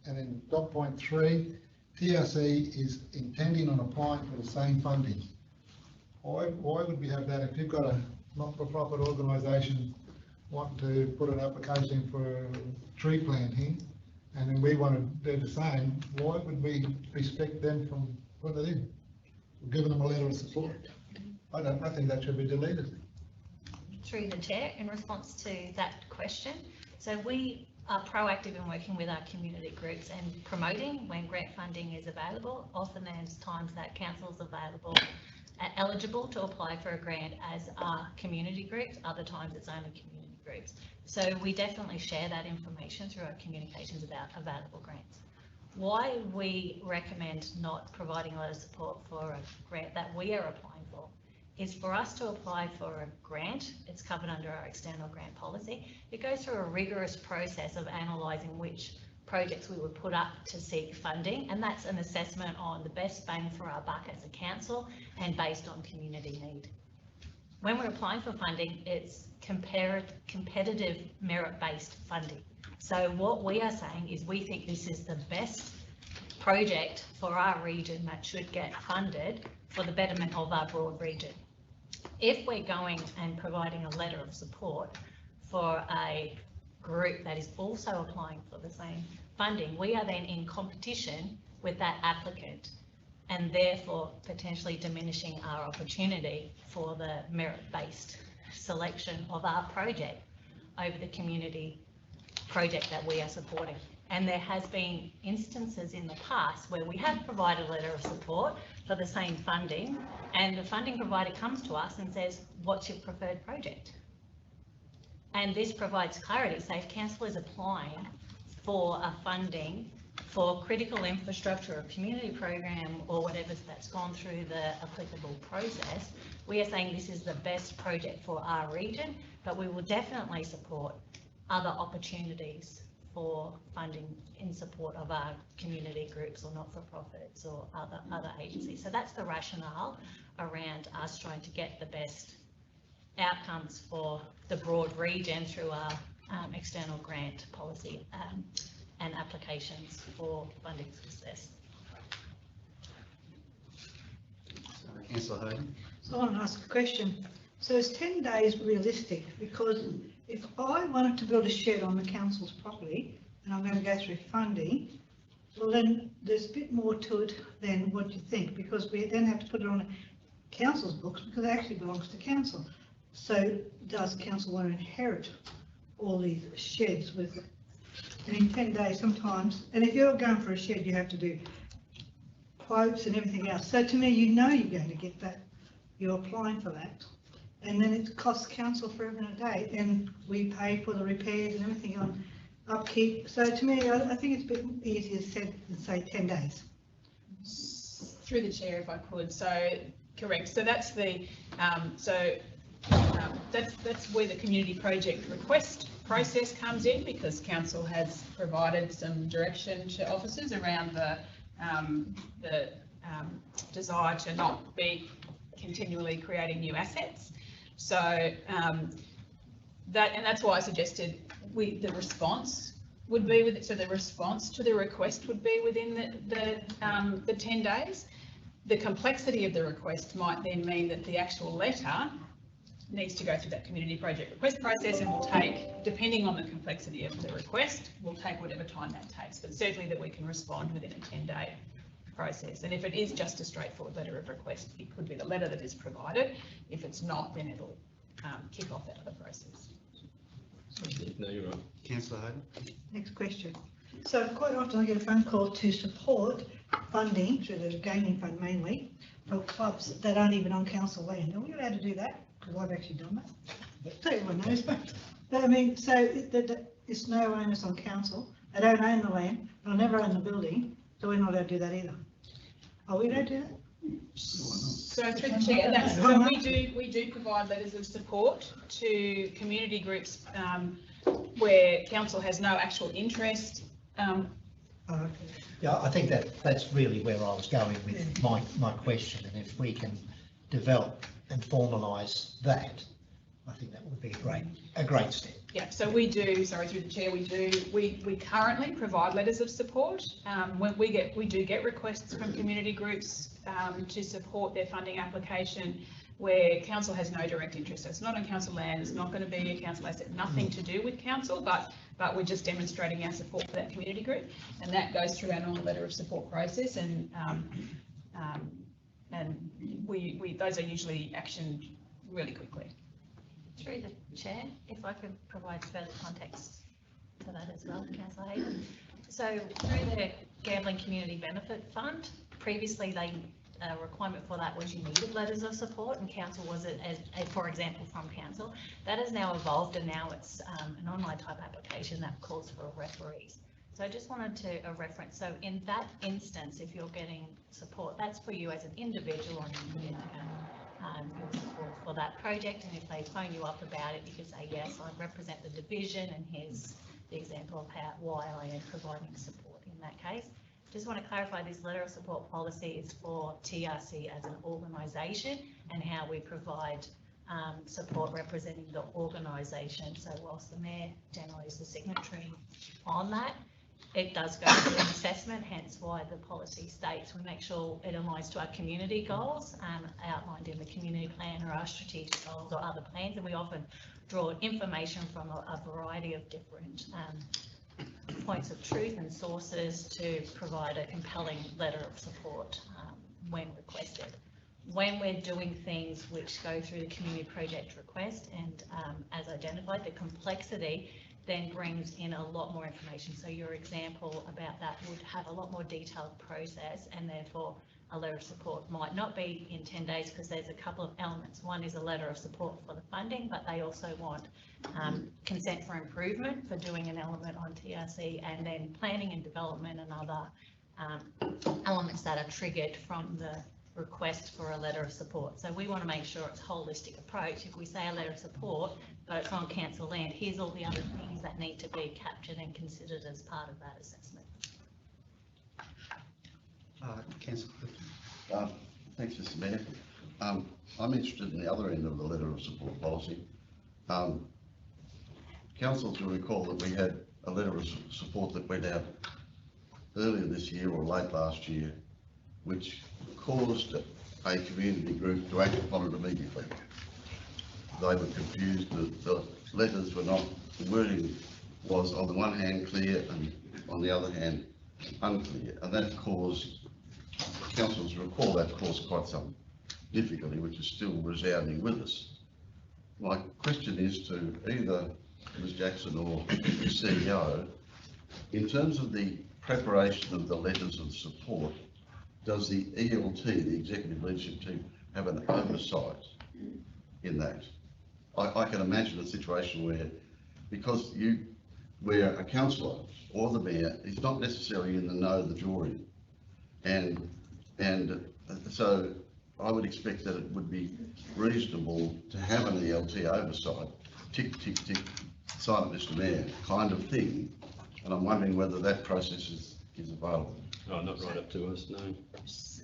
and in dot point 3, TRC is intending on applying for the same funding. Why would we have that if you've got a not-for-profit organisation wanting to put an application for tree planting, and then we want to do the same? Why would we restrict them from putting it in? We're giving them a letter of support. I think that should be deleted. Through the chair, in response to that question, so we are proactive in working with our community groups and promoting when grant funding is available. Often there's times that council's eligible to apply for a grant as our community groups, other times it's only community groups. So we definitely share that information through our communications about available grants. Why we recommend not providing a letter of support for a grant that we are applying for is for us to apply for a grant. It's covered under our external grant policy. It goes through a rigorous process of analysing which projects we would put up to seek funding, and that's an assessment on the best bang for our buck as a council and based on community need. When we're applying for funding, it's competitive merit-based funding. So what we are saying is we think this is the best project for our region that should get funded for the betterment of our broad region. If we're going and providing a letter of support for a group that is also applying for the same funding, we are then in competition with that applicant and therefore potentially diminishing our opportunity for the merit-based selection of our project over the community project that we are supporting. And there has been instances in the past where we have provided a letter of support for the same funding, and the funding provider comes to us and says, what's your preferred project? And this provides clarity. So if council is applying for a funding for critical infrastructure or community program or whatever that's gone through the applicable process, we are saying this is the best project for our region, but we will definitely support other opportunities for funding in support of our community groups or not-for-profits or other agencies. So that's the rationale around us trying to get the best outcomes for the broad region through our external grant policy and applications for funding success. Councillor Hayden. So I want to ask a question. So is 10 days realistic? Because if I wanted to build a shed on the council's property and I'm going to go through funding, well then there's a bit more to it than what you think, because we then have to put it on council's books because it actually belongs to council. So does council want to inherit all these sheds with it? And in 10 days sometimes, and if you're going for a shed you have to do quotes and everything else. So to me, you know you're going to get that, you're applying for that. And then it costs council forever and a day, and we pay for the repairs and everything on upkeep. So to me, I think it's a bit easier said than say 10 days. Through the chair, if I could. So correct. So that's the that's where the community project request process comes in, because council has provided some direction to officers around the desire to not be continually creating new assets. So that's why I suggested the response would be with it. So the response to the request would be within the 10 days. The complexity of the request might then mean that the actual letter needs to go through that community project request process, and will take, depending on the complexity of the request, will take whatever time that takes, but certainly that we can respond within a 10-day process. And if it is just a straightforward letter of request, it could be the letter that is provided. If it's not, then it'll kick off that other process. No, you're right. Councillor Hayden. Next question. So quite often I get a phone call to support funding through the gaming fund mainly or clubs that aren't even on council land. Are we allowed to do that? Because I've actually done that. But everyone knows, but I mean, so it's no onus on council. They don't own the land, they'll never own the building, so we're not allowed to do that either. Are we allowed to do that? So through the chair, so we do provide letters of support to community groups where council has no actual interest. Yeah, I think that's really where I was going with my question, and if we can develop and formalise that, I think that would be a great step. Yeah, so we do, sorry, through the chair, we currently provide letters of support. When we do get requests from community groups to support their funding application where council has no direct interest. So it's not on council land, it's not going to be a council asset, nothing to do with council, but we're just demonstrating our support for that community group, and that goes through our normal letter of support process, and those are usually actioned really quickly. Through the chair, if I could provide further context to that as well, Councillor Hayden. So through the Gambling Community Benefit Fund, previously a requirement for that was you needed letters of support, and council was it, as for example from council. That has now evolved, and now it's an online type application that calls for referees. So I just wanted to reference, so in that instance, if you're getting support, that's for you as an individual, and you can your support for that project, and if they phone you up about it, you can say, yes, I represent the division, and here's the example of why I am providing support in that case. Just want to clarify, this letter of support policy is for TRC as an organisation, and how we provide support representing the organisation. So whilst the Mayor generally is the signatory on that, it does go through an assessment, hence why the policy states we make sure it aligns to our community goals outlined in the community plan or our strategic goals or other plans, and we often draw information from a variety of different points of truth and sources to provide a compelling letter of support when requested. When we're doing things which go through the community project request, and as identified, the complexity then brings in a lot more information. So your example about that would have a lot more detailed process, and therefore a letter of support might not be in 10 days because there's a couple of elements. One is a letter of support for the funding, but they also want consent for improvement for doing an element on TRC, and then planning and development and other elements that are triggered from the request for a letter of support. So we want to make sure it's a holistic approach. If we say a letter of support, but it's on council land, here's all the other things that need to be captured and considered as part of that assessment. Councillor Clifton. Thanks, Mr. Mayor. I'm interested in the other end of the letter of support policy. Council will recall that we had a letter of support that went out earlier this year or late last year, which caused a community group to act upon it immediately. They were confused, the letters were not, the wording was on the one hand clear and on the other hand unclear, and that caused, councils recall, that caused quite some difficulty, which is still resounding with us. My question is to either Ms Jackson or the CEO, in terms of the preparation of the letters of support, does the ELT, the Executive Leadership Team, have an oversight in that? I can imagine a situation where, because where a councillor or the mayor is not necessarily in the know of the drawing, and so I would expect that it would be reasonable to have an ELT oversight, tick, tick, tick, sign it, Mr. Mayor, kind of thing, and I'm wondering whether that process is available. Oh, not right up to us, no.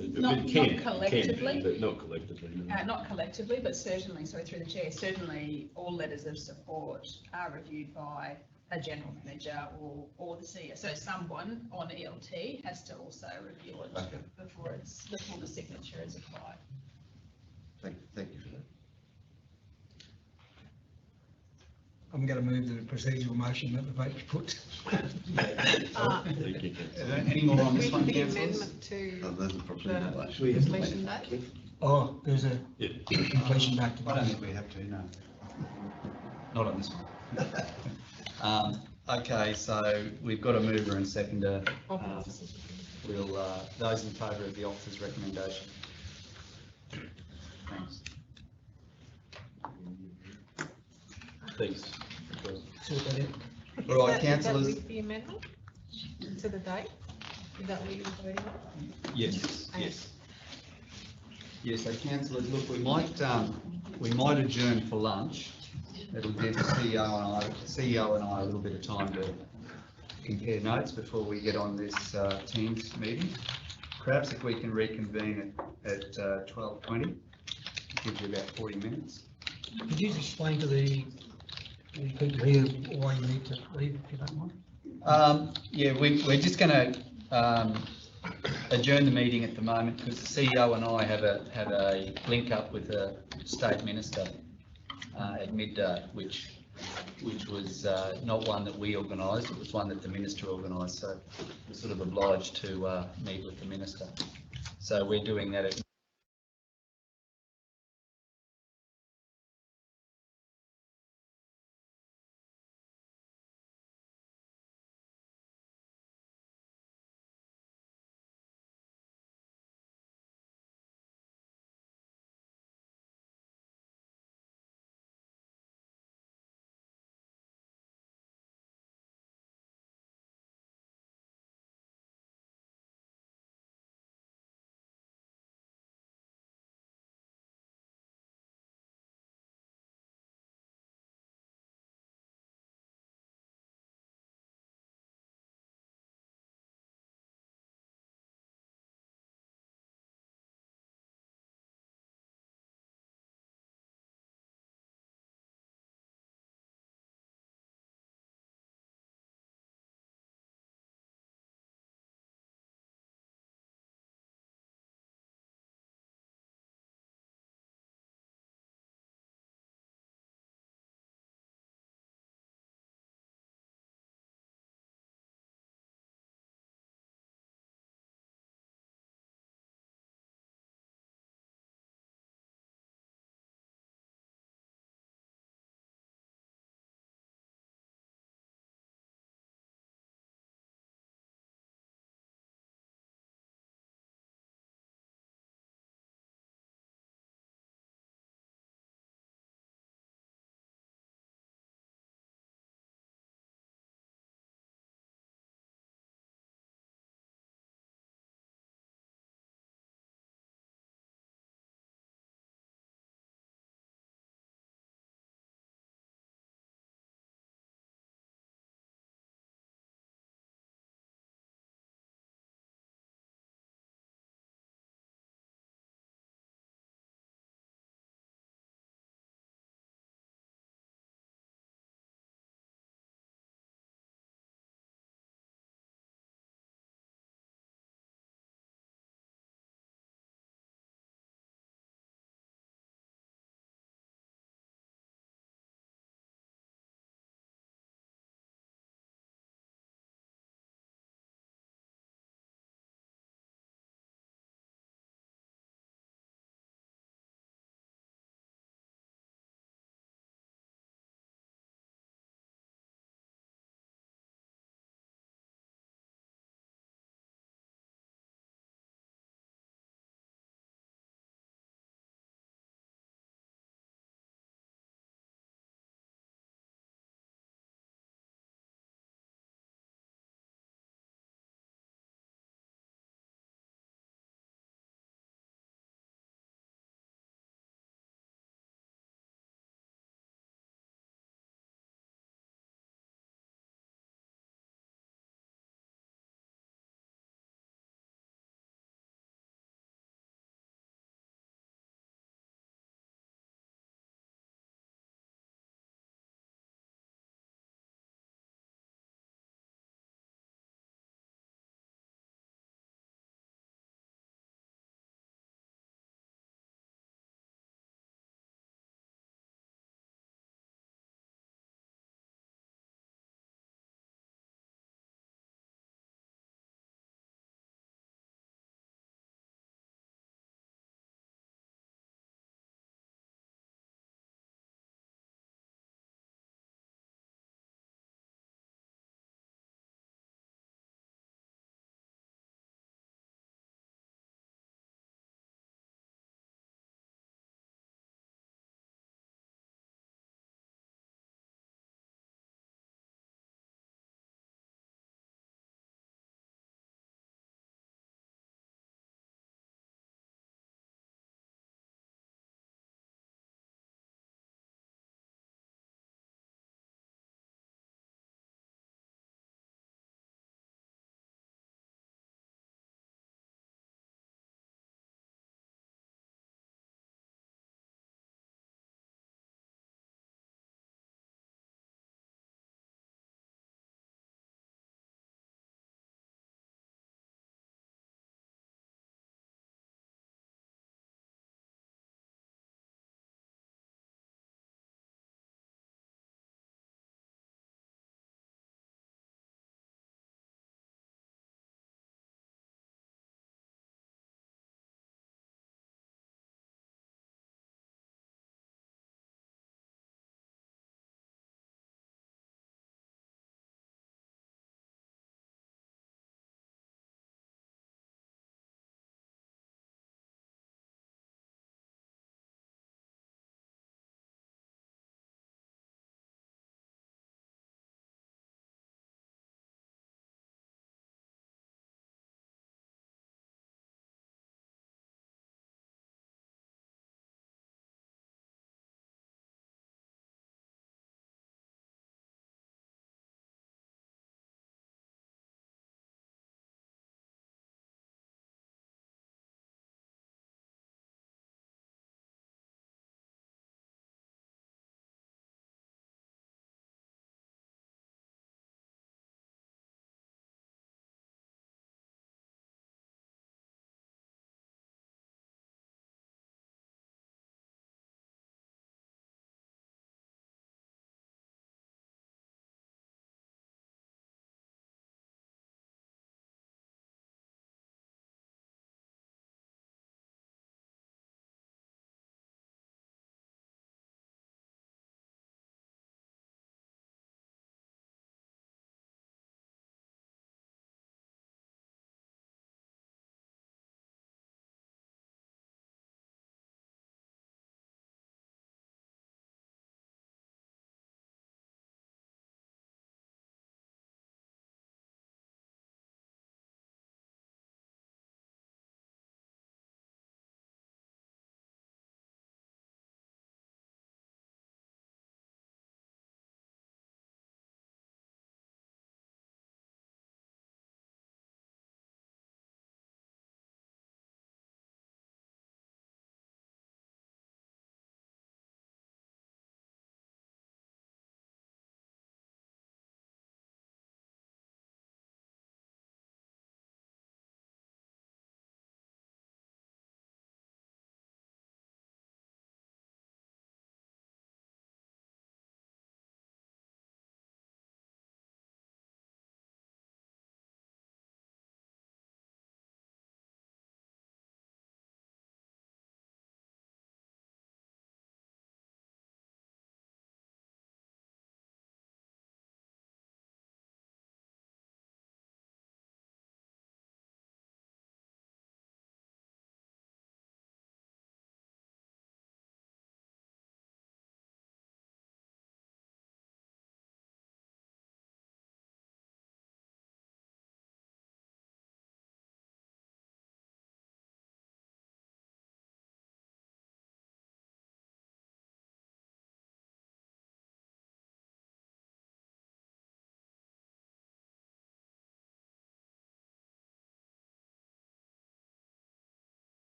Not collectively. But not collectively. No. Not collectively, but certainly, so through the chair, certainly all letters of support are reviewed by a general manager or the CEO. So someone on ELT has to also review it before the signature is applied. Thank you for that. I'm going to move the procedural motion that the vote be put. Any more on this one, the councillors? amendment to There's a procedural motion. the completion date? Oh, there's a completion date. I don't think we have to, no. Not on this one. Okay, so we've got a mover and seconder. Those in favour of the officer's recommendation? Thanks. Thanks. All right, Is that councillors. with the amendment to the date? Is that what you were voting on? Yes, yes. Yes, so councillors, look, we might adjourn for lunch. It'll give the CEO and I a little bit of time to compare notes before we get on this Teams meeting. Perhaps if we can reconvene at 12:20, gives you about 40 minutes. Could you explain to the people here why you need to leave, if you don't mind? Yeah, we're just going to adjourn the meeting at the moment because the CEO and I have a link up with the State Minister at midday, which was not one that we organised, it was one that the Minister organised, so we're sort of obliged to meet with the Minister. So we're doing that at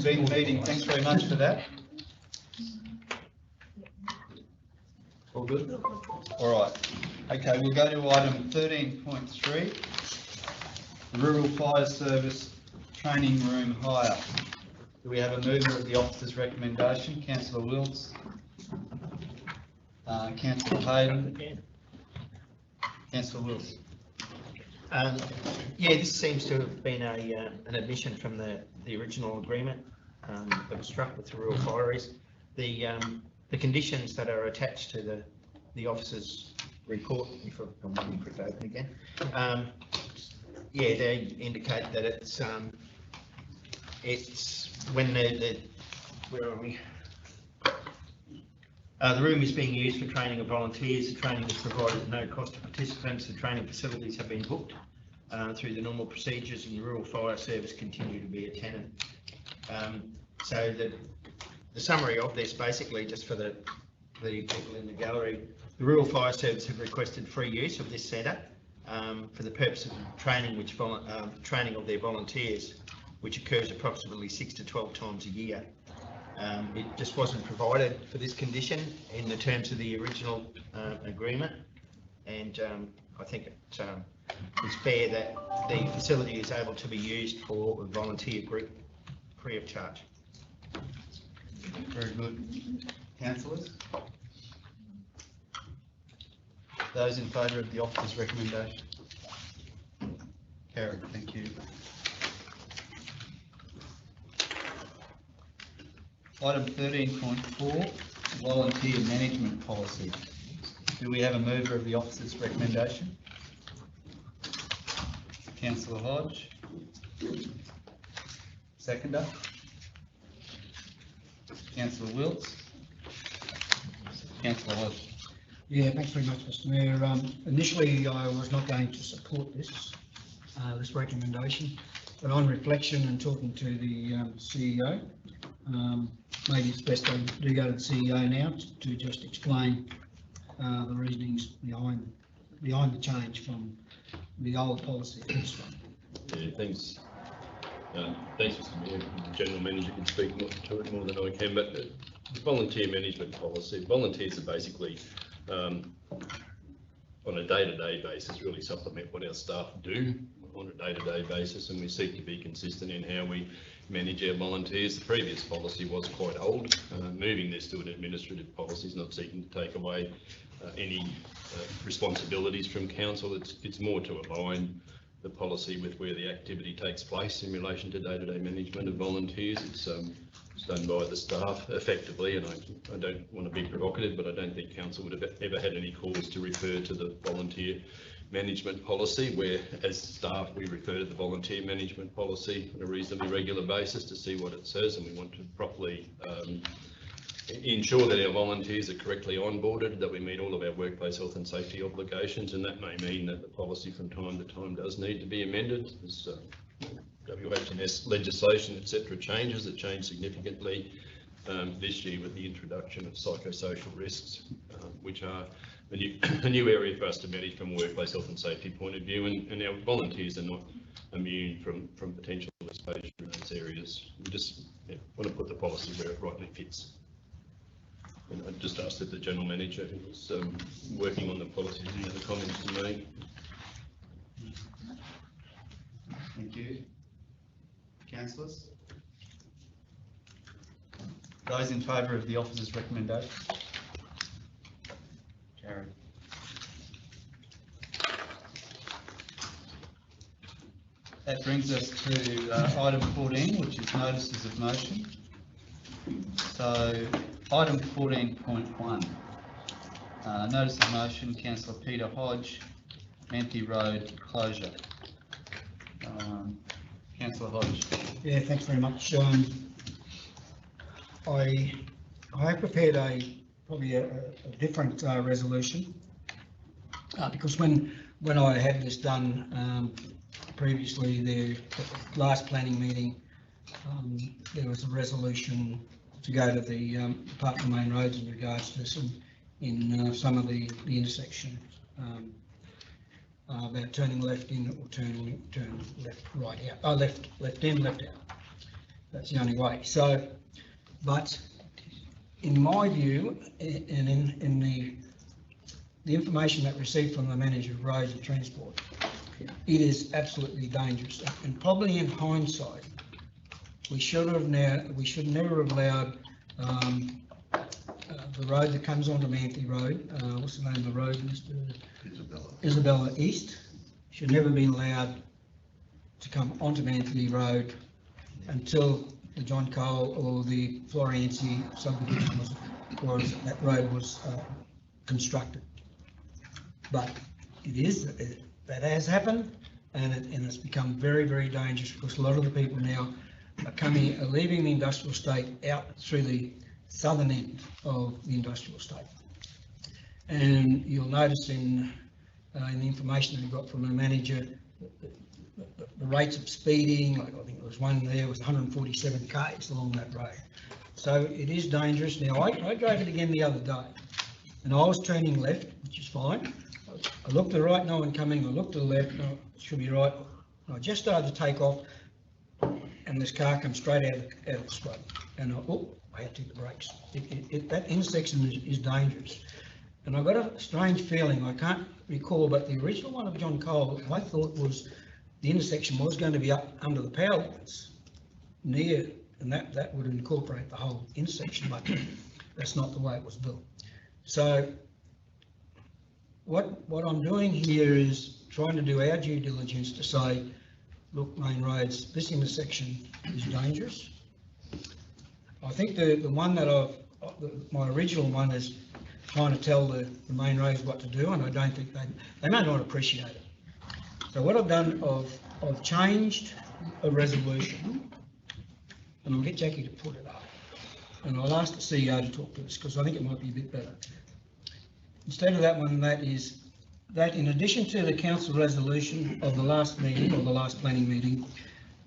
Been the meeting, thanks very much for that. All good? All right. Okay, we'll go to item 13.3, Rural Fire Service Training Room Hire. Do we have a mover of the officer's recommendation? Councillor Wills. Councillor Hayden. Councillor Wills. Yeah, this seems to have been an admission from the original agreement that was struck with the rural fireys. The conditions that are attached to the officer's report, if I'm waiting for it to open again, yeah, they indicate that it's when where are we? The room is being used for training of volunteers. The training is provided at no cost to participants. The training facilities have been booked through the normal procedures, and the Rural Fire Service continue to be a tenant. So the summary of this, basically, just for the people in the gallery, the Rural Fire Service have requested free use of this centre for the purpose of training, training of their volunteers, which occurs approximately 6 to 12 times a year. It just wasn't provided for this condition in the terms of the original agreement, and I think it's fair that the facility is able to be used for a volunteer group free of charge. Very good. Councillors? Those in favour of the officer's recommendation? Carried, thank you. Item 13.4, volunteer management policy. Do we have a mover of the officer's recommendation? Councillor Hodge. Seconder. Councillor Wilts. Councillor Hodge. Yeah, thanks very much, Mr Mayor. Initially, I was not going to support this recommendation, but on reflection and talking to the CEO, maybe it's best I do go to the CEO now to just explain the reasonings behind the change from the old policy to this one. Yeah, thanks. Thanks, Mr Mayor. The General Manager can speak more to it more than I can, but the volunteer management policy, volunteers are basically on a day-to-day basis really supplement what our staff do on a day-to-day basis, and we seek to be consistent in how we manage our volunteers. The previous policy was quite old. Moving this to an administrative policy is not seeking to take away any responsibilities from council. It's more to align the policy with where the activity takes place in relation to day-to-day management of volunteers. It's done by the staff effectively, and I don't want to be provocative, but I don't think council would have ever had any cause to refer to the volunteer management policy, where as staff we refer to the volunteer management policy on a reasonably regular basis to see what it says, and we want to properly ensure that our volunteers are correctly onboarded, that we meet all of our workplace health and safety obligations, and that may mean that the policy from time to time does need to be amended as WHS legislation, etc. changes. It changed significantly this year with the introduction of psychosocial risks, which are a new area for us to manage from a workplace health and safety point of view, and our volunteers are not immune from potential exposure in those areas. We just want to put the policy where it rightly fits. And I just asked that the General Manager who was working on the policy, any other comments to make? Thank you. Councillors? Those in favour of the officer's recommendation? Carried. That brings us to item 14, which is notices of motion. So item 14.1, notice of motion, Councillor Peter Hodge, Menthe Road closure. Councillor Hodge. Yeah, thanks very much. I have prepared probably a different resolution because when I had this done previously, the last planning meeting, there was a resolution to go to the Department of Main Roads in regards to some of the intersections about turning left in or turn left right out, left in, left out. That's the only way. So, but in my view, and in the information that received from the manager of roads and transport, it is absolutely dangerous. And probably in hindsight, we should never have allowed the road that comes onto Manthey Road, what's the name of the road, Mr. Isabella East, should never been allowed to come onto Manthey Road until the John Cole or the Florianci subdivision was that road was constructed. But that has happened, and it's become very, very dangerous because a lot of the people now are leaving the industrial estate out through the southern end of the industrial estate. And you'll notice in the information that we got from the manager, the rates of speeding, like I think there was one there was 147 k's along that road. So it is dangerous. Now I drove it again the other day, and I was turning left, which is fine. I looked to the right, no one coming. I looked to the left, no, it should be right. And I just started to take off, and this car comes straight out of the scrub, and I had to hit the brakes. That intersection is dangerous. And I got a strange feeling, I can't recall, but the original one of John Cole, I thought was the intersection was going to be up under the power lines near, and that would incorporate the whole intersection, but that's not the way it was built. So what I'm doing here is trying to do our due diligence to say, look, Main Roads, this intersection is dangerous. I think the one that my original one is trying to tell the Main Roads what to do, and I don't think they may not appreciate it. So what I've done, I've changed a resolution, and I'll get Jackie to put it up, and I'll ask the CEO to talk to us because I think it might be a bit better. Instead of that one, that is that in addition to the council resolution of the last meeting or the last planning meeting,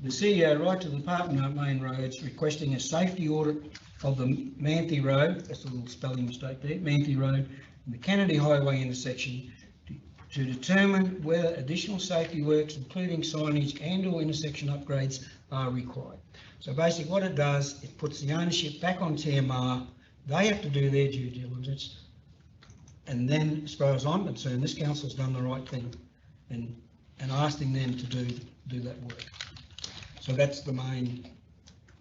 the CEO write to the Department of Main Roads requesting a safety audit of the Manthey Road, that's a little spelling mistake there, Manthey Road, and the Kennedy Highway intersection to determine whether additional safety works, including signage and or intersection upgrades, are required. So basically what it does, it puts the ownership back on TMR, they have to do their due diligence, and then as far as I'm concerned, this council's done the right thing and asking them to do that work. So that's the main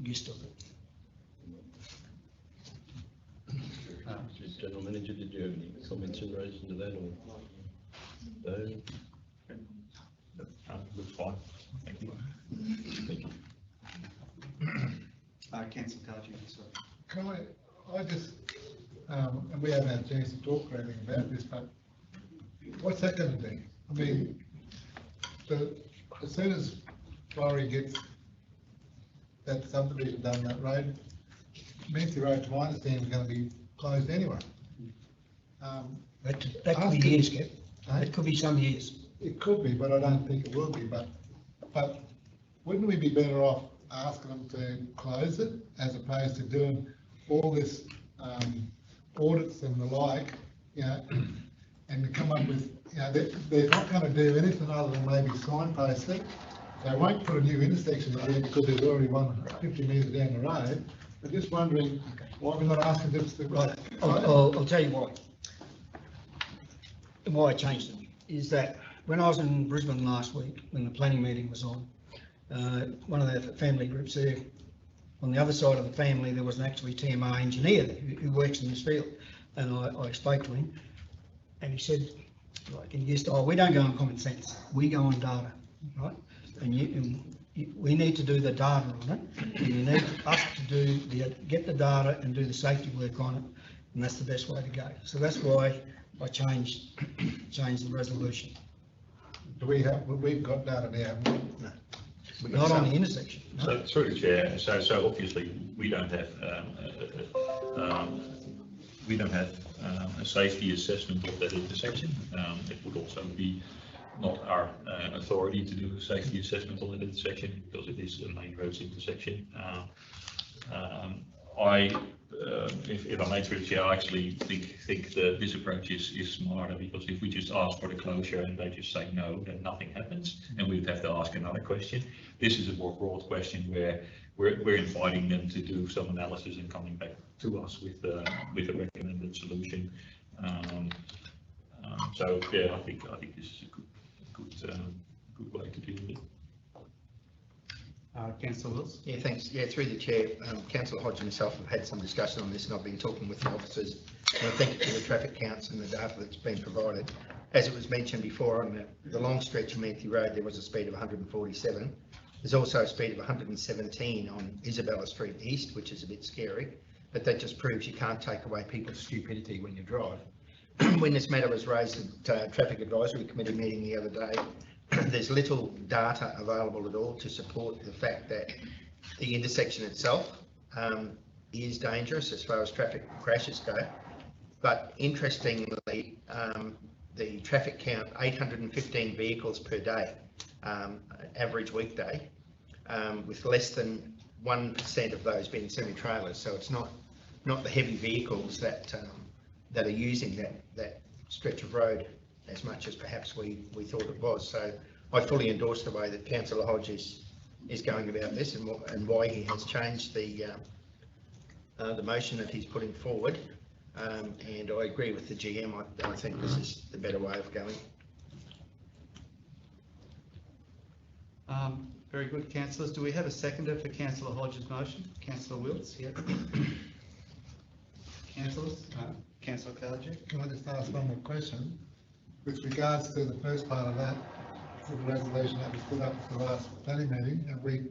gist of it. General Manager, did you have any comments in relation to that or? No? Looks fine. Thank you. Thank you. Councillor Cardew, sorry. Can I just, and we haven't had a chance to talk or anything about this, but what's that going to do? I mean, as soon as Florrie gets that subdivision done that road, Manthey Road, to my understanding, is going to be closed anyway. That could be years, Kev. It could be some years. It could be, but I don't think it will be. But wouldn't we be better off asking them to close it as opposed to doing all this audits and the like, you know, and to come up with, you know, they're not going to do anything other than maybe signpost it. They won't put a new intersection there because there's already one 50 metres down the road. I'm just wondering why we're not asking them to. Right, I'll tell you why I changed it, is that when I was in Brisbane last week, when the planning meeting was on, one of the family groups there, on the other side of the family, there was an actually TMR engineer who works in this field, and I spoke to him, and he said, like, and he said, oh, we don't go on common sense, we go on data, right? And we need to do the data on it, and you need us to get the data and do the safety work on it, and that's the best way to go. So that's why I changed the resolution. We've got data now, haven't we? No. Not on the intersection. No. So through the chair, so obviously we don't have a safety assessment of that intersection. It would also be not our authority to do a safety assessment on that intersection because it is a main roads intersection. If I may through the chair, I actually think that this approach is smarter, because if we just ask for the closure and they just say no, then nothing happens, and we'd have to ask another question. This is a more broad question where we're inviting them to do some analysis and coming back to us with a recommended solution. So yeah, I think this is a good way to deal with it. Councillor Wills? Yeah, thanks. Yeah, through the chair, Councillor Hodge and myself have had some discussion on this, and I've been talking with the officers. And I thank you for the traffic counts and the data that's been provided. As it was mentioned before, on the long stretch of Menthe Road, there was a speed of 147. There's also a speed of 117 on Isabella Street East, which is a bit scary, but that just proves you can't take away people's stupidity when you drive. When this matter was raised at Traffic Advisory Committee meeting the other day, there's little data available at all to support the fact that the intersection itself is dangerous as far as traffic crashes go. But interestingly, the traffic count, 815 vehicles per day, average weekday, with less than 1% of those being semi-trailers. So it's not the heavy vehicles that are using that stretch of road as much as perhaps we thought it was. So I fully endorse the way that Councillor Hodge is going about this and why he has changed the motion that he's putting forward. And I agree with the GM. I think this is the better way of going. Very good, councillors. Do we have a seconder for Councillor Hodge's motion? Councillor Wills? Yeah. Councillors? Councillor Carter? Can I just ask one more question? With regards to the first part of that, the resolution that was put up at the last planning meeting, have we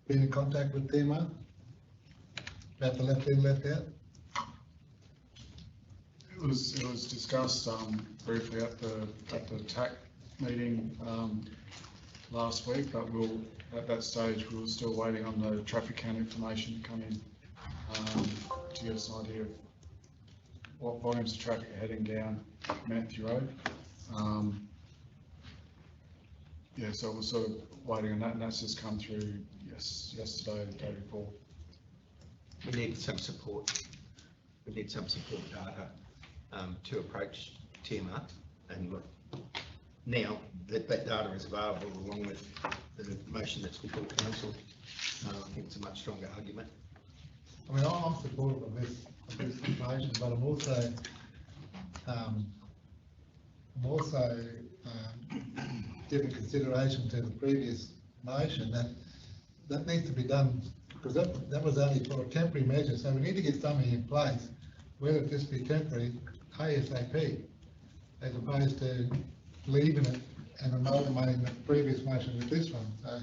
been in contact with TMR about the left in, left out? It was discussed briefly at the TAC meeting last week, but at that stage we were still waiting on the traffic count information to come in to give us an idea of what volumes of traffic are heading down Menthe Road. Yeah, so we're sort of waiting on that, and that's just come through yesterday, the day before. We need some support. We need some support data to approach TMR, and look, now that data is available along with the motion that's before council, I think it's a much stronger argument. I mean, I'm supportive of this information, but I'm also giving consideration to the previous motion that needs to be done, because that was only for a temporary measure. So we need to get something in place, whether it just be temporary, ASAP, as opposed to leaving it and amalgamating the previous motion with this one. So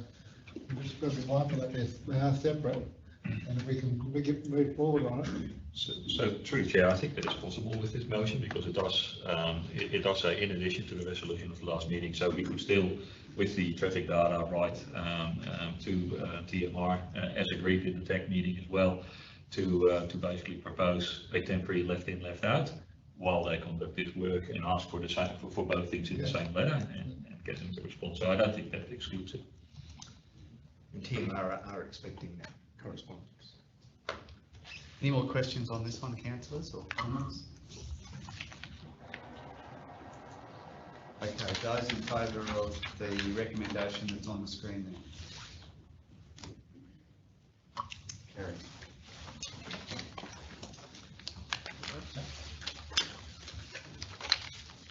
we've just got to be mindful that they are separate, and if we can move forward on it. So through the chair, I think that it's possible with this motion, because it does say in addition to the resolution of the last meeting, so we could still, with the traffic data, write to TMR as agreed in the TAC meeting as well, to basically propose a temporary left in, left out while they conduct this work, and ask for the same for both things in the same letter and get them to respond. So I don't think that excludes it. And TMR are expecting that correspondence. Any more questions on this one, councillors, or comments? Okay, those in favour of the recommendation that's on the screen then? Carried.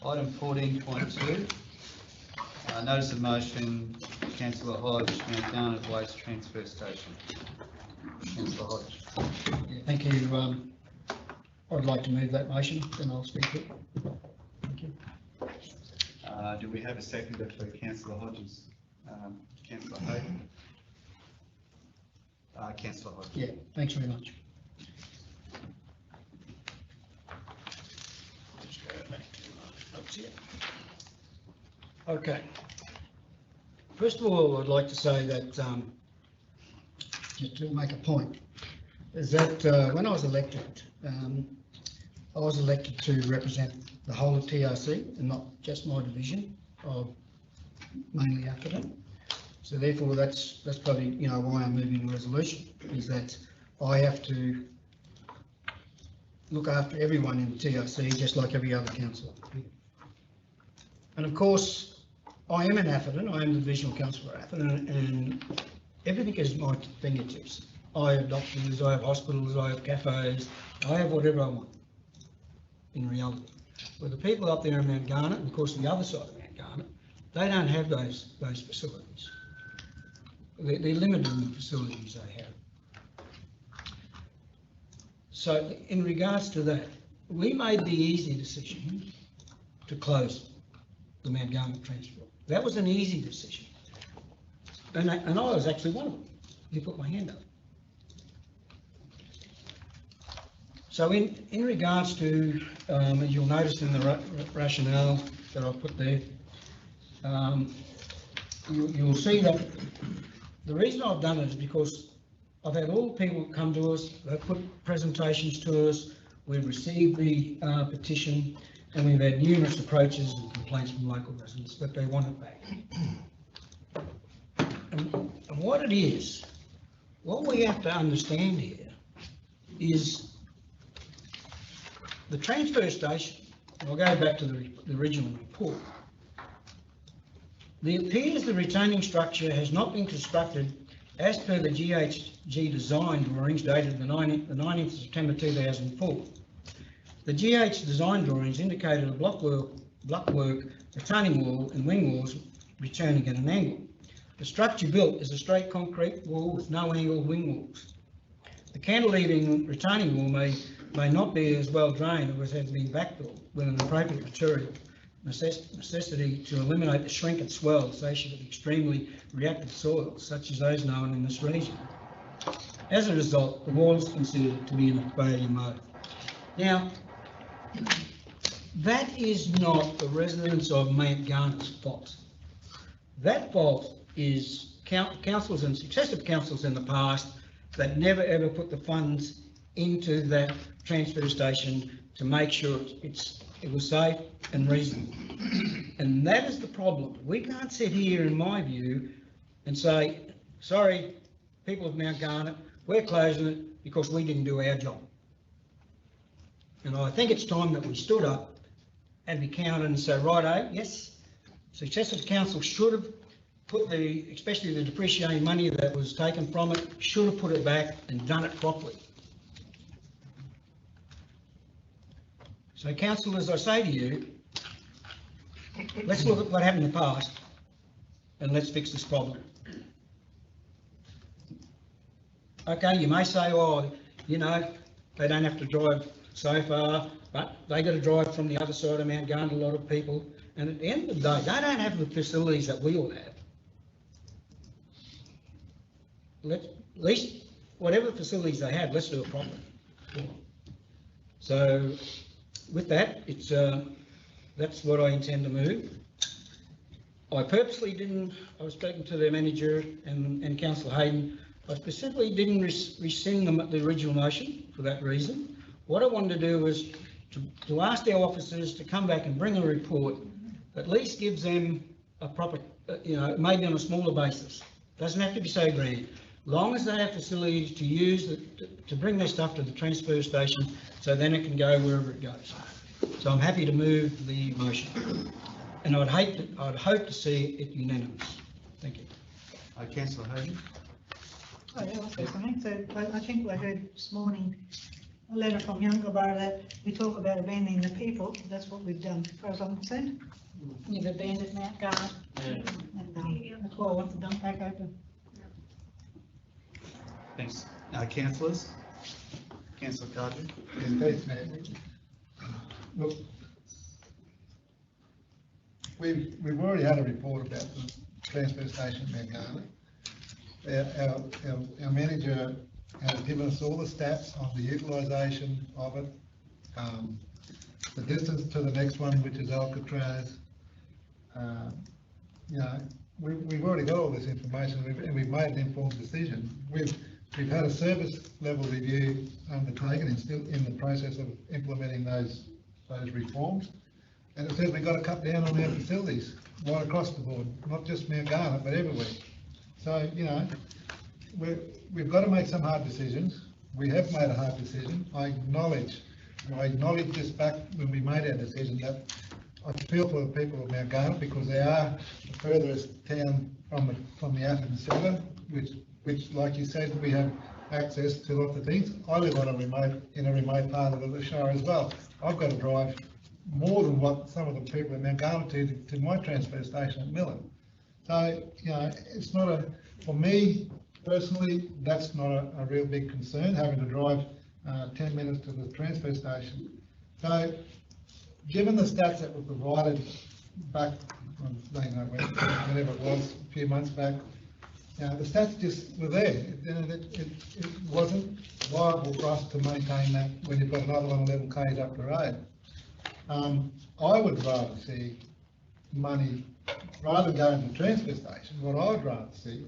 Item 14.2, notice of motion, Councillor Hodge, Mount Waste Transfer Station. Councillor Hodge. Yeah, thank you. I'd like to move that motion, then I'll speak to it. Thank you. Do we have a seconder for Councillor Hodges? Councillor Hayden? Councillor Hodges. Yeah, thanks very much. Okay. First of all, I'd like to say that, just to make a point, is that when I was elected to represent the whole of TRC and not just my division of mainly Atherton. So therefore, that's probably why I'm moving the resolution, is that I have to look after everyone in TRC just like every other councillor. And of course, I am in Atherton. I am the divisional councillor for Atherton, and everything is at my fingertips. I have doctors, I have hospitals, I have cafes, I have whatever I want in reality. But the people up there in Mount Garnet, and of course the other side of Mount Garnet, they don't have those facilities. They're limited in the facilities they have. So in regards to that, we made the easy decision to close the Mount Garnet transport. That was an easy decision. And I was actually one of them. You put my hand up. So in regards to, as you'll notice in the rationale that I've put there, you'll see that the reason I've done it is because I've had all the people come to us, they've put presentations to us, we've received the petition, and we've had numerous approaches and complaints from local residents that they want it back. And what it is, what we have to understand here is the transfer station. I'll go back to the original report. It appears the retaining structure has not been constructed as per the GHG design drawings dated the 19th of September 2004. The GH design drawings indicated a blockwork retaining wall and wing walls returning at an angle. The structure built is a straight concrete wall with no angled wing walls. The cantilevering retaining wall may not be as well drained or has been backfilled with an appropriate material, necessity to eliminate the shrink and swell associated with extremely reactive soils such as those known in this region. As a result, the wall is considered to be in a failure mode. Now, that is not the residents of Mount Garnet's fault. That fault is councils and successive councils in the past that never ever put the funds into that transfer station to make sure it was safe and reasonable. And that is the problem. We can't sit here, in my view, and say, sorry, people of Mount Garnet, we're closing it because we didn't do our job. And I think it's time that we stood up and be counted and say, righto, yes, successive council should have put especially the depreciating money that was taken from it, should have put it back and done it properly. So councillors, I say to you, let's look at what happened in the past and let's fix this problem. Okay, you may say, oh, you know, they don't have to drive so far, but they got to drive from the other side of Mount Garnet, a lot of people. And at the end of the day, they don't have the facilities that we all have. At least whatever facilities they have, let's do it properly. So with that, that's what I intend to move. I purposely didn't, I was speaking to the manager and Councillor Hayden, I specifically didn't rescind the original motion for that reason. What I wanted to do was to ask their officers to come back and bring a report that at least gives them a proper, maybe on a smaller basis. Doesn't have to be so grand. Long as they have facilities to use, to bring their stuff to the transfer station, so then it can go wherever it goes. So I'm happy to move the motion. And I'd hope to see it unanimous. Thank you. Councillor Hayden. Oh, yeah, I'll say something. So I think I heard this morning a letter from Yungaburra that we talk about abandoning the people. That's what we've done, as far as I'm concerned. You've abandoned Mount Garnet. And that's why I want the dump back open. Thanks. Councillors. Councillor Carter. Thanks, Matt. Look, we've already had a report about the transfer station at Mount Garnet. Our manager has given us all the stats on the utilisation of it, the distance to the next one, which is Alcatraz. We've already got all this information and we've made an informed decision. We've had a service level review undertaken and still in the process of implementing those reforms. And it says we've got to cut down on our facilities right across the board, not just Mount Garnet, but everywhere. So, we've got to make some hard decisions. We have made a hard decision. I acknowledge this back when we made our decision that I feel for the people of Mount Garnet because they are the furthest town from the Atherton Centre, which, like you said, we have access to lots of things. I live on in a remote part of the Shire as well. I've got to drive more than what some of the people in Mount Garnet to my transfer station at Millen. So, you know, it's not for me personally, that's not a real big concern, having to drive 10 minutes to the transfer station. So, given the stats that were provided back, whenever it was, a few months back, the stats just were there. It wasn't viable for us to maintain that when you've got another one 11 k's up the road. I would rather see money, rather than going to the transfer station, what I would rather see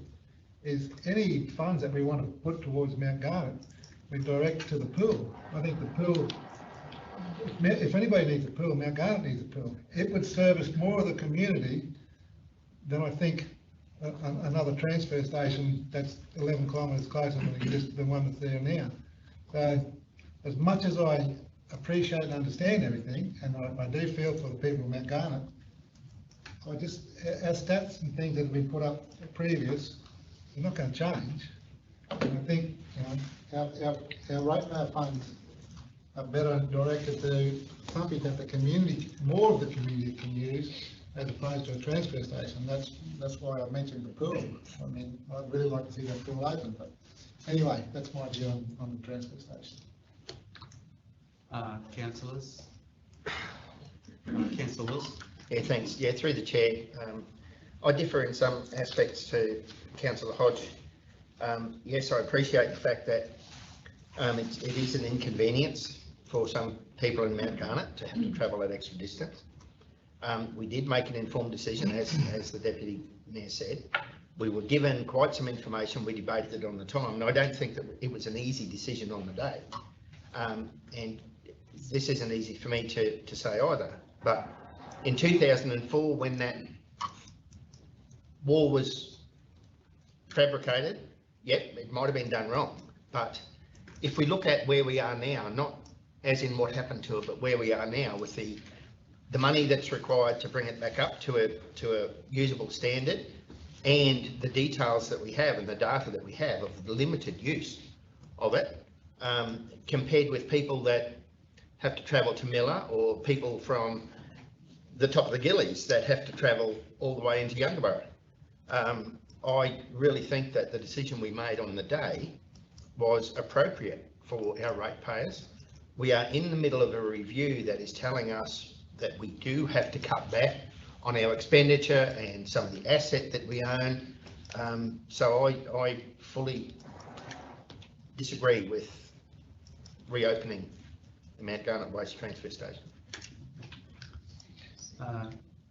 is any funds that we want to put towards Mount Garnet, we direct to the pool. I think the pool, if anybody needs a pool, Mount Garnet needs a pool. It would service more of the community than I think another transfer station that's 11 kilometres closer than the one that's there now. So as much as I appreciate and understand everything, and I do feel for the people of Mount Garnet, our stats and things that have been put up previous, they're not going to change. And I think, you know, our ratepayer funds are better directed to something that the community, more of the community can use, as opposed to a transfer station. That's why I mentioned the pool. I mean, I'd really like to see that pool open, but anyway, that's my view on the transfer station. Councillors? Councillor Wilson? Yeah, thanks. Yeah, through the chair. I differ in some aspects to Councillor Hodge. Yes, I appreciate the fact that it is an inconvenience for some people in Mount Garnet to have to travel that extra distance. We did make an informed decision, as the Deputy Mayor said. We were given quite some information, we debated it on the time, and I don't think that it was an easy decision on the day. And this isn't easy for me to say either, but in 2004, when that wall was fabricated, yep, it might have been done wrong, but if we look at where we are now, not as in what happened to it, but where we are now with the money that's required to bring it back up to a usable standard, and the details that we have and the data that we have of the limited use of it, compared with people that have to travel to Miller, or people from the top of the Gillies that have to travel all the way into Yungaburra. I really think that the decision we made on the day was appropriate for our ratepayers. We are in the middle of a review that is telling us that we do have to cut back on our expenditure and some of the asset that we own. So I fully disagree with reopening the Mount Garnet Waste Transfer Station.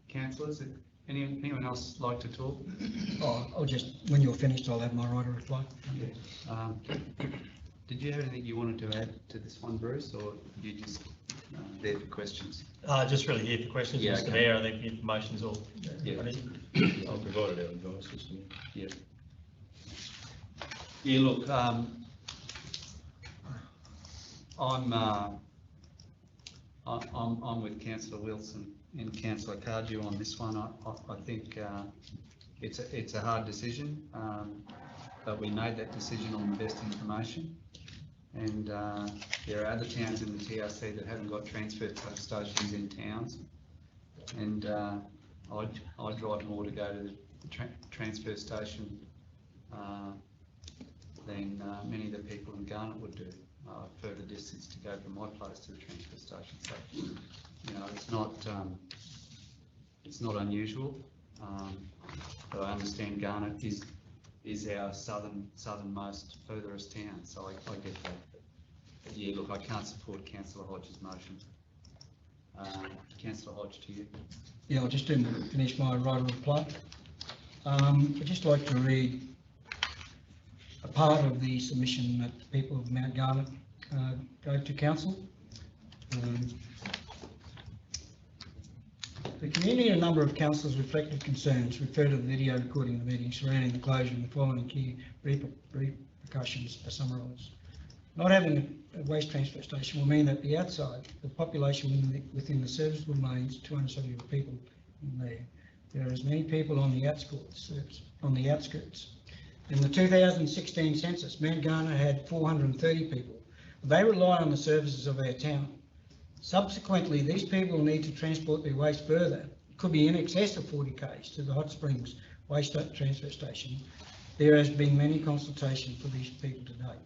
Councillors, anyone else like to talk? Oh, I'll just, when you're finished, I'll have my right to reply. Yeah. Did you have anything you wanted to add to this one, Bruce, or you just there for questions? Just really here for questions, Yeah, Mr. okay. Mayor. I think the information's all. Yeah. I'll provide our advice system. Yeah. Yeah, look, I'm with Councillor Wilson and Councillor Cardew on this one. I think it's a hard decision, but we made that decision on the best information. And there are other towns in the TRC that haven't got transfer stations in towns. And I drive more to go to the transfer station than many of the people in Garnet would do. Further distance to go from my place to the transfer station. So, you know, it's not unusual, but I understand Garnet is our southernmost furthest town, so I get that. But yeah, look, I can't support Councillor Hodge's motion. Councillor Hodge, to you. Yeah, I'll just finish my right of reply. I'd just like to read a part of the submission that the people of Mount Garnet gave to council. The community and a number of councillors' reflected concerns refer to the video recording of the meeting surrounding the closure, and the following key repercussions are summarised. Not having a waste transfer station will mean that the outside, the population within the serviceable lanes, 270 people in there. There are as many people on the outskirts. In the 2016 census, Mount Garner had 430 people. They rely on the services of our town. Subsequently, these people need to transport their waste further. It could be in excess of 40 k's to the Hot Springs Waste Transfer Station. There has been many consultations for these people to date.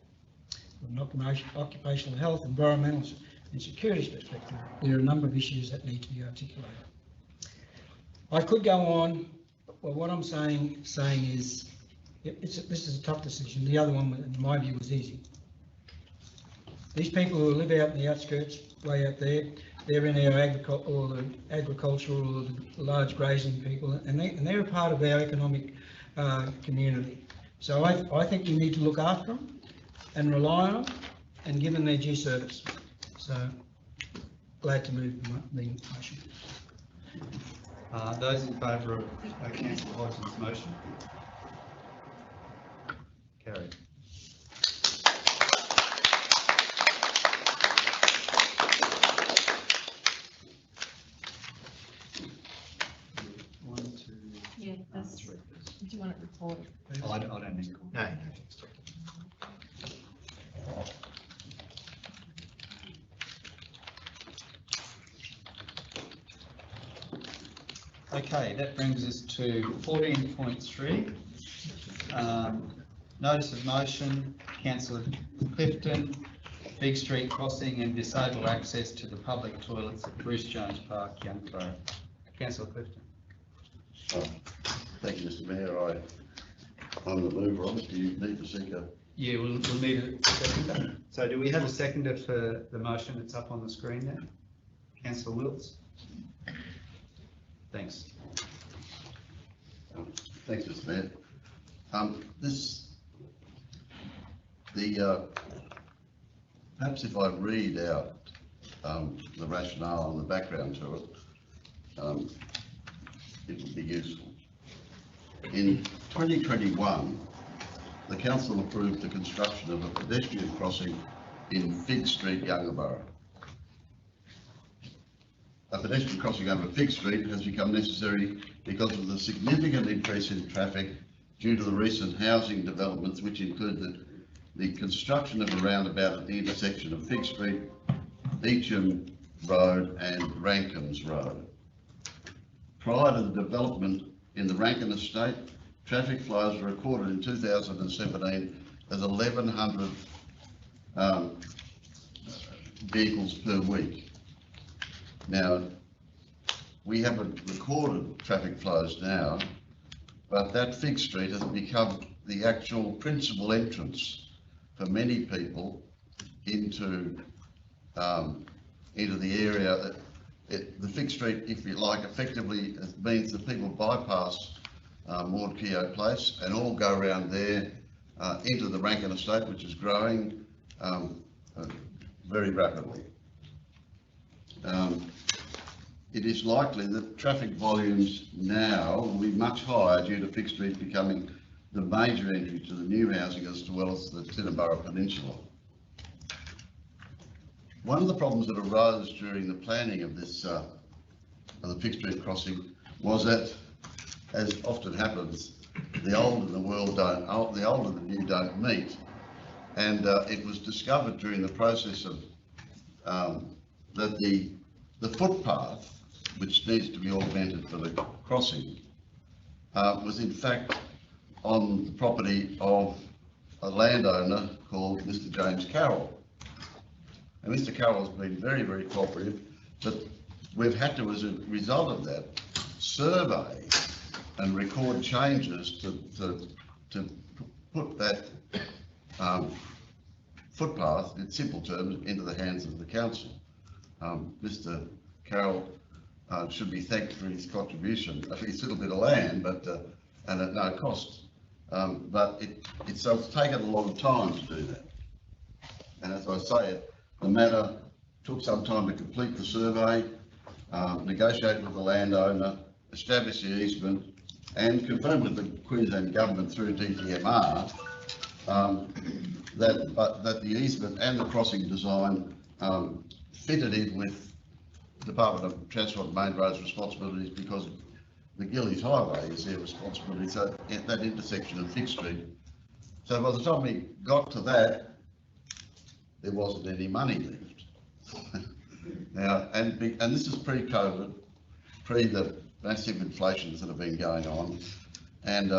From an occupational health, environmental and security perspective, there are a number of issues that need to be articulated. I could go on, but what I'm saying is, this is a tough decision. The other one, in my view, was easy. These people who live out in the outskirts, way out there, they're in our agricultural or the large grazing people, and they're a part of our economic community. So I think you need to look after them and rely on them and give them their due service. So glad to move the motion. Those in favour of Councillor Hodgson's motion? Carried. Yeah, that's three. Do you want it recorded? Oh, I don't need to. No. Okay, that brings us to 14.3. Notice of motion, Councillor Clifton, Big Street crossing and disable access to the public toilets at Bruce Jones Park, Youngborough. Councillor Clifton. Thank you, Mr Mayor. I'm the mover on it. Do you need to seek a... Yeah, we'll need a seconder. So do we have a seconder for the motion that's up on the screen there? Councillor Wills? Thanks. Thanks, Mr Mayor. Perhaps if I read out the rationale and the background to it, it would be useful. In 2021, the council approved the construction of a pedestrian crossing in Fig Street, Youngborough. A pedestrian crossing over Fig Street has become necessary because of the significant increase in traffic due to the recent housing developments, which include the construction of a roundabout at the intersection of Fig Street, Eacham Road and Rankins Road. Prior to the development in the Rankin estate, traffic flows were recorded in 2017 as 1,100 vehicles per week. Now, we haven't recorded traffic flows now, but that Fig Street has become the actual principal entrance for many people into the area. The Fig Street, if you like, effectively means that people bypass Maud Keogh Place and all go around there into the Rankin estate, which is growing very rapidly. It is likely that traffic volumes now will be much higher due to Fig Street becoming the major entry to the new housing as well as the Tinnaburra Peninsula. One of the problems that arose during the planning of this, of the Fig Street crossing, was that, as often happens, the old and the new don't meet, and it was discovered during the process of that the footpath, which needs to be augmented for the crossing, was in fact on the property of a landowner called Mr. James Carroll. And Mr. Carroll has been very, very cooperative, but we've had to, as a result of that, survey and record changes to put that footpath, in simple terms, into the hands of the council. Mr. Carroll should be thanked for his contribution. I think it's a little bit of land, but and at no cost. But it's taken a lot of time to do that. And as I say, the matter took some time to complete the survey, negotiate with the landowner, establish the easement, and confirm with the Queensland Government through DTMR that the easement and the crossing design fitted in with Department of Transport and Main Roads responsibilities, because the Gillies Highway is their responsibility. So at that intersection of Fig Street, So by the time we got to that, there wasn't any money left. Now, and this is pre-COVID, pre the massive inflations that have been going on, and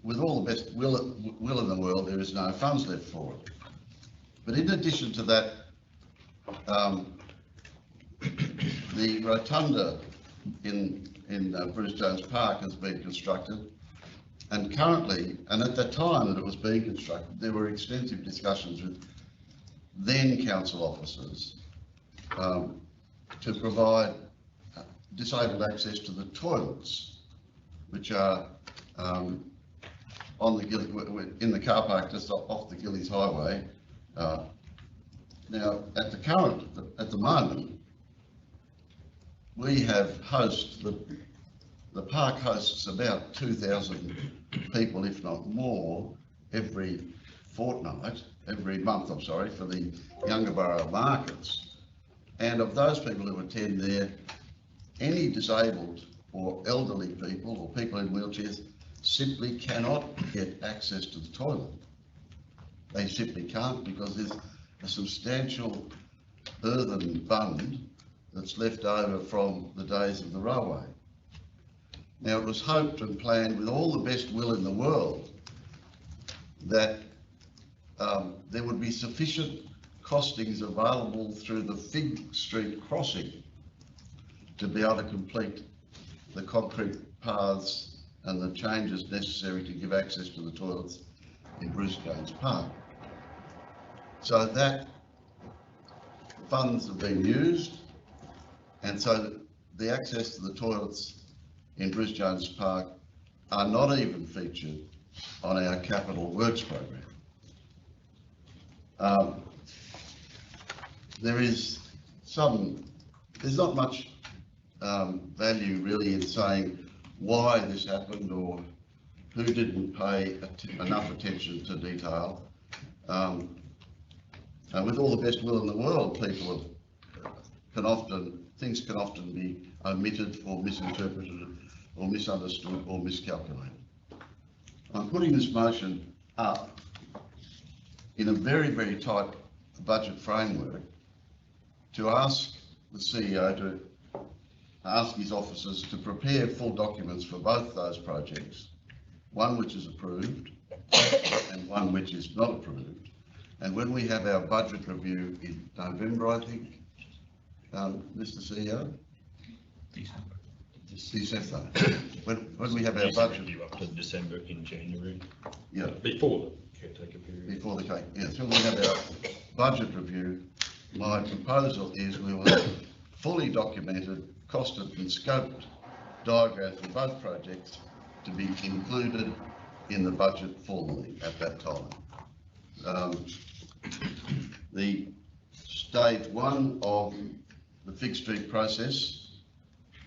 with all the best will in the world, there is no funds left for it. But in addition to that, the rotunda in Bruce Jones Park has been constructed, and currently, and at the time that it was being constructed, there were extensive discussions with then council officers to provide disabled access to the toilets, which are on the in the car park just off the Gillies Highway. Now, at the moment, we have the park hosts about 2,000 people, if not more, every month, I'm sorry, for the Yungaburra markets. And of those people who attend there, any disabled or elderly people or people in wheelchairs simply cannot get access to the toilet. They simply can't, because there's a substantial earthen bund that's left over from the days of the railway. Now, it was hoped and planned with all the best will in the world that there would be sufficient costings available through the Fig Street crossing to be able to complete the concrete paths and the changes necessary to give access to the toilets in Bruce Jones Park. So that funds have been used, and so the access to the toilets in Bruce Jones Park are not even featured on our capital works program. There's not much value really in saying why this happened or who didn't pay enough attention to detail. With all the best will in the world, things can often be omitted or misinterpreted or misunderstood or miscalculated. I'm putting this motion up in a very, very tight budget framework to ask the CEO to ask his officers to prepare full documents for both those projects, one which is approved and one which is not approved. And when we have our budget review in November, I think, Mr. CEO? December. When we have our budget. Up to December in January. Yeah. Before the caretaker period. Before the cake, yes. When we have our budget review, my proposal is we will have fully documented, costed and scoped diagrams for both projects to be included in the budget formally at that time. The stage one of the Fig Street process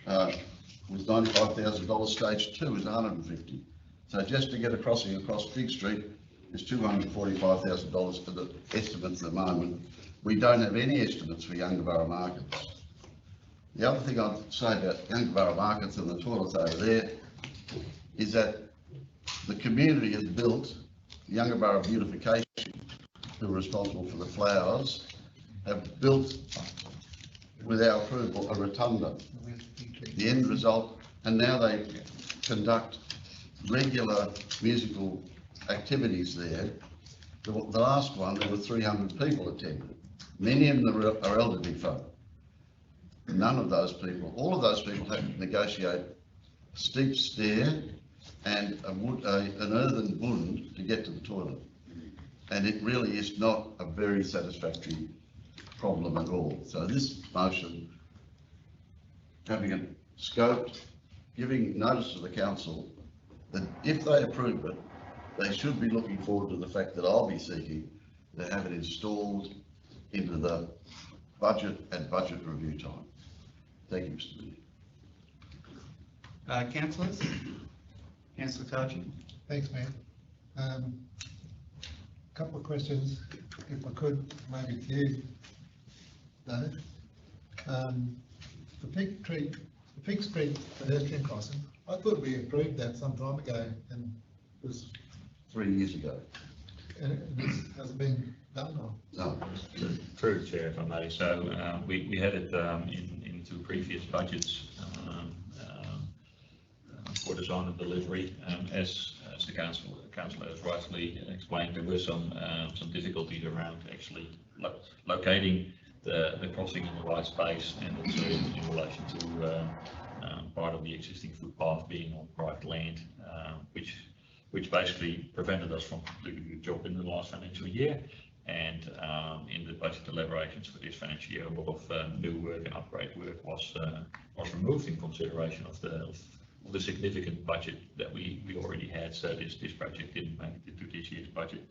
was $95,000, stage two is $150,000. So just to get a crossing across Fig Street is $245,000 for the estimates at the moment. We don't have any estimates for Yungaburra markets. The other thing I'd say about Yungaburra markets and the toilets over there is that the community has built Yungaburra Beautification, who are responsible for the flowers, have built with our approval a rotunda. The end result, and now they conduct regular musical activities there. The last one, there were 300 people attended. Many of them are elderly folk. None of those people, all of those people had to negotiate a steep stair and an earthen bund to get to the toilet. And it really is not a very satisfactory problem at all. So this motion, having it scoped, giving notice to the council that if they approve it, they should be looking forward to the fact that I'll be seeking to have it installed into the budget and budget review time. Thank you, Mr. Mayor. Councillors? Councillor Taji? Thanks, Mayor. Couple of questions, if I could, maybe to you, Dave. The Fig Street pedestrian crossing, I thought we approved that some time ago and was 3 years ago. And this hasn't been done, or? No. Through the chair, if I may. So we had it in two previous budgets for design and delivery. As the councillor has rightly explained, there were some difficulties around actually locating the crossing in the right space, and also in relation to part of the existing footpath being on private land, which basically prevented us from completing the job in the last financial year. And in the budget deliberations for this financial year, a lot of new work and upgrade work was removed in consideration of the significant budget that we already had. So this project didn't make it into this year's budget.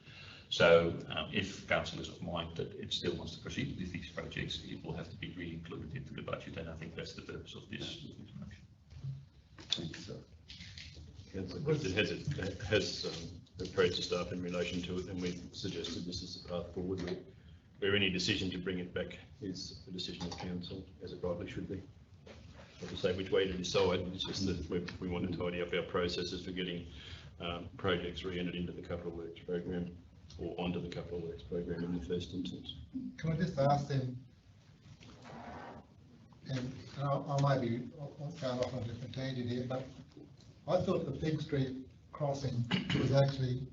So if council is of mind that it still wants to proceed with these projects, it will have to be re-included into the budget, and I think that's the purpose of this motion. Thank you, sir. It has approached the staff in relation to it, and we've suggested this is the path forward. Where any decision to bring it back is a decision of council, as it rightly should be. Not to say which way to decide, it's just that we want to tidy up our processes for getting projects re-entered into the capital works program, or onto the capital works program in the first instance. Can I just ask them, and I may be going off on a different tangent here, but I thought the Fig Street crossing was actually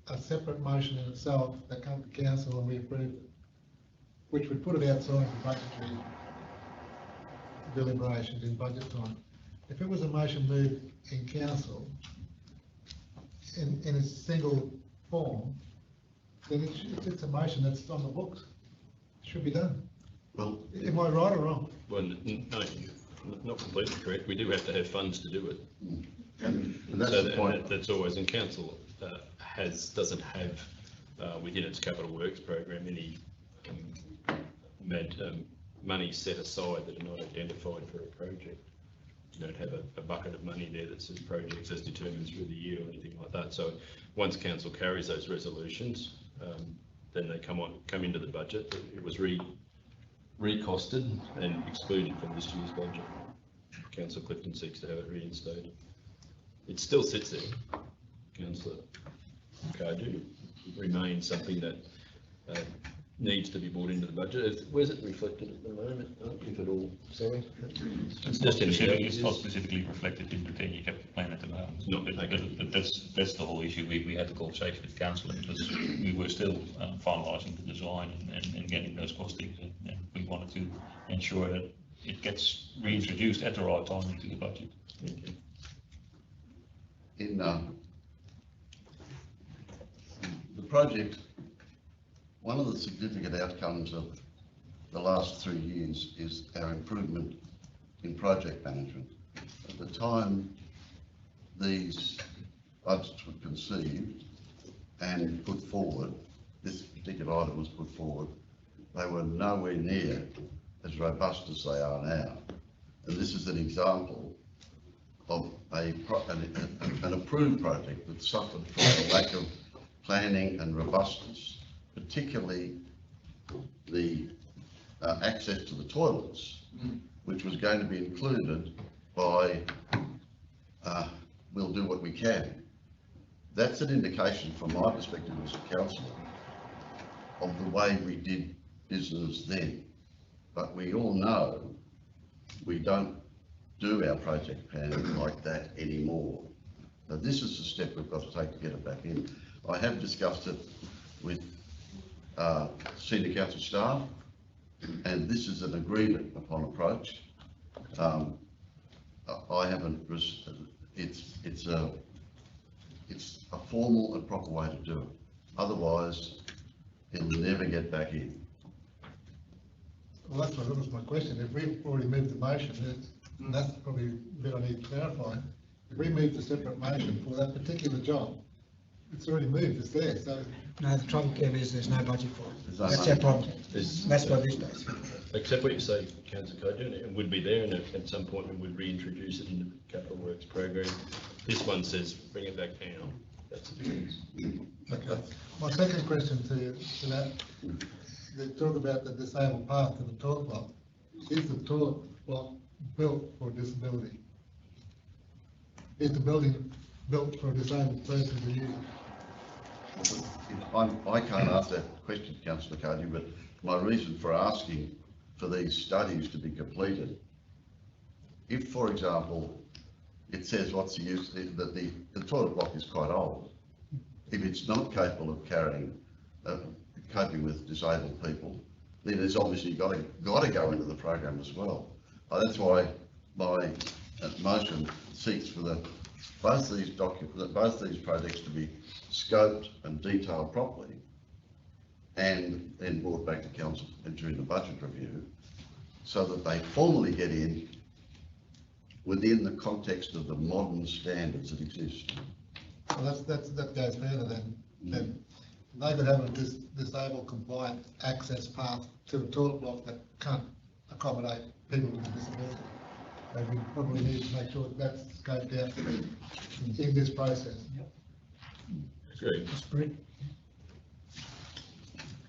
a separate motion in itself that came to council and we approved it, which would put it outside the budgetary deliberations in budget time. If it was a motion moved in council in a single form, then it's a motion that's on the books. It should be done. Well, am I right or wrong? Well, no, not completely correct. We do have to have funds to do it. And that's so the point. That's always in council doesn't have within its capital works program any money set aside that are not identified for a project. You don't have a bucket of money there that says projects as determined through the year or anything like that. So once council carries those resolutions, then they come into the budget. It was recosted and excluded from this year's budget. Councillor Clifton seeks to have it reinstated. It still sits there. Councillor Cardew, remains something that needs to be brought into the budget. Where's it reflected at the moment, if at all? Sorry? It's not specifically reflected in the 10-year capital plan at the moment. Not, okay. But that's the whole issue. We had the conversation with council because we were still finalising the design and getting those costings, and we wanted to ensure that it gets reintroduced at the right time into the budget. Thank you. In the project, one of the significant outcomes of the last 3 years is our improvement in project management. At the time these budgets were conceived and put forward, this particular item was put forward, they were nowhere near as robust as they are now. And this is an example of an approved project that suffered from a lack of planning and robustness, particularly the access to the toilets, which was going to be included by we'll do what we can. That's an indication from my perspective as a councillor of the way we did business then. But we all know we don't do our project planning like that anymore. Now this is the step we've got to take to get it back in. I have discussed it with senior council staff, and this is an agreement upon approach. I haven't, it's a formal and proper way to do it. Otherwise, it'll never get back in. Well, that was my question. If we've already moved the motion, that's probably a bit I need to clarify. If we moved a separate motion for that particular job, it's already moved, it's there, so. No, the trouble, Kev, is there's no budget for it. No That's money. our problem. That's what this does. Except what you say, Councillor Cardew, it would be there, and at some point we would reintroduce it into the capital works program. This one says bring it back now. That's the difference. Okay. My second question to that, they talk about the disabled path to the toilet block. Is the toilet block built for disability? Is the building built for a disabled person to use? I can't answer that question, councillor Cardew, but my reason for asking for these studies to be completed, if, for example, it says what's the use, that the toilet block is quite old. If it's not capable of coping with disabled people, then it's obviously got to go into the program as well. That's why my motion seeks for both these projects to be scoped and detailed properly, and then brought back to council during the budget review, so that they formally get in within the context of the modern standards that exist. Well, that goes further than they could have a disabled compliant access path to a toilet block that can't accommodate people with a disability. They would probably need to make sure that that's scoped out in this process. Great. That's great.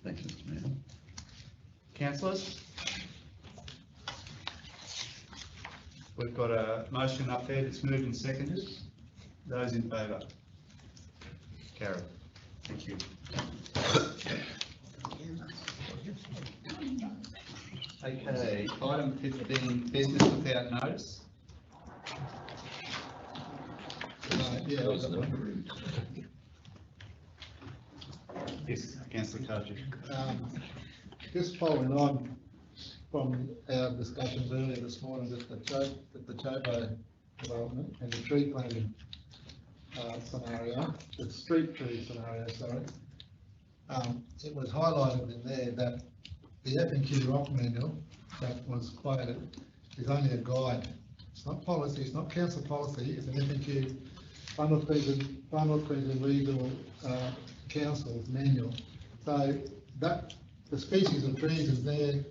Thank you, Mr. Mayor. Councillors? We've got a motion up there that's moved and seconded. Those in favour? Carried. Thank you. Okay, item 15, business without notice. Yeah, I've got one. Yes, councillor Cardew. Just following on from our discussions earlier this morning with the Chobo development and the tree planting scenario, the street tree scenario, sorry. It was highlighted in there that the F&Q rock manual that was quoted is only a guide. It's not policy, it's not council policy, it's an F&Q Bundle Queensland Regional Council's manual. So that the species of trees is there.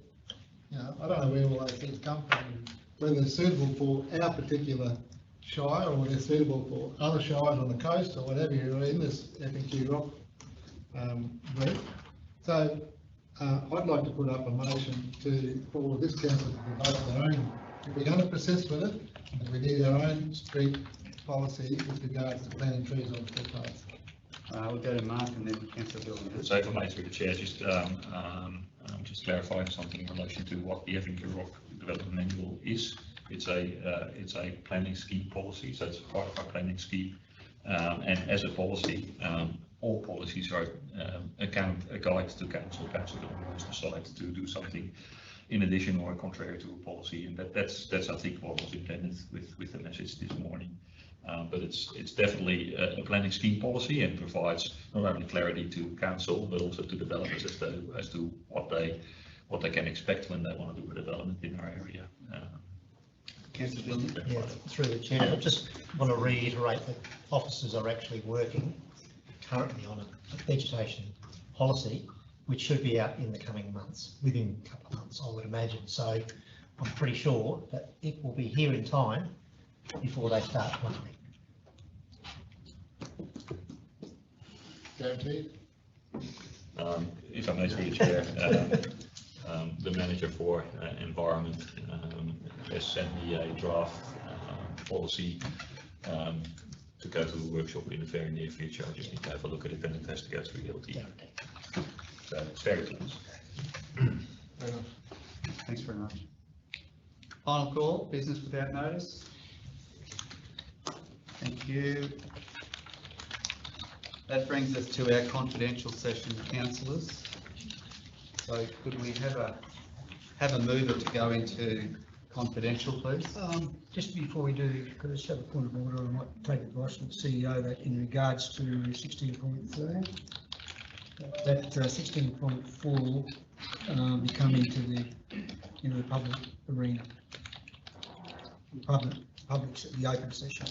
You know, I don't know where all those things come from, whether they're suitable for our particular shire or they're suitable for other shires on the coast or whatever you're in this F&Q rock group. So I'd like to put up a motion for this council to develop their own. If we're going to persist with it, we need our own street policy with regards to planting trees on footpaths. We'll go to Mark and then councillor Bill. So if I may, through the chair, just clarifying something in relation to what the F&Q Rock Development Manual is. It's a planning scheme policy, so it's part of our planning scheme. And as a policy, all policies are a guide to council. Council can always decide to do something in addition or contrary to a policy, and that's I think what was intended with the message this morning. But it's definitely a planning scheme policy and provides not only clarity to council but also to developers as to what they can expect when they want to do a development in our area. Yeah, through the chair, I just want to reiterate that officers are actually working currently on a vegetation policy, which should be out in the coming months, within a couple of months, I would imagine. So I'm pretty sure that it will be here in time before they start planting. Guaranteed? If I may, through the chair, the manager for environment has sent me a draft policy to go to a workshop in the very near future. I just need to have a look at it and it has to go through LT. So it's very close. Thanks very much. Final call, business without notice. Thank you. That brings us to our confidential session, councillors. So could we have a mover to go into confidential, please? Just before we do, could I just have a point of order? I might take advice from the CEO that in regards to 16.4, that 16.4 be coming to the public arena, the open session.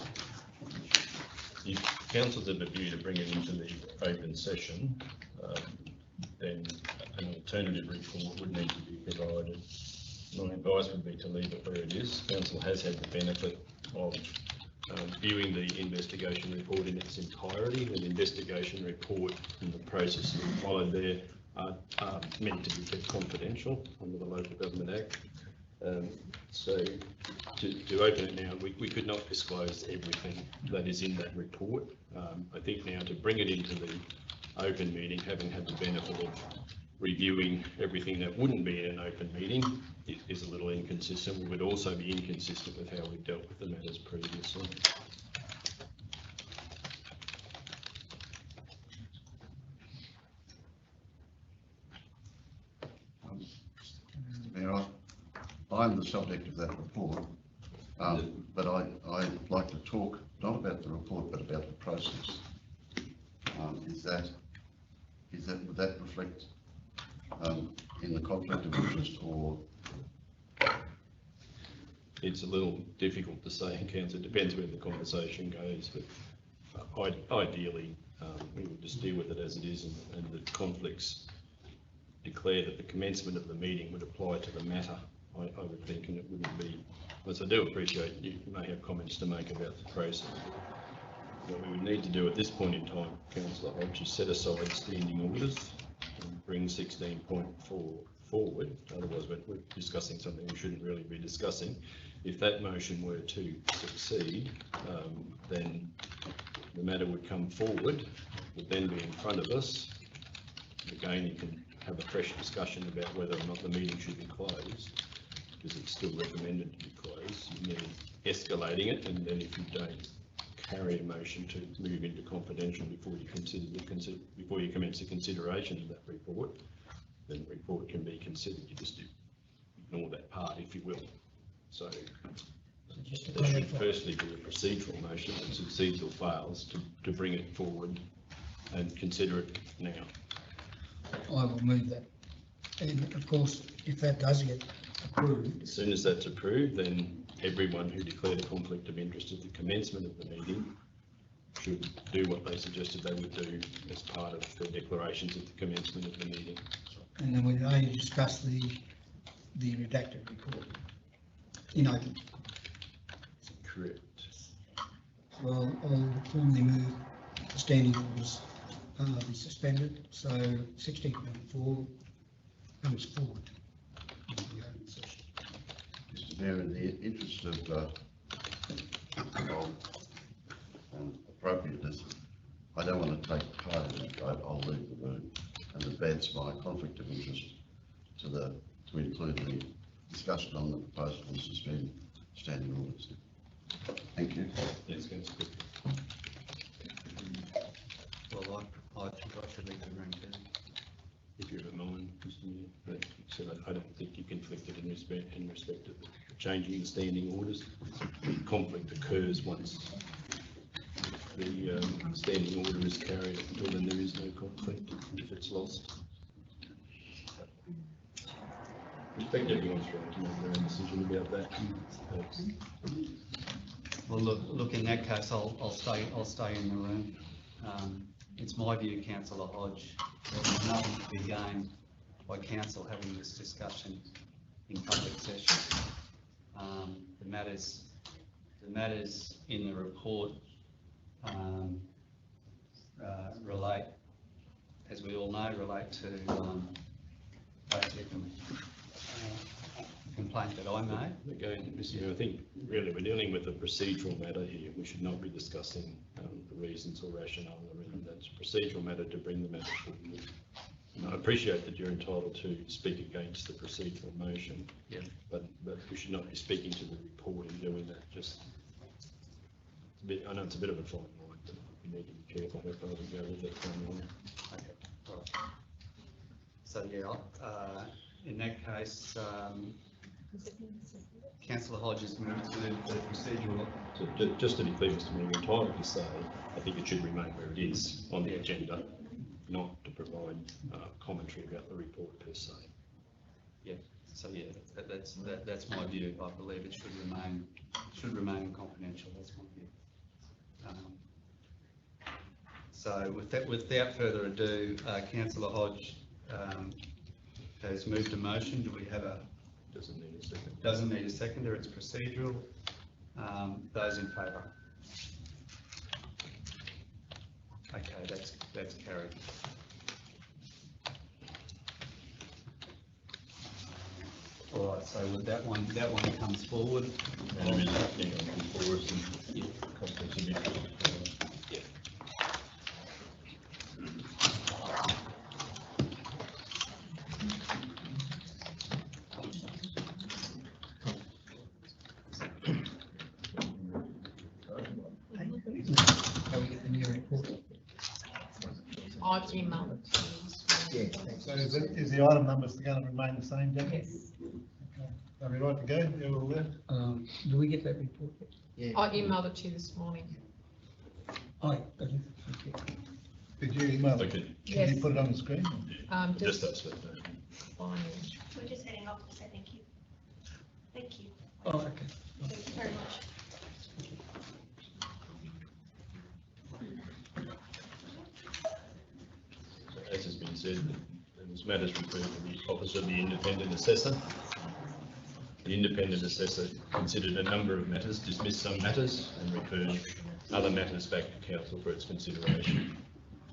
If council's of the view to bring it into the open session, then an alternative report would need to be provided. My advice would be to leave it where it is. Council has had the benefit of viewing the investigation report in its entirety. The investigation report and the processes followed there are meant to be kept confidential under the Local Government Act. So to open it now, we could not disclose everything that is in that report. I think now to bring it into the open meeting, having had the benefit of reviewing everything that wouldn't be in an open meeting, it is a little inconsistent. We would also be inconsistent with how we've dealt with the matters previously. Mayor, I'm the subject of that report, but I'd like to talk not about the report but about the process. Would that reflect in the conflict of interest, or? It's a little difficult to say, Councillor. It depends where the conversation goes, but ideally we would just deal with it as it is, and the conflicts declare that the commencement of the meeting would apply to the matter, I would think, and it wouldn't be, as I do appreciate you may have comments to make about the process. What we would need to do at this point in time, Councillor Hodge, is set aside standing orders and bring 16.4 forward. Otherwise we're discussing something we shouldn't really be discussing. If that motion were to succeed, then the matter would come forward, would then be in front of us. Again, you can have a fresh discussion about whether or not the meeting should be closed, because it's still recommended to be closed. And then escalating it, and then if you don't carry a motion to move into confidential before you before you commence the consideration of that report, then the report can be considered. You just ignore that part, if you will. So there should firstly be a procedural motion that succeeds or fails to bring it forward and consider it now. I will move that. And of course, if that does get approved. As soon as that's approved, then everyone who declared a conflict of interest at the commencement of the meeting should do what they suggested they would do as part of their declarations at the commencement of the meeting. And then we only discuss the redacted report in open. Correct. Well, I'll formally move the standing orders be suspended, so 16.4 comes forward in the open session. Mr. Mayor, in the interest of appropriateness, I don't want to take part in that vote. I'll leave the room and advance my conflict of interest to include the discussion on the proposal to suspend standing orders. Thank you. Yes, Councillor. Well, I think I should leave the room then. If you don't mind, Mr. Mayor, but so I don't think you conflicted in respect of changing the standing orders. The conflict occurs once the standing order is carried until then there is no conflict if it's lost. Respect everyone's right to make their own decision about that. Well, look. In that case, I'll stay in the room. It's my view, Councillor Hodge, that there's nothing to be gained by council having this discussion in public session. The matters in the report relate, as we all know, to basically a complaint that I made. Again, Mr. Mayor, I think really we're dealing with a procedural matter here. We should not be discussing the reasons or rationale. That's a procedural matter to bring the matter forward. And I appreciate that you're entitled to speak against the procedural motion. Yeah. But we should not be speaking to the report and doing that. Just a bit, I know it's a bit of a fine line, but we need to be careful how far we go with that fine line. Okay. Right. So yeah, in that case, Councillor Hodges moved to the procedural. So just to be clear, Mr. Mayor, we're entitled to say I think it should remain where it is on the agenda, not to provide commentary about the report per se. Yeah. So yeah, that's my view. I believe it should remain confidential. That's my view. So without further ado, Councillor Hodge has moved a motion. Do we have a? Doesn't need a second. Doesn't need a seconder. It's procedural. Those in favour? Okay, that's carried. All right. So with that one comes forward. And conflicts of interest. I've emailed it to you. So is the item numbers going to remain the same, Jackie? Yes. Okay. Are we right to go? You're all there? Do we get that report? I emailed it to you this morning. Aye, got it. Okay. Did you email it? Okay. Can Yes. you put it on the screen? Just that's it. Fine. We're just heading off to say thank you. Thank you. Oh, okay. Thank you very much. As has been said, this matter is referred to the Office of the Independent Assessor. The Independent Assessor considered a number of matters, dismissed some matters and referred other matters back to Council for its consideration.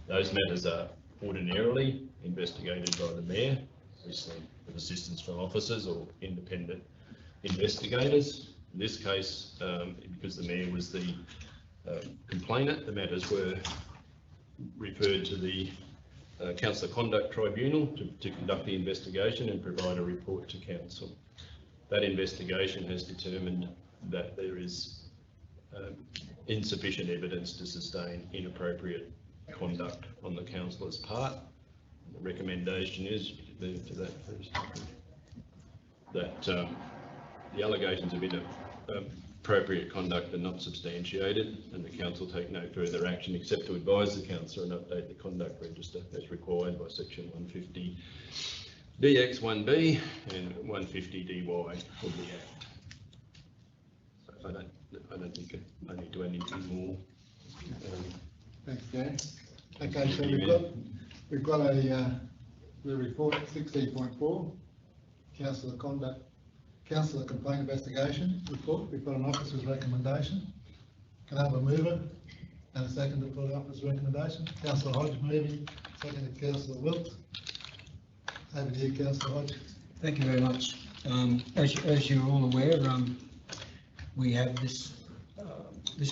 Those matters are ordinarily investigated by the Mayor, obviously with assistance from officers or independent investigators. In this case, because the Mayor was the complainant, the matters were referred to the Councillor Conduct Tribunal to conduct the investigation and provide a report to Council. That investigation has determined that there is insufficient evidence to sustain inappropriate conduct on the councillor's part. The recommendation is, move to that first, that the allegations of inappropriate conduct are not substantiated and the council take no further action except to advise the councillor and update the conduct register as required by section 150 DX1B and 150 DY of the Act. So I don't think I need to add anything more. Thanks, James. Okay, so we've got the report 16.4, Councillor Complaint Investigation report. We've got an officer's recommendation. Can I have a mover and a seconder for the officer's recommendation? Councillor Hodge moving, seconded Councillor Wilkes. Over to you, Councillor Hodge. Thank you very much. As you're all aware, we have this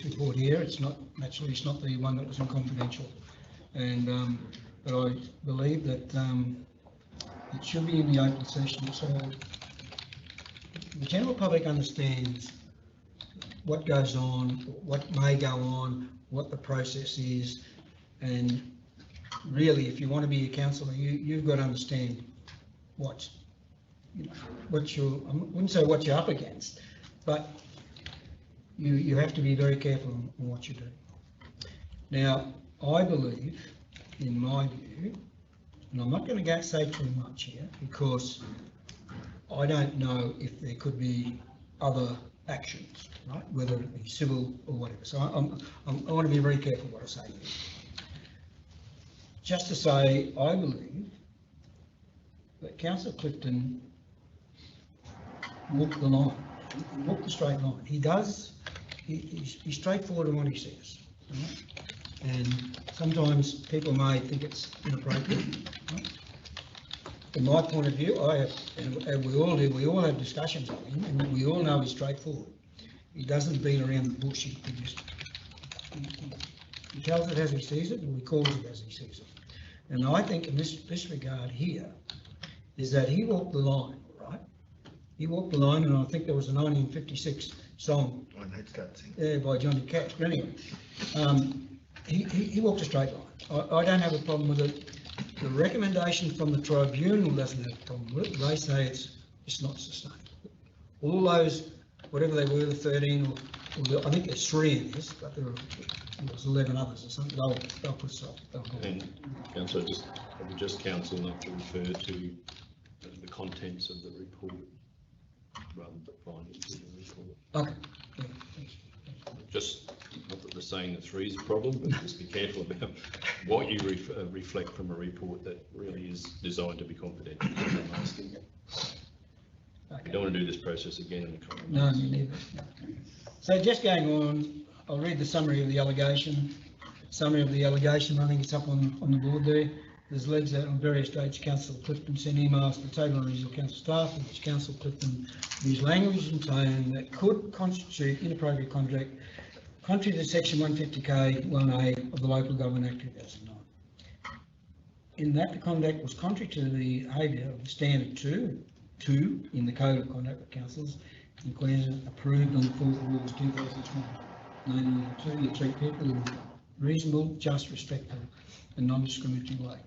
report here. It's not the one that was in confidential, and but I believe that it should be in the open session so the general public understands what goes on, what may go on, what the process is, and really, if you want to be a councillor, you've got to understand I wouldn't say what you're up against, but you have to be very careful on what you do. Now, I believe, in my view, and I'm not going to say too much here because I don't know if there could be other actions, right? Whether it be civil or whatever. So I want to be very careful what I say here. Just to say, I believe that Councillor Clifton walked the line, he walked the straight line. He does, he's straightforward in what he says. Right? And sometimes people may think it's inappropriate. Right? From my point of view, and we all do, we all have discussions with him, and we all know he's straightforward. He doesn't beat around the bush. He tells it as he sees it, and he calls it as he sees it. And I think in this regard here, is that he walked the line, right? He walked the line, and I think there was a 1956 song by Johnny Cash. But anyway, he walked a straight line. I don't have a problem with it. The recommendation from the tribunal doesn't have a problem with it. They say it's not sustainable. All those, whatever they were, the 13 or I think there's 3 in this, but there's 11 others or something. They'll put us off. And Councillor, I would just counsel not to refer to the contents of the report rather than findings in the report. Okay. Yeah, thanks. Just not that we're saying that 3 is a problem, but just be careful about what you reflect from a report that really is designed to be confidential. I'm asking. Okay. You don't want to do this process again in the coming months. No, me neither. So just going on, I'll read the summary of the allegation. Summary of the allegation, I think it's up on the board there. There's legs that on various dates, Councillor Clifton sent emails to the table of regional council staff, in which Councillor Clifton used language and tone that could constitute inappropriate conduct contrary to section 150K 1A of the Local Government Act 2009. In that the conduct was contrary to the behaviour of the standard 2 in the Code of Conduct of Councils in Queensland, approved on the 4th of August 2001. 1992, you treat people reasonable, just, respectful and non-discriminatory way.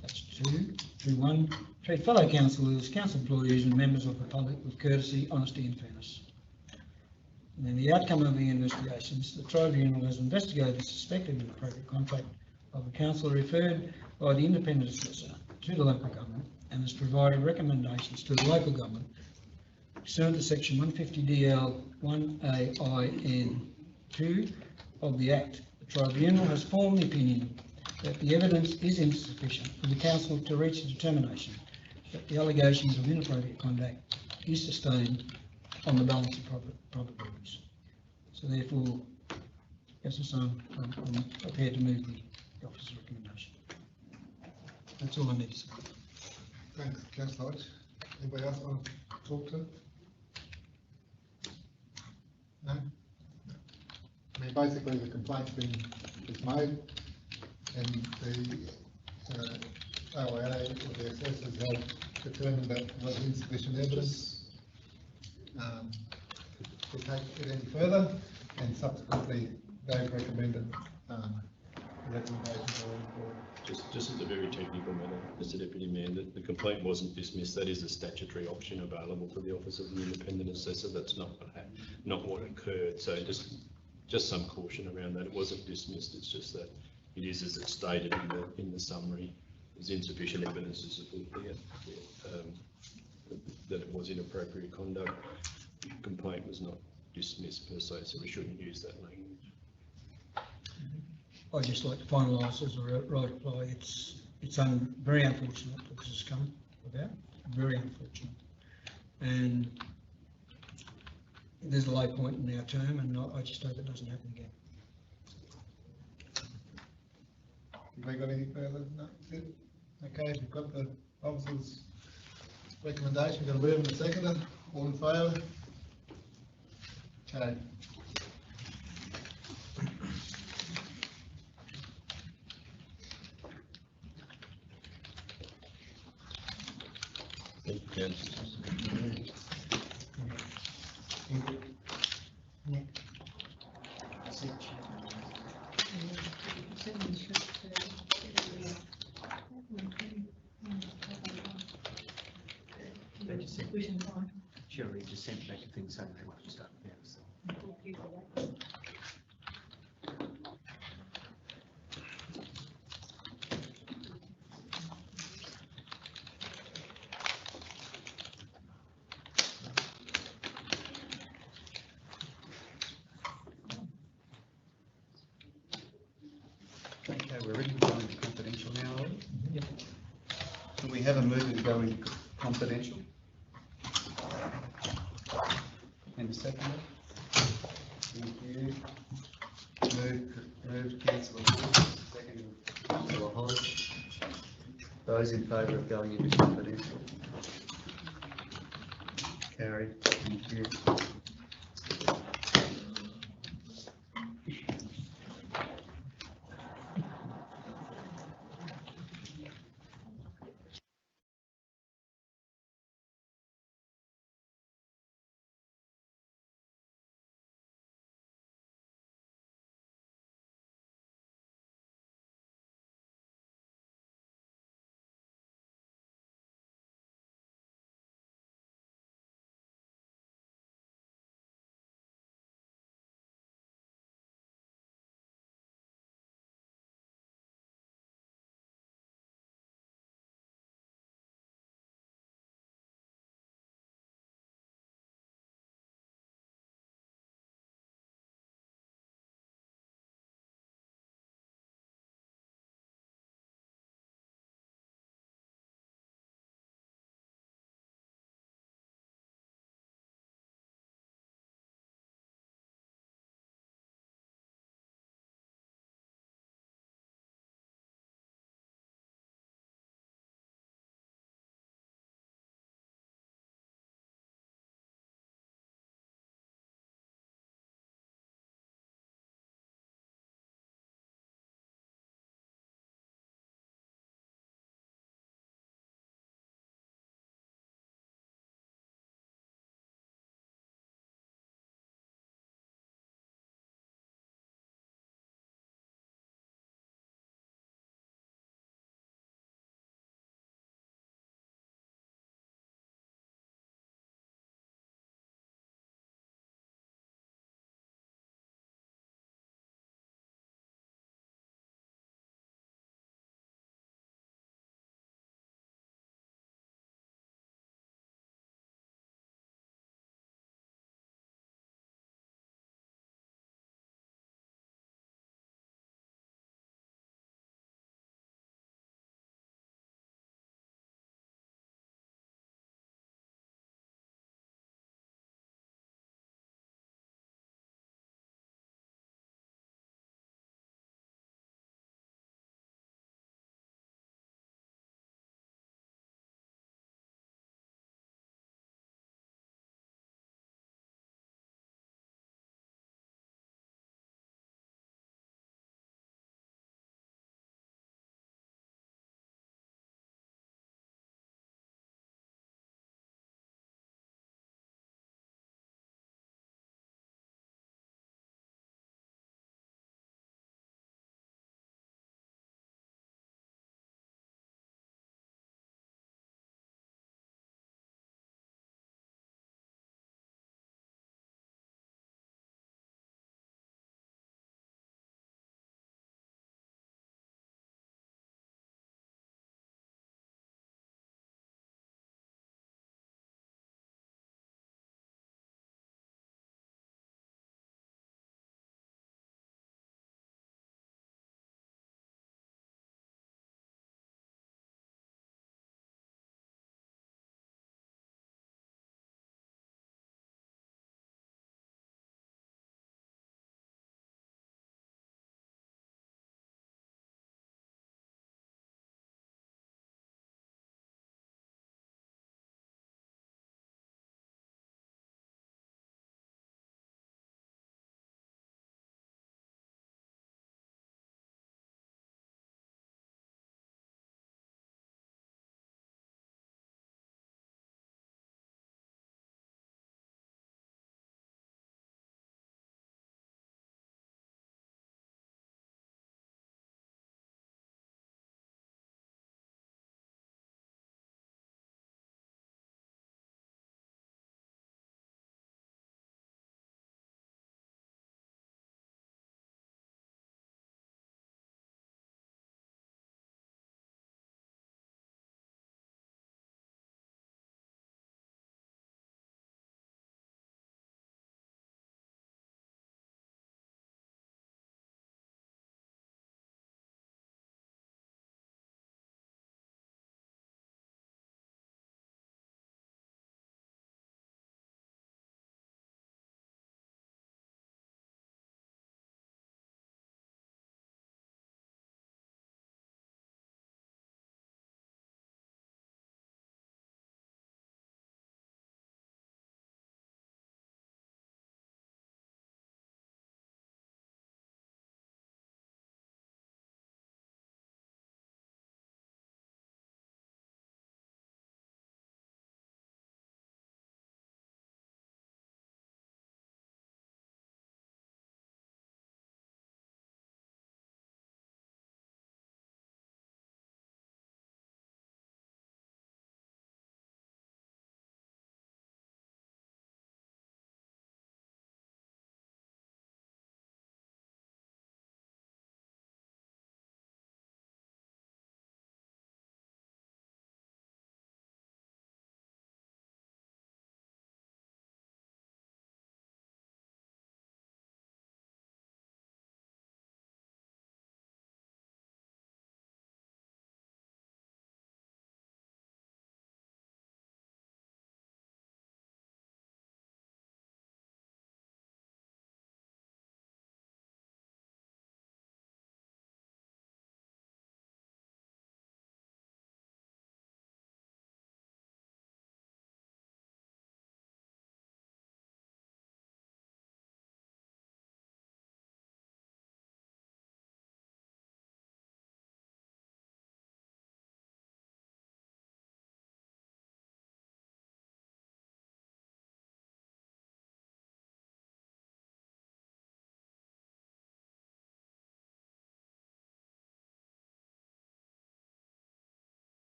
That's 2. 2.1, treat fellow councillors, council employees and members of the public with courtesy, honesty and fairness. And then the outcome of the investigations, the tribunal has investigated the suspected inappropriate conduct of the councillor referred by the independent assessor to the local government and has provided recommendations to the local government pursuant to section 150DL 1AIN2 of the Act. The tribunal has formed the opinion that the evidence is insufficient for the council to reach a determination that the allegations of inappropriate conduct is sustained on the balance of probabilities. So therefore, as I say, I'm prepared to move the officer's recommendation. That's all I need to say. Thanks, Councillor Hodge. Anybody else want to talk to? No? I mean, basically the complaint's been made and the OIA or the assessors have determined that there was insufficient evidence to take it any further, and subsequently they've recommended recommendations going forward. Just as a very technical matter, Mr Deputy Mayor, the complaint wasn't dismissed. That is a statutory option available to the Office of the Independent Assessor. That's not what occurred. So just some caution around that. It wasn't dismissed. It's just that it is as it's stated in the summary. There's insufficient evidence to support that it was inappropriate conduct. The complaint was not dismissed per se, so we shouldn't use that language. I'd just like to finalise as a right reply. It's very unfortunate that this has come about. Very unfortunate, and there's a low point in our term, and I just hope it doesn't happen again. Have they got any further? No, that's it. Okay, we've got the officer's recommendation. Got a mover and a seconder. All in favour? Okay. Thank you, Sure, he just sent back a thing saying they want to start now, so. Okay, we're ready to go into confidential now, are we? Yep. Can we have a move to go into confidential? And a second. Thank you. Moved, councillor Wilson, second, councillor Hodge. Those in favour of going into confidential? Carried. Thank you.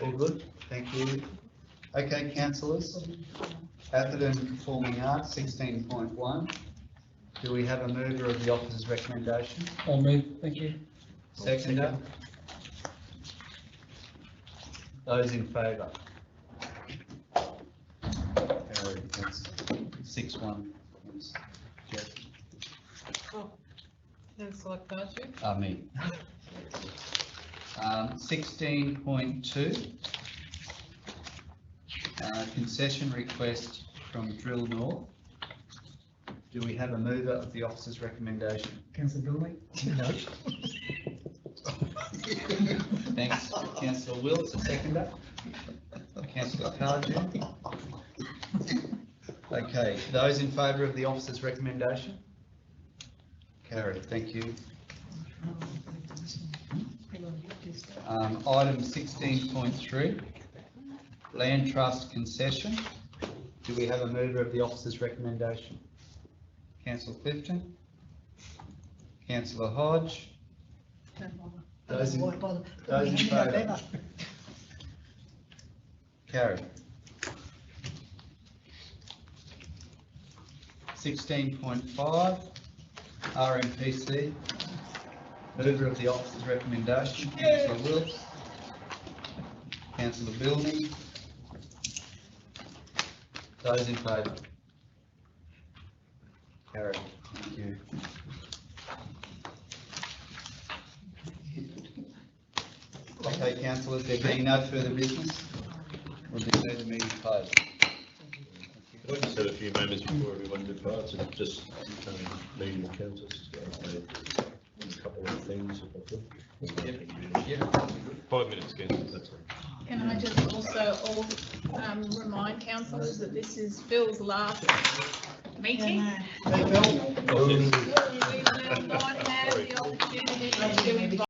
All good, thank you. Okay, councillors, Atherton Performing Arts, 16.1. Do we have a mover of the officer's recommendation? I'll move, thank you. Seconder? Those in favour? Carried, that's 6-1. Jeff. Councillor Cardew? Me. 16.2. Concession request from Drill North. Do we have a mover of the officer's recommendation? Councillor Billy? No. Thanks, councillor Wills, a seconder. Councillor Cardew. Okay, those in favour of the officer's recommendation? Carried, thank you. Item 16.3, Land Trust Concession. Do we have a mover of the officer's recommendation? Councillor Clifton? Councillor Hodge? Those in favour? Carried. 16.5, RMPC. Mover of the officer's recommendation, Councillor Wills. Councillor Bilney. Those in favour? Carried. Thank you. Okay, councillors, there being no further business, we'll declare the meeting closed. Could I just have a few moments before everyone departs and just meeting the councillors to update a couple of things if I could? Yeah. 5 minutes, councillors, that's all. Can I just also remind councillors that this is Phil's last meeting? We will not have the opportunity to invite